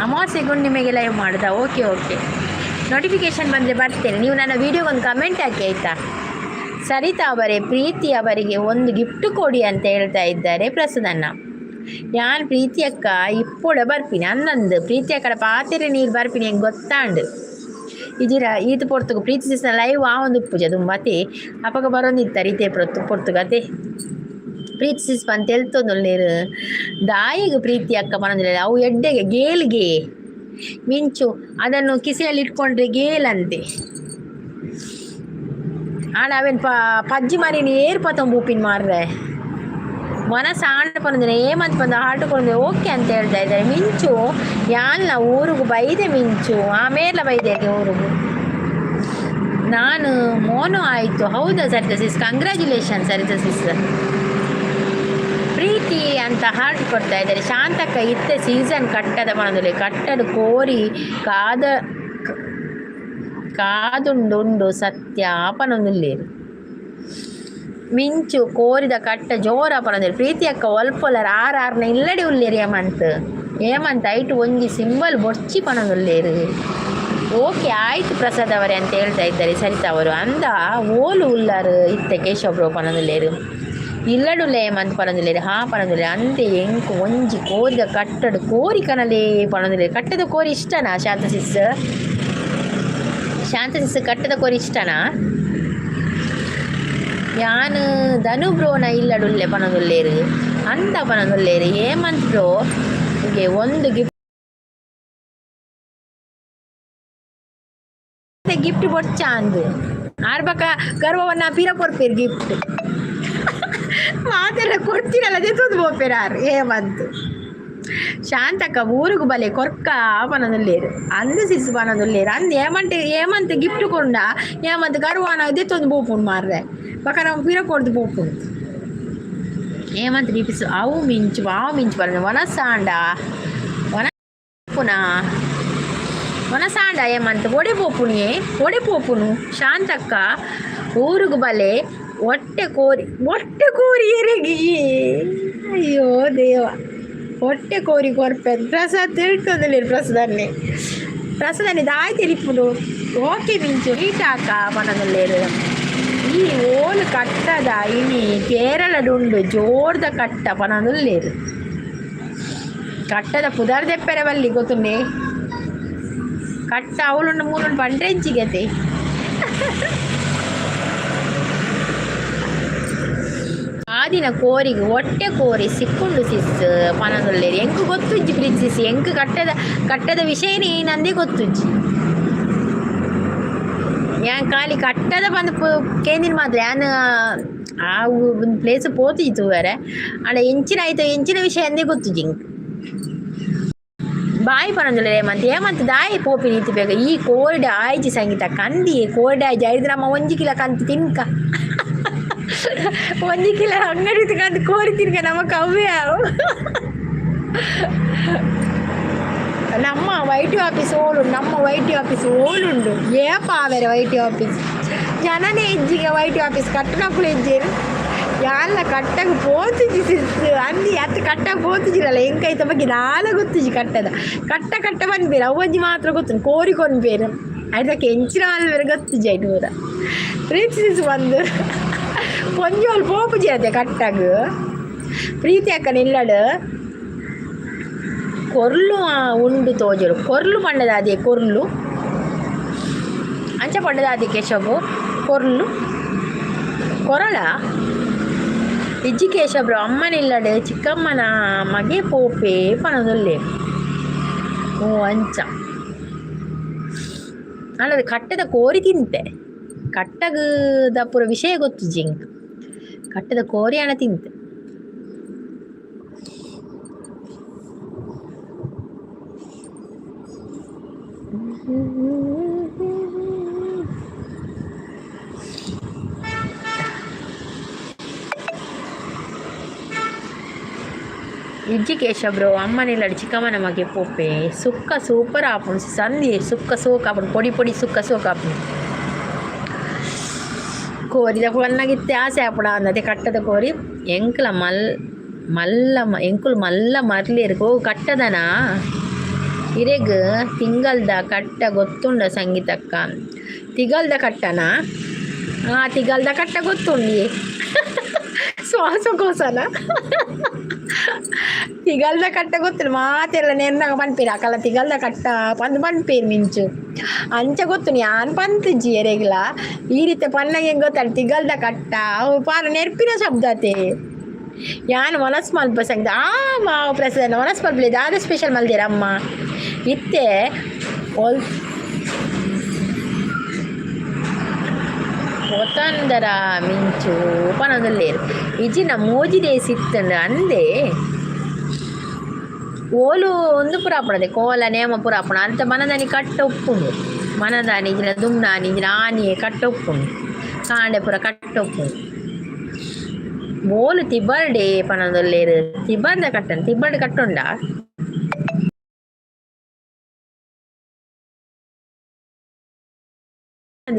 ಅಮಾವಾಸ್ಯೆ ಹುಣ್ಣಿಮೆಗೆ ಲೈವ್ ಮಾಡ್ದಾ? ಓಕೆ ನೋಟಿಫಿಕೇಶನ್ ಬಂದರೆ ಬರ್ತೇನೆ. ನೀವು ನನ್ನ ವಿಡಿಯೋಗೊಂದು ಕಮೆಂಟ್ ಹಾಕಿ ಆಯಿತಾ? ಸರಿತಾ ಅವರೇ ಪ್ರೀತಿ ಅವರಿಗೆ ಒಂದು ಗಿಫ್ಟ್ ಕೊಡಿ ಅಂತ ಹೇಳ್ತಾ ಇದ್ದಾರೆ ಪ್ರಸನ್ನ. ಯಾನ್ ಪ್ರೀತಿ ಅಕ್ಕ ಇಪ್ಪೋಡ ಬರ್ಪಿನಿ ಅನ್ನಂದು ಪ್ರೀತಿ ಅಕ್ಕಡ ಪಾತೆರೆ ನೀರು ಬರ್ಪಿನಿ ಹೆಂಗೆ ಗೊತ್ತಾಂಡು ಇದು ಪೊರ್ತುಗು ಪ್ರೀತಿ ಸಿಸ್ನ ಲೈವ್ ಆ ಒಂದು ಉಪ್ಪುಜ ತುಂಬತೆ ಅಪಗ ಬರೋಂದಿತ್ತಾರೆ ಇದೇ ಪೊರ್ತುಗತೆ ಪ್ರೀತಿ ಸಿಸ್ ಅಂತ ಹೇಳ್ತೊಂದು ನೀರು ದಾಯಿಗೆ ಪ್ರೀತಿ ಅಕ್ಕ ಬರೋದಿಲ್ಲ. ಅವು ಎಡ್ಡೆಗೆ ಗೇಲ್ಗೆ ಮಿಂಚು ಅದನ್ನು ಕಿಸೆಯಲ್ಲಿ ಇಟ್ಕೊಂಡ್ರೆ ಗೇಲಂತೆ ಆಡ ಅವೇನು ಪಜ್ಜಿ ಮಾರಿನಿ ಏರ್ಪತ್ತೊಂದು ಉಪ್ಪಿನ ಮಾರ್ರೆ ಮನಸ್ಸು ಆಂಡ ಬಂದ್ರೆ ಏಮಂತ ಬಂದ ಹಾಟುಕೊಂಡ್ರೆ ಓಕೆ ಅಂತ ಹೇಳ್ತಾ ಇದ್ದಾರೆ. ಮಿಂಚು ಯಾನ್ನ ಊರಿಗೂ ಬೈದೆ ಮಿಂಚು ಆಮೇಲೆ ಬೈದೆ ಊರಿಗೂ ನಾನು ಮೋನು ಆಯಿತು. ಹೌದಾ ಸರಿತಾ ಸಿಸ್ ಕಂಗ್ರ್ಯಾಚುಲೇಷನ್ ಸರಿತಾ ಸಿಸ್. ಪ್ರೀತಿ ಅಂತ ಹಾರ್ಟ್ ಕೊಡ್ತಾ ಇದ್ದಾರೆ. ಶಾಂತಕ್ಕ ಇತ್ತೆ ಸೀಸನ್ ಕಟ್ಟದ ಮನದಲ್ಲಿ ಕಟ್ಟಡು ಕೋರಿ ಕಾದುಂಡು ಸತ್ಯ ಪನೊಂದುಲ್ಲೇರು ಮಿಂಚು ಕೋರಿದ ಕಟ್ಟ ಜೋರ ಪನೊಂದುಲ್ಲೇರು ಪ್ರೀತಿ ಅಕ್ಕ ಒಲ್ಪೊಲರ ಆರ್ನ ಇಲ್ಲಡಿ ಉಲ್ಲೇರು ಏಮಂತ ಐಟು ಒಂಜಿ ಸಿಂಬಲ್ ಬೊಡ್ಚಿ ಪನೊಂದುಲ್ಲೇರು. ಓಕೆ ಆಯ್ತು ಪ್ರಸಾದ್ ಅವರೇ ಅಂತ ಹೇಳ್ತಾ ಇದ್ದಾರೆ ಸರಿತಾ ಅವರು. ಅಂದ ಓಲು ಉಲ್ಲಾರು ಇತ್ತೆ ಕೇಶವ ಪನೊಂದುಲ್ಲೇರು ಇಲ್ಲಡುಲ್ಲ ಏಮಂತ ಪನೊಂದುಲ್ಲೇರು ಪನೊಂದುಲ್ಲೇರು ಅಂದೆ ಎಂಕು ಒಂಜಿ ಕೋರಿದ ಕಟ್ಟಡು ಕೋರಿ ಕನಲೇ ಪನೊಂದುಲ್ಲೇರು. ಕಟ್ಟದ ಕೋರಿ ಇಷ್ಟನಾ ಶಾಂತಸಿಸ್ ಕಟ್ಟದ ಕೋರಿ ಇಷ್ಟನಾ? ಯಾನು ಧನು ಬ್ರೋನ ಇಲ್ಲಡುಲ್ಲೆ ಪನೊಂದುಲ್ಲೇರು ಅಂತ ಪನೊಂದುಲ್ಲೇರು ಏಮಂತ ಬ್ರೋ ಹೀಗೆ ಒಂದು ಗಿಫ್ಟ್ ಬೊಚ್ಚ ಅಂದು ಆರ್ಬಕ ಗರ್ವವನ್ನ ಪೀರ ಕೊಡ್ಪೇರು ಗಿಫ್ಟ್ ಮಾತೆಲ್ಲ ಕೊಡ್ತೀರಲ್ಲ ಜೊತೆ ಬೋಪೇರ ಏಮಂತು ಶಾಂತಕ್ಕ ಊರಿಗೆ ಬಲೆ ಕೊರ್ಕ ಪನೊಂದುಲ್ಲೇರು ಅಂದು ಸಿಸ್ ಪನೊಂದುಲ್ಲೇರು ಅಂದು ಏಮಂತ ಗಿಫ್ಟ್ ಕೊಂಡ ಏಮಂತ ಗರ್ವನ ದೆತ್ತೊಂದು ಬೋಪುಂಡು ಮಾರ್ರೆ ಬಕ ನಾವು ಪೀರ ಕೊಡ್ದು ಬೋಪುಂಡು ಏಮಂತ ದೀಪಿಸು ಅವು ಮಿಂಚು ಬರ ವನಸಾಂಡ ವನಸಾಂಡ ಏಮಂತ ಒಡೆ ಪೋಪುನು ಶಾಂತಕ್ಕ ಊರುಗು ಬಲೆ ಹೊಟ್ಟೆ ಕೋರಿ ಎರೆಗಿ ಅಯ್ಯೋ ದೇವ ಹೊಟ್ಟೆ ಕೋರಿ ಕೊರ್ಪೆ ಪ್ರಸಾದ್ ತಿಳ್ಕೊಂಡಲ್ಲಿ ಪ್ರಸಾದನ್ನೇ ದಾಯಿ ತಿರುಪುಡು ಓಕೆ ಮಿಂಚು ನೀಟಾಕ ಪನೊಂದುಲ್ಲೇರು ಈ ಓಲು ಕಟ್ಟದ ಇನಿ ಕೇರಳಡುಂಡು ಜೋರ್ದ ಕಟ್ಟ ಪನೊಂದುಲ್ಲೇರು ಕಟ್ಟದ ಪುದರ್ ದೆಪ್ಪೆರೆ ಬಲ್ಲಿ ಗೊತ್ತುಂಡೆ ಕಟ್ಟ ಅವಳುಂಡು ಮೂರುಂಡು ಪಂಡ್ರೆಂಚಿಗೆತೆ ಆದಿನ ಕೋರಿಗೆ ಹೊಟ್ಟೆ ಕೋರಿ ಸಿಕ್ಕುಂಡು ಸಿಸ್ ಪನೊಂದುಲ್ಲೇರು ಎಂಕು ಗೊತ್ತುಜ್ಜಿ ಪ್ರೀತಿಸಿ ಎಂಕು ಕಟ್ಟದ ವಿಷಯನೇ ನಂದೇ ಗೊತ್ತುಜ್ಜಿ ಯಾನ್ ಖಾಲಿ ಕಟ್ಟದ ಬಂದು ಕೇಂದಿನ ಮಾತ್ರ ಯಾನ್ ಆ ಒಂದು ಪ್ಲೇಸ್ ಪೋತಿತ್ತು ಬೇರೆ ಅಲ್ಲ ಎಂಚಿನ ವಿಷಯ ಅಂದೇ ಗೊತ್ತುಜ್ಜಿ ಬಾಯಿ ಪನೊಂದುಲ್ಲೇರು ಏಮಂತ ದಾಯಿ ಪೋಪಿ ನೀತಿ ಬೇಗ ಈ ಕೋರ್ಡೆ ಆಯ್ಜಿ ಸಂಗೀತ ಕಂದಿ ಕೋರ್ಡೆ ಆಯ್ಜಿ ಐದ್ರಮ್ಮ 1 ಕಿಲೋ ಕಂತು ತಿನ್ಕ 1 ಕಿಲೋ ಅಂಗಡಿ ಕಂತು ಕೋರಿ ತಿನ್ಕ ನಮಕ್ ಅವೇ ನಮ್ಮ ವೈಟಿ ಆಫೀಸ್ ಓಲುಂಡು ಏಪ ಆವೇರೆ ವೈಟಿ ಆಫೀಸ್ ಜನನೇ ಹೆಜ್ಜಿಗೆ ವೈಟಿ ಆಫೀಸ್ ಕಟ್ಟನಕ್ಕೂ ಹೆಜ್ಜೇರು ಯಾಲ್ಲ ಕಟ್ಟಗೆ ಪೋತುಜಿ ಸಿಸ್ತು ಅಂದಿ ಅತ್ತ ಕಟ್ಟಗೆ ಪೋತುಜಿರಲ್ಲ ಎಂಕೈತ ಬಗ್ಗೆ ನಾಲ ಗೊತ್ತುಜಿ ಕಟ್ಟ ಬಂದ್ಬೇರು ಅವಜ್ಜಿ ಮಾತ್ರ ಗೊತ್ತು ಕೋರಿ ಕೊಂಡ್ಬೇರು ಅದಕ್ಕೆ ಎಂಚಿನ ಬೇರೆ ಗೊತ್ತುಜಿ ಆಯ್ತು ಊರ ಪ್ರೀತಿಸಿ ಬಂದು ಪೊಂಜೋಲು ಪೋಪುಜಿ ಅದೇ ಕಟ್ಟಾಗ ಪ್ರೀತಿ ಅಕ್ಕ ನಿಲ್ಲಡು ಕೊರ್ಲು ಉಂಡು ತೋಜರು ಕೊರ್ಲು ಪಂಡದ ಅದೇ ಕೊರ್ಲು ಅಂಚ ಪಂಡದ ಅದೇ ಕೇಶವು ಕೊರಳ ಇಜ್ಜಿ ಕೇಶಬ್ರು ಅಮ್ಮನಿಲ್ಲಡೆ ಚಿಕ್ಕಮ್ಮನ ಮಗೆ ಪೋಪೆ ಪನೊಂದುಲ್ಲೆ ಓ ಅಂಚ ಅಲ್ಲದೆ ಕಟ್ಟದ ಕೋರಿ ತಿಂತೆ ಕಟ್ಟಗದ ಪೂರ ವಿಷಯ ಗೊತ್ತು ಜಿಂಕ್ ಕಟ್ಟದ ಕೋರಿ ಹಣ ತಿಂತೆ ಇಜ್ಜಿ ಕೇಶಬ್ರು ಅಮ್ಮನಿಲ್ಲಡಿ ಚಿಕ್ಕಮ್ಮನ ಮಗೆ ಪೋಪೆ ಸುಕ್ಕ ಸೂಪರ್ ಆಪುಣು ಸಂದಿ ಸುಕ್ಕ ಸೋಕ್ ಆಪುಣು ಪೊಡಿ ಸುಕ್ಕ ಸೋಕ್ ಆಪುಣು ಕೋರಿದ ಪೊನ್ನಗಿತ್ತೆ ಆಸೆ ಆಪುಣ ಅಂದದೆ ಕಟ್ಟದ ಕೋರಿ ಎಂಕುಲ ಎಂಕುಲು ಮಲ್ಲ ಮರ್ಲೇರು ಓ ಕಟ್ಟದನ ಇರೆಗ್ ತಿಂಗಲ್ದ ಕಟ್ಟ ಗೊತ್ತುಂಡ ಸಂಗೀತಕ್ಕ ತಿಗಲ್ದ ಕಟ್ಟನ ತಿಗಲ್ದ ಕಟ್ಟ ಗೊತ್ತುಂಡಿ ಶ್ವಾಸಕೋಸನ ತಿಗಲ್ದ ಕಟ್ಟ ಗೊತ್ತಿಲ್ಲ ಮಾತೆಲ್ಲ ನೆರ್ನಾಗ ಪನ್ಪೇರು ಅಕಲ್ಲ ತಿಗಲ್ದ ಕಟ್ಟ ಪನ್ಪೇರು ಮಿಂಚು ಅಂಚ ಗೊತ್ತು ಯಾನ್ ಪಂತಜ್ಜಿ ಎರೆಗ್ಲ ಈ ರೀತಿ ಪನ್ನಗೆ ಗೊತ್ತಾಳ ತಿಗಲ್ದ ಕಟ್ಟ ಅವು ಪಾರ ನೆರ್ಪಿನ ಶಬ್ದತೆ ಯಾನ್ ಮನಸ್ ಮಲ್ಪ ಸಂಗೀತ ಮಾವ ಪ್ರಸಾದ ಮನಸ್ ಮಲ್ಪಲೆ ದಾದ ಸ್ಪೆಷಲ್ ಮಲ್ದೇರ ಅಮ್ಮ ಇತ್ತೆ ಒತ್ತಂದರ ಮಿಂಚು ಪನೊಂದುಲ್ಲೇರು ಇಜಿನ ಮೋಜಿದೆ ಸಿತ್ತಂಡು ಅಂದೆ ಓಲು ಒಂದು ಪುರಾಪಣದೆ ಕೋಲ ನೇಮ ಪುರಾಪಣ ಅಂತ ಮನದಾನಿ ಕಟ್ಟ ಉಪ್ಪುಂಡು ಮನದಾನಿ ಇಜಿನ ದುಮ್ನಾನಿ ಇಜಿನ ಆನಿಯೆ ಕಟ್ಟ ಉಪ್ಪುಂಡು ಕಾಂಡೆ ಪುರ ಕಟ್ಟ ಉಪ್ಪುಂಡು ಓಲು ತಿಬ್ಬರ್ಡೆ ಪನೊಂದುಲ್ಲೇರು ತಿಬ್ಬರ್ದ ಕಟ್ಟನು ತಿಬ್ಬರ್ಡ್ ಕಟ್ಟುಂಡ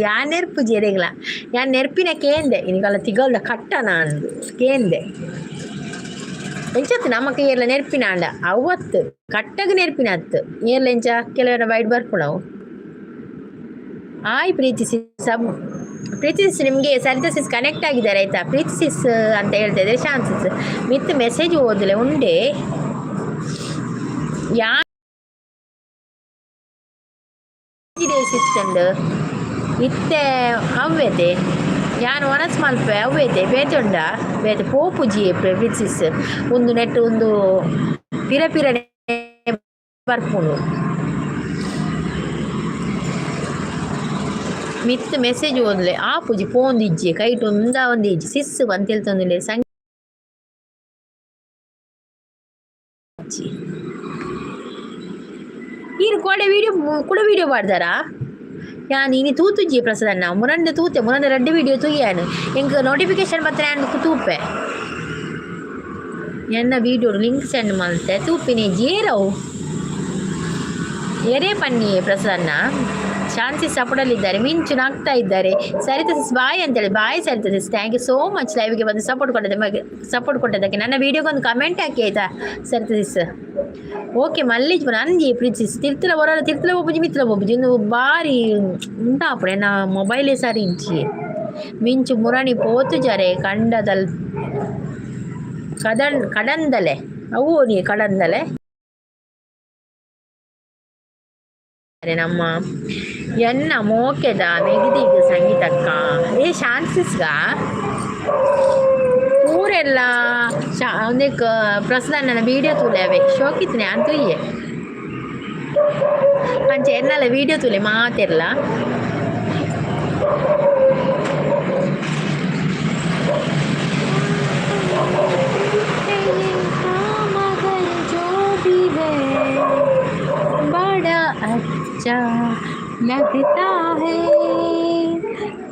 ಯಾನ್ ನೆರ್ಪುಜಿ ಎರೆಗ್ಲ ಯಾನ್ ನೆರ್ಪಿನ ಕೇಂದೆ ಇನಿಗಲ ತಿಗಲ್ದ ಕಟ್ಟ ನಾನು ಕೇಂದೆ ಎಂಚತ್ತು ನಮಕ್ ಏರ್ಲ ನೆರ್ಪಿನ ಅಂಡ ಅವತ್ತು ಕಟ್ಟಗ ನೆರ್ಪಿನ ಅತ್ತು ಏರ್ಲ ಎಂಚ ಕೆಲವರ ಬೈಟ್ ಬರ್ಪುಣವು ಆಯ್ ಪ್ರೀತಿಸಿ ಪ್ರೀತಿಸಿ ನಿಮಗೆ ಸರಿತಾ ಸಿಸ್ ಕನೆಕ್ಟ್ ಆಗಿದ್ದಾರೆ ಆಯ್ತಾ ಪ್ರೀತಿಸಿಸ್ ಅಂತ ಹೇಳ್ತಾ ಇದ್ದಾರೆ ಶಾಂತಿಸ್ ಮಿತ್ ಮೆಸೇಜ್ ಓದಲೆ ಉಂಡೆ ಯಾ ಸಿತ್ತಂಡು ಇತ್ತೆ ಅವ್ಯತೆ ಯಾನು ಒನಸ್ ಮಲ್ಪೆ ಅವ್ಯತೆ ಬೇತುಂಡ ಬೇತೆ ಪೋಪುಜಿ ಪ್ರೀತಿಸಿಸ್ ಒಂದು ನೆಟ್ ಒಂದು ಪಿರ ಪಿರನೆ ಬರ್ಪುಂಡು ಮಿತ್ ಮೆಸೇಜ್ ಓದ್ಲೆ ಆ ಪೂಜಿ ಪೋಂದಿಜ್ಜಿ ಕೈಟ್ ಒಂದಿಜ್ಜಿ ಸಿಸ್ ಅಂತ ಹೇಳ್ತಂದಿಲ್ಲ ಈರು ಕೊಡೆ ವಿಡಿಯೋ ಮಾಡ್ದಾರಾ ಯಾನ್ ಇನಿ ತೂತುಜ್ಜಿ ಪ್ರಸಾದಣ್ಣ ಮುರಂಡೆ ಮುರಂಡೆ ರೆಡ್ಡಿ ವಿಡಿಯೋ ತುಯ್ಯಾನು ಎಂಕ್ ನೋಟಿಫಿಕೇಶನ್ ಬತ್ತನೆ ಅಂಡ್ ತೂಪೆ ಎನ್ನ ವಿಡಿಯೋ ಲಿಂಕ್ ಸೆಂಡ್ ಮಾಡ್ತೆ ತೂಪಿನಿ ಜೇರವು ಎರೆ ಪನ್ನಿ ಪ್ರಸಾದಣ್ಣ ಶಾಂತಿ ಸಪೋರ್ಟಲ್ಲಿದ್ದಾರೆ ಮಿಂಚು ನಾಗ್ತಾ ಇದ್ದಾರೆ ಸರಿತಾ ಸಿಸ್ ಬಾಯ್ ಅಂತೇಳಿ bye Saritha sis thank you so much ಲೈವ್ಗೆ ಬಂದು ಸಪೋರ್ಟ್ ಕೊಟ್ಟದಕ್ಕೆ ನನ್ನ ವಿಡಿಯೋಗೊಂದು ಕಮೆಂಟ್ ಹಾಕಿ ಆಯ್ತಾ ಸರಿತಾ ಸಿಸ್ ಓಕೆ ಮಲ್ಲಿಜ್ಪುರ ಅಂದಿ ಪ್ರೀತಿಸ್ ತಿರ್ತಲ ಬರೋಲ್ಲ ತಿರ್ತಲ ಹೋಗ್ಬುಜಿ ಮಿತ್ರ ಹೋಗ್ಬುಜಿ ಒಂದು ಬಾರಿ ಉಂಟಾಪುಡೆ ನಾ ಮೊಬೈಲೇ ಸರಿ ಇಂಚಿ ಮಿಂಚು ಮುರಣಿ ಪೋತು ಜರೆ ಕಂಡದಲ್ ಕಡಂದಲೆ ಅವು ನೀ ಕಡಂದಲೆ ನಮ್ಮ ಎನ್ನ ಮೋಕೆದ ಮೆಗಿದಿಗ ಸಂಗೀತಕ್ಕ ಏ ಶಾನ್ಸಿಸ್ಗ ಊರೆಲ್ಲ ಒಂದಕ್ಕೆ ಪ್ರಸಾದ ನನ್ನ ವೀಡಿಯೋ ತುಲೆ ಶೋಕಿತ್ನೆ ಅಂತುಯ್ಯೆ ಅಂಚೆ ಎನ್ನಲ್ಲ ವೀಡಿಯೋ ತುಲೆ ಮಾತಿರಲ್ಲ बड़ा अच्छा लगता है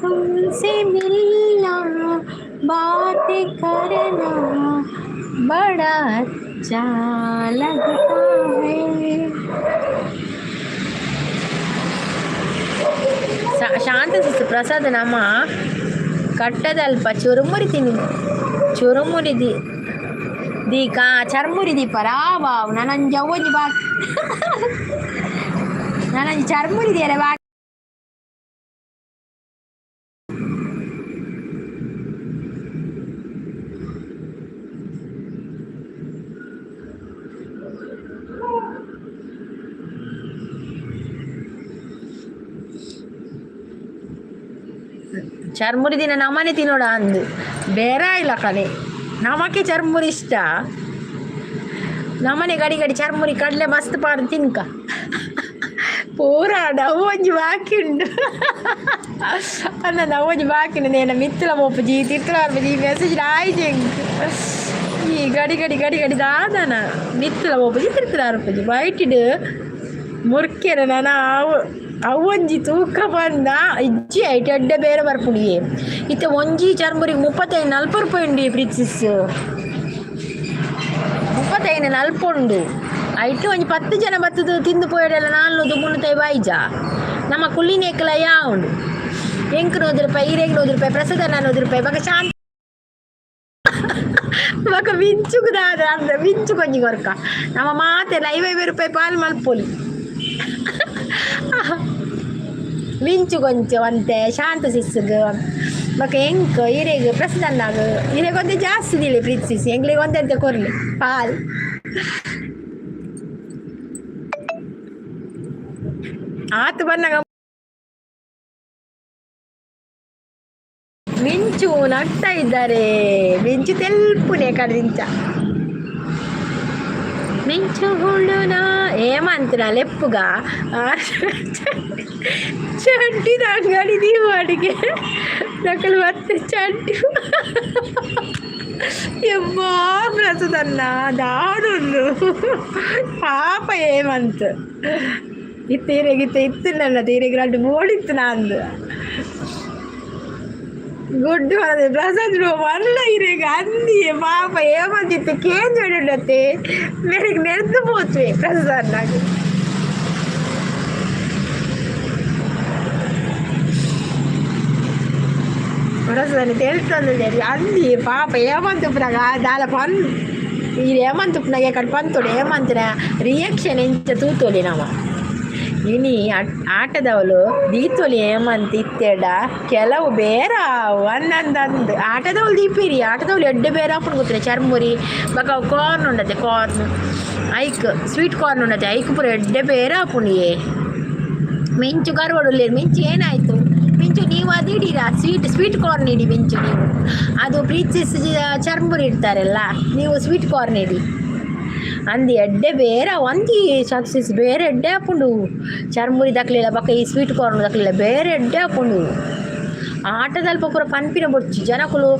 तुमसे मिलना बातें करना बड़ा अच्छा लगता है ಶಾಂತ ಸಿಸ್ ಪ್ರಸಾದ ನಮ್ಮ ಕಟ್ಟದಲ್ಪ ಚುರುಮುರಿ ದೀಕಾ ಚರ್ಮುರಿ ದೀಪ ರಾವಾವ್ ನನಂಜ ಅವಜಿ ಬಾ ನನಂಜ ಚರ್ಮುರಿ ದೇರೆ ಬಾ ಚರ್ಮುರಿ ದಿನ ನಮ್ಮನೆ ತಿನ್ನೋಡ ಅಂದು ಬೇರೆ ಇಲ್ಲ ಕಣೆ ನಮಕ್ಕೆ ಚರ್ಮುರಿ ಇಷ್ಟ ನಮ್ಮನೆ ಗಡಿ ಚರ್ಮುರಿ ಕಡಲೆ ಮಸ್ತ್ ಪಾಡು ತಿನ್ಕ ಪೂರ ನವ್ವೊಂಜಿ ಬಾಕಿಂಡು ಅನ್ನ ನವ್ವೊಂಜಿ ಬಾಕಿಂಡು ನೇನ ಮಿತ್ತಲ ಮೊಪ್ಪಜಿ ತಿರ್ತಲಾರ್ಪಜಿ ಮೆಸೇಜ್ ಆಯ್ತು ಈ ಗಡಿ ದಾದನ ಮಿತ್ತಲ ಮೊಪ್ಪಜಿ ತಿರ್ತಲಾರ್ಪಜಿ ಬೈಟಿಡು ಮುರ್ಕೆರ ನಾನು ಅವೊಂಜಿ ತೂಕ ಬಂದ ಇಜ್ಜಿ ಐಟು ಎಡ್ಡೆ ಬೇರೆ ಬರ್ಪುಡಿಯೇ ಇತ್ತೆ ಒಂಜಿ ಚರ್ಮುರಿಗೆ 35-40 ರೂಪಾಯಿ ಉಂಡು ಪ್ರೀತಿಸ್ 35-40 ಉಂಡು ಐಟು ಒಂಜಿ 10 ಜನ ಬತ್ತದು ತಿಂದು ಪೋಯಡೆಲ್ಲ 400-300 ಬಾಯಿಜ ನಮ್ಮ ಕುಳ್ಳಿನೇಕಲ ಯಾ ಉಂಡು ಎಂಕ್ 100 ರೂಪಾಯಿ ಈರೆಗ್ 100 ರೂಪಾಯಿ ಪ್ರಸಾದ 100 ರೂಪಾಯಿ ಬಕ ಶಾಂತಿ ಬಕ ಮಿಂಚುಗುದಾದ ಅಂದ್ರೆ ಮಿಂಚು ಕೊಂಜಿ ಕೊರ್ಕ ನಮ್ಮ ಮಾತೆ 50 ರೂಪಾಯಿ ಪಾಲ್ ಮಲ್ಪೊಲಿ ಮಿಂಚು ಕೊಂಚ ಅಂತೆ ಶಾಂತ ಸಿಸ್ಗ ಬಕ ಎಂಕ್ ಇರೆಗ್ ಪ್ರಸದನ್ನಾಗ ಇರೆಗೊಂದೆ ಜಾಸ್ತಿ ದಿಲೆ ಪ್ರೀತಿಸಿ ಎಂಗ್ಲಿಗೆ ಒಂದಂತೆ ಕೊರ್ಲಿ ಪಾಲ್ ಆತು ಬಂದಾಗ ಮಿಂಚು ನಗ್ತಾ ಇದ್ದಾರೆ ಮಿಂಚು ತೆಲ್ಪುನೆ ಕಡ್ದಿಂಚ ಮಿಂಚು ಹುಳುನ ಏಮಂತನ ಲೆಪ್ಪುಗ ಚಡ್ಡಿದ ಅಂಗಡಿ ದೀವಾಡಿಗೆ ನಕಲು ಮತ್ತೆ ಚಡ್ಡಿ ಎಮ್ಮಾ ಪ್ರಸದನ್ನ ದಾಡೊಂದು ಪಾಪ ಏಮಂತ ಇತ್ತು ನನ್ನ ತೀರೆಗೆ 2 ಬೋಡಿತ್ತು ನಂದು ಗುಡ್ಡು ಅದೇ ಪ್ರಸಾದ್ ಮಲ್ಲ ಇರೆಗ ಅಂದಿಯೇ ಪಾಪ ಏಮಂತಿತ್ತು ಕೇಂದ್ರತ್ತೆ ಮೇರೆಗೆ ನೆರೆದು ಹೋತ್ವೆ ಪ್ರಸಾದ್ನಾಗ వరసని తెలుస్తుంది అంది పాప ఏమంతుప్పునాగా దాని పని ఇది ఏమంతుప్పునాగా ఇక్కడ పంతుడు ఏమంతున్నా ರಿಯಾಕ್ಷನ್ ಎಂಚ ತೂತೋಲಿನವ ಇನಿ ಆಟದವಳು ದೀತೋಲಿ ಏಮಂತ ಇತ್ತೇಡ ಕೆಲವು ಬೇರ ಒಂದೊಂದು ಆಟದವಳು ದೀಪಿರಿ ಆಟದವಳು ಎಡ್ಡೆ ಬೇರೆ ಹಾಕೊಂಡು ಗೊತ್ತಿಲ್ಲ ಚರ್ಮುರಿ ಬಕ ಕಾರ್ನ್ ఉండತೆ ಕಾರ್ನ್ ಐಕ್ ಸ್ವೀಟ್ ಕಾರ್ನ್ ఉండತೆ ಐಕ್ ಪೂರ ಎಡ್ಡೆ ಬೇರೆ ಹಾಕೊಂಡಿಯೇ ಮಿಂಚು ಕರ್ವಡು లేదు ಮಿಂಚು ಏನಾಯಿತು ಮಿಂಚು ನೀವು ಅದು ಇಡೀರಾ ಸ್ವೀಟ್ ಕಾರ್ನ್ ಇಡಿ ಮಿಂಚು ನೀವು ಅದು ಪ್ರೀತಿಸಿ ಚರ್ಮುರಿ ಇಡ್ತಾರಲ್ಲ ನೀವು ಸ್ವೀಟ್ ಕಾರ್ನ್ ಇಡಿ ಅಂದು ಎಡ್ಡೆ ಬೇರೆ ಒಂದಿ ಸಕ್ಸಸ್ ಬೇರೆ ಎಡ್ಡೆ ಹಾಕೊಂಡು ಚರ್ಮುರಿ ದಕ್ಕಲಿಲ್ಲ ಬಕ್ಕ ಈ ಸ್ವೀಟ್ ಕಾರ್ನ್ ದಕ್ಕಲಿಲ್ಲ ಬೇರೆ ಎಡ್ಡೆ ಹಾಕೊಂಡು ಆಟದಲ್ಲಿ ಪೂರ ಪನ್ಪಿನ ಬೊಚ್ಚು ಜನಕುಲು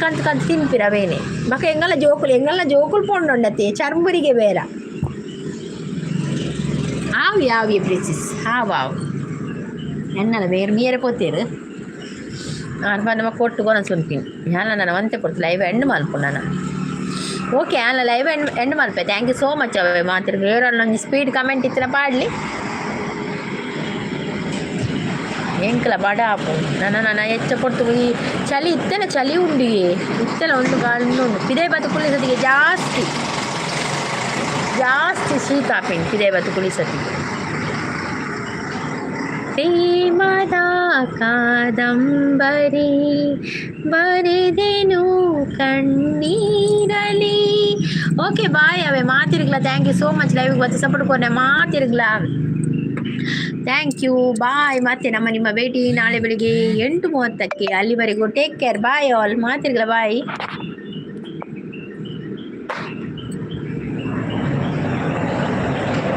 ಕಂತು ಕಂತು ತಿನ್ಪಿರವೇನೆ ಬಕ್ಕ ಎಂಗಲ್ಲ ಜೋಕುಲು ಪೊಂಡೊಂಡತೆ ಚರ್ಮುರಿಗೆ ಬೇರೆ ಆವಿ ಪ್ರೀತಿಸ್ ಹಾವು ಎನ್ನಲ್ಲ ಬೇರೆ ಮೀರೆ ಕೊತ್ತೇರು ನಮ್ಮ ಕೊಟ್ಟು ಸುನ್ಪಿನ್ ನಾನು ನಾನು ಒಂತೆ ಕೊಡ್ತು ಲೈವ್ ಎಂಡ್ ಮಲ್ಪು ನಾನು ಓಕೆ ಅಲ್ಲ ಲೈವ್ ಎಂಡ್ ಮಲ್ಪೆ ಥ್ಯಾಂಕ್ ಯು ಸೋ ಮಚ್ ಅವೇ ಮಾತಿರ್ಗ ಇವರಲ್ಲಿ ನಂಗೆ ಸ್ಪೀಡ್ ಕಮೆಂಟ್ ಇತ್ತಿನ ಪಾಡಲಿ ಎಂಕಲ ಬಡ ಆಪು ನನ್ನ ಹೆಚ್ಚ ಕೊಡ್ತು ಈ ಚಳಿ ಚಳಿ ಉಂಡು ಇತ್ತೆಲ್ಲ ಒಂದು ಗಂಡು ಪಿದೇ ಬತ್ತು ಕುಳಿಸತಿಗೆ ಜಾಸ್ತಿ ಶೀತ ಆಪೇನು ಪಿದೇ ಬತ್ತು ಕುಳಿಸತಿಗೆ ಪ್ರೇಮದ ಕಾದಂಬರಿ ಬರೆದೆನು ಕಣ್ಣೀರಲಿ ಓಕೆ ಬಾಯ್ ಅವೇ ಮಾತಿರ್ಗಲ ಥ್ಯಾಂಕ್ ಯು ಸೋ ಮಚ್ ಲೈವ್ಗೆ ಬರ್ತಿ ಸಪೋರ್ಟ್ ಕೊನೆ ಮಾತಿರ್ಗಲ ಥ್ಯಾಂಕ್ ಯು ಬಾಯ್ ಮತ್ತೆ ನಿಮ್ಮ ಭೇಟಿ ನಾಳೆ ಬೆಳಿಗ್ಗೆ 8:30 ಅಲ್ಲಿವರೆಗೂ ಟೇಕ್ ಕೇರ್ ಬಾಯ್ ಆಲ್ ಮಾತಿರ್ಗಲ ಬಾಯ್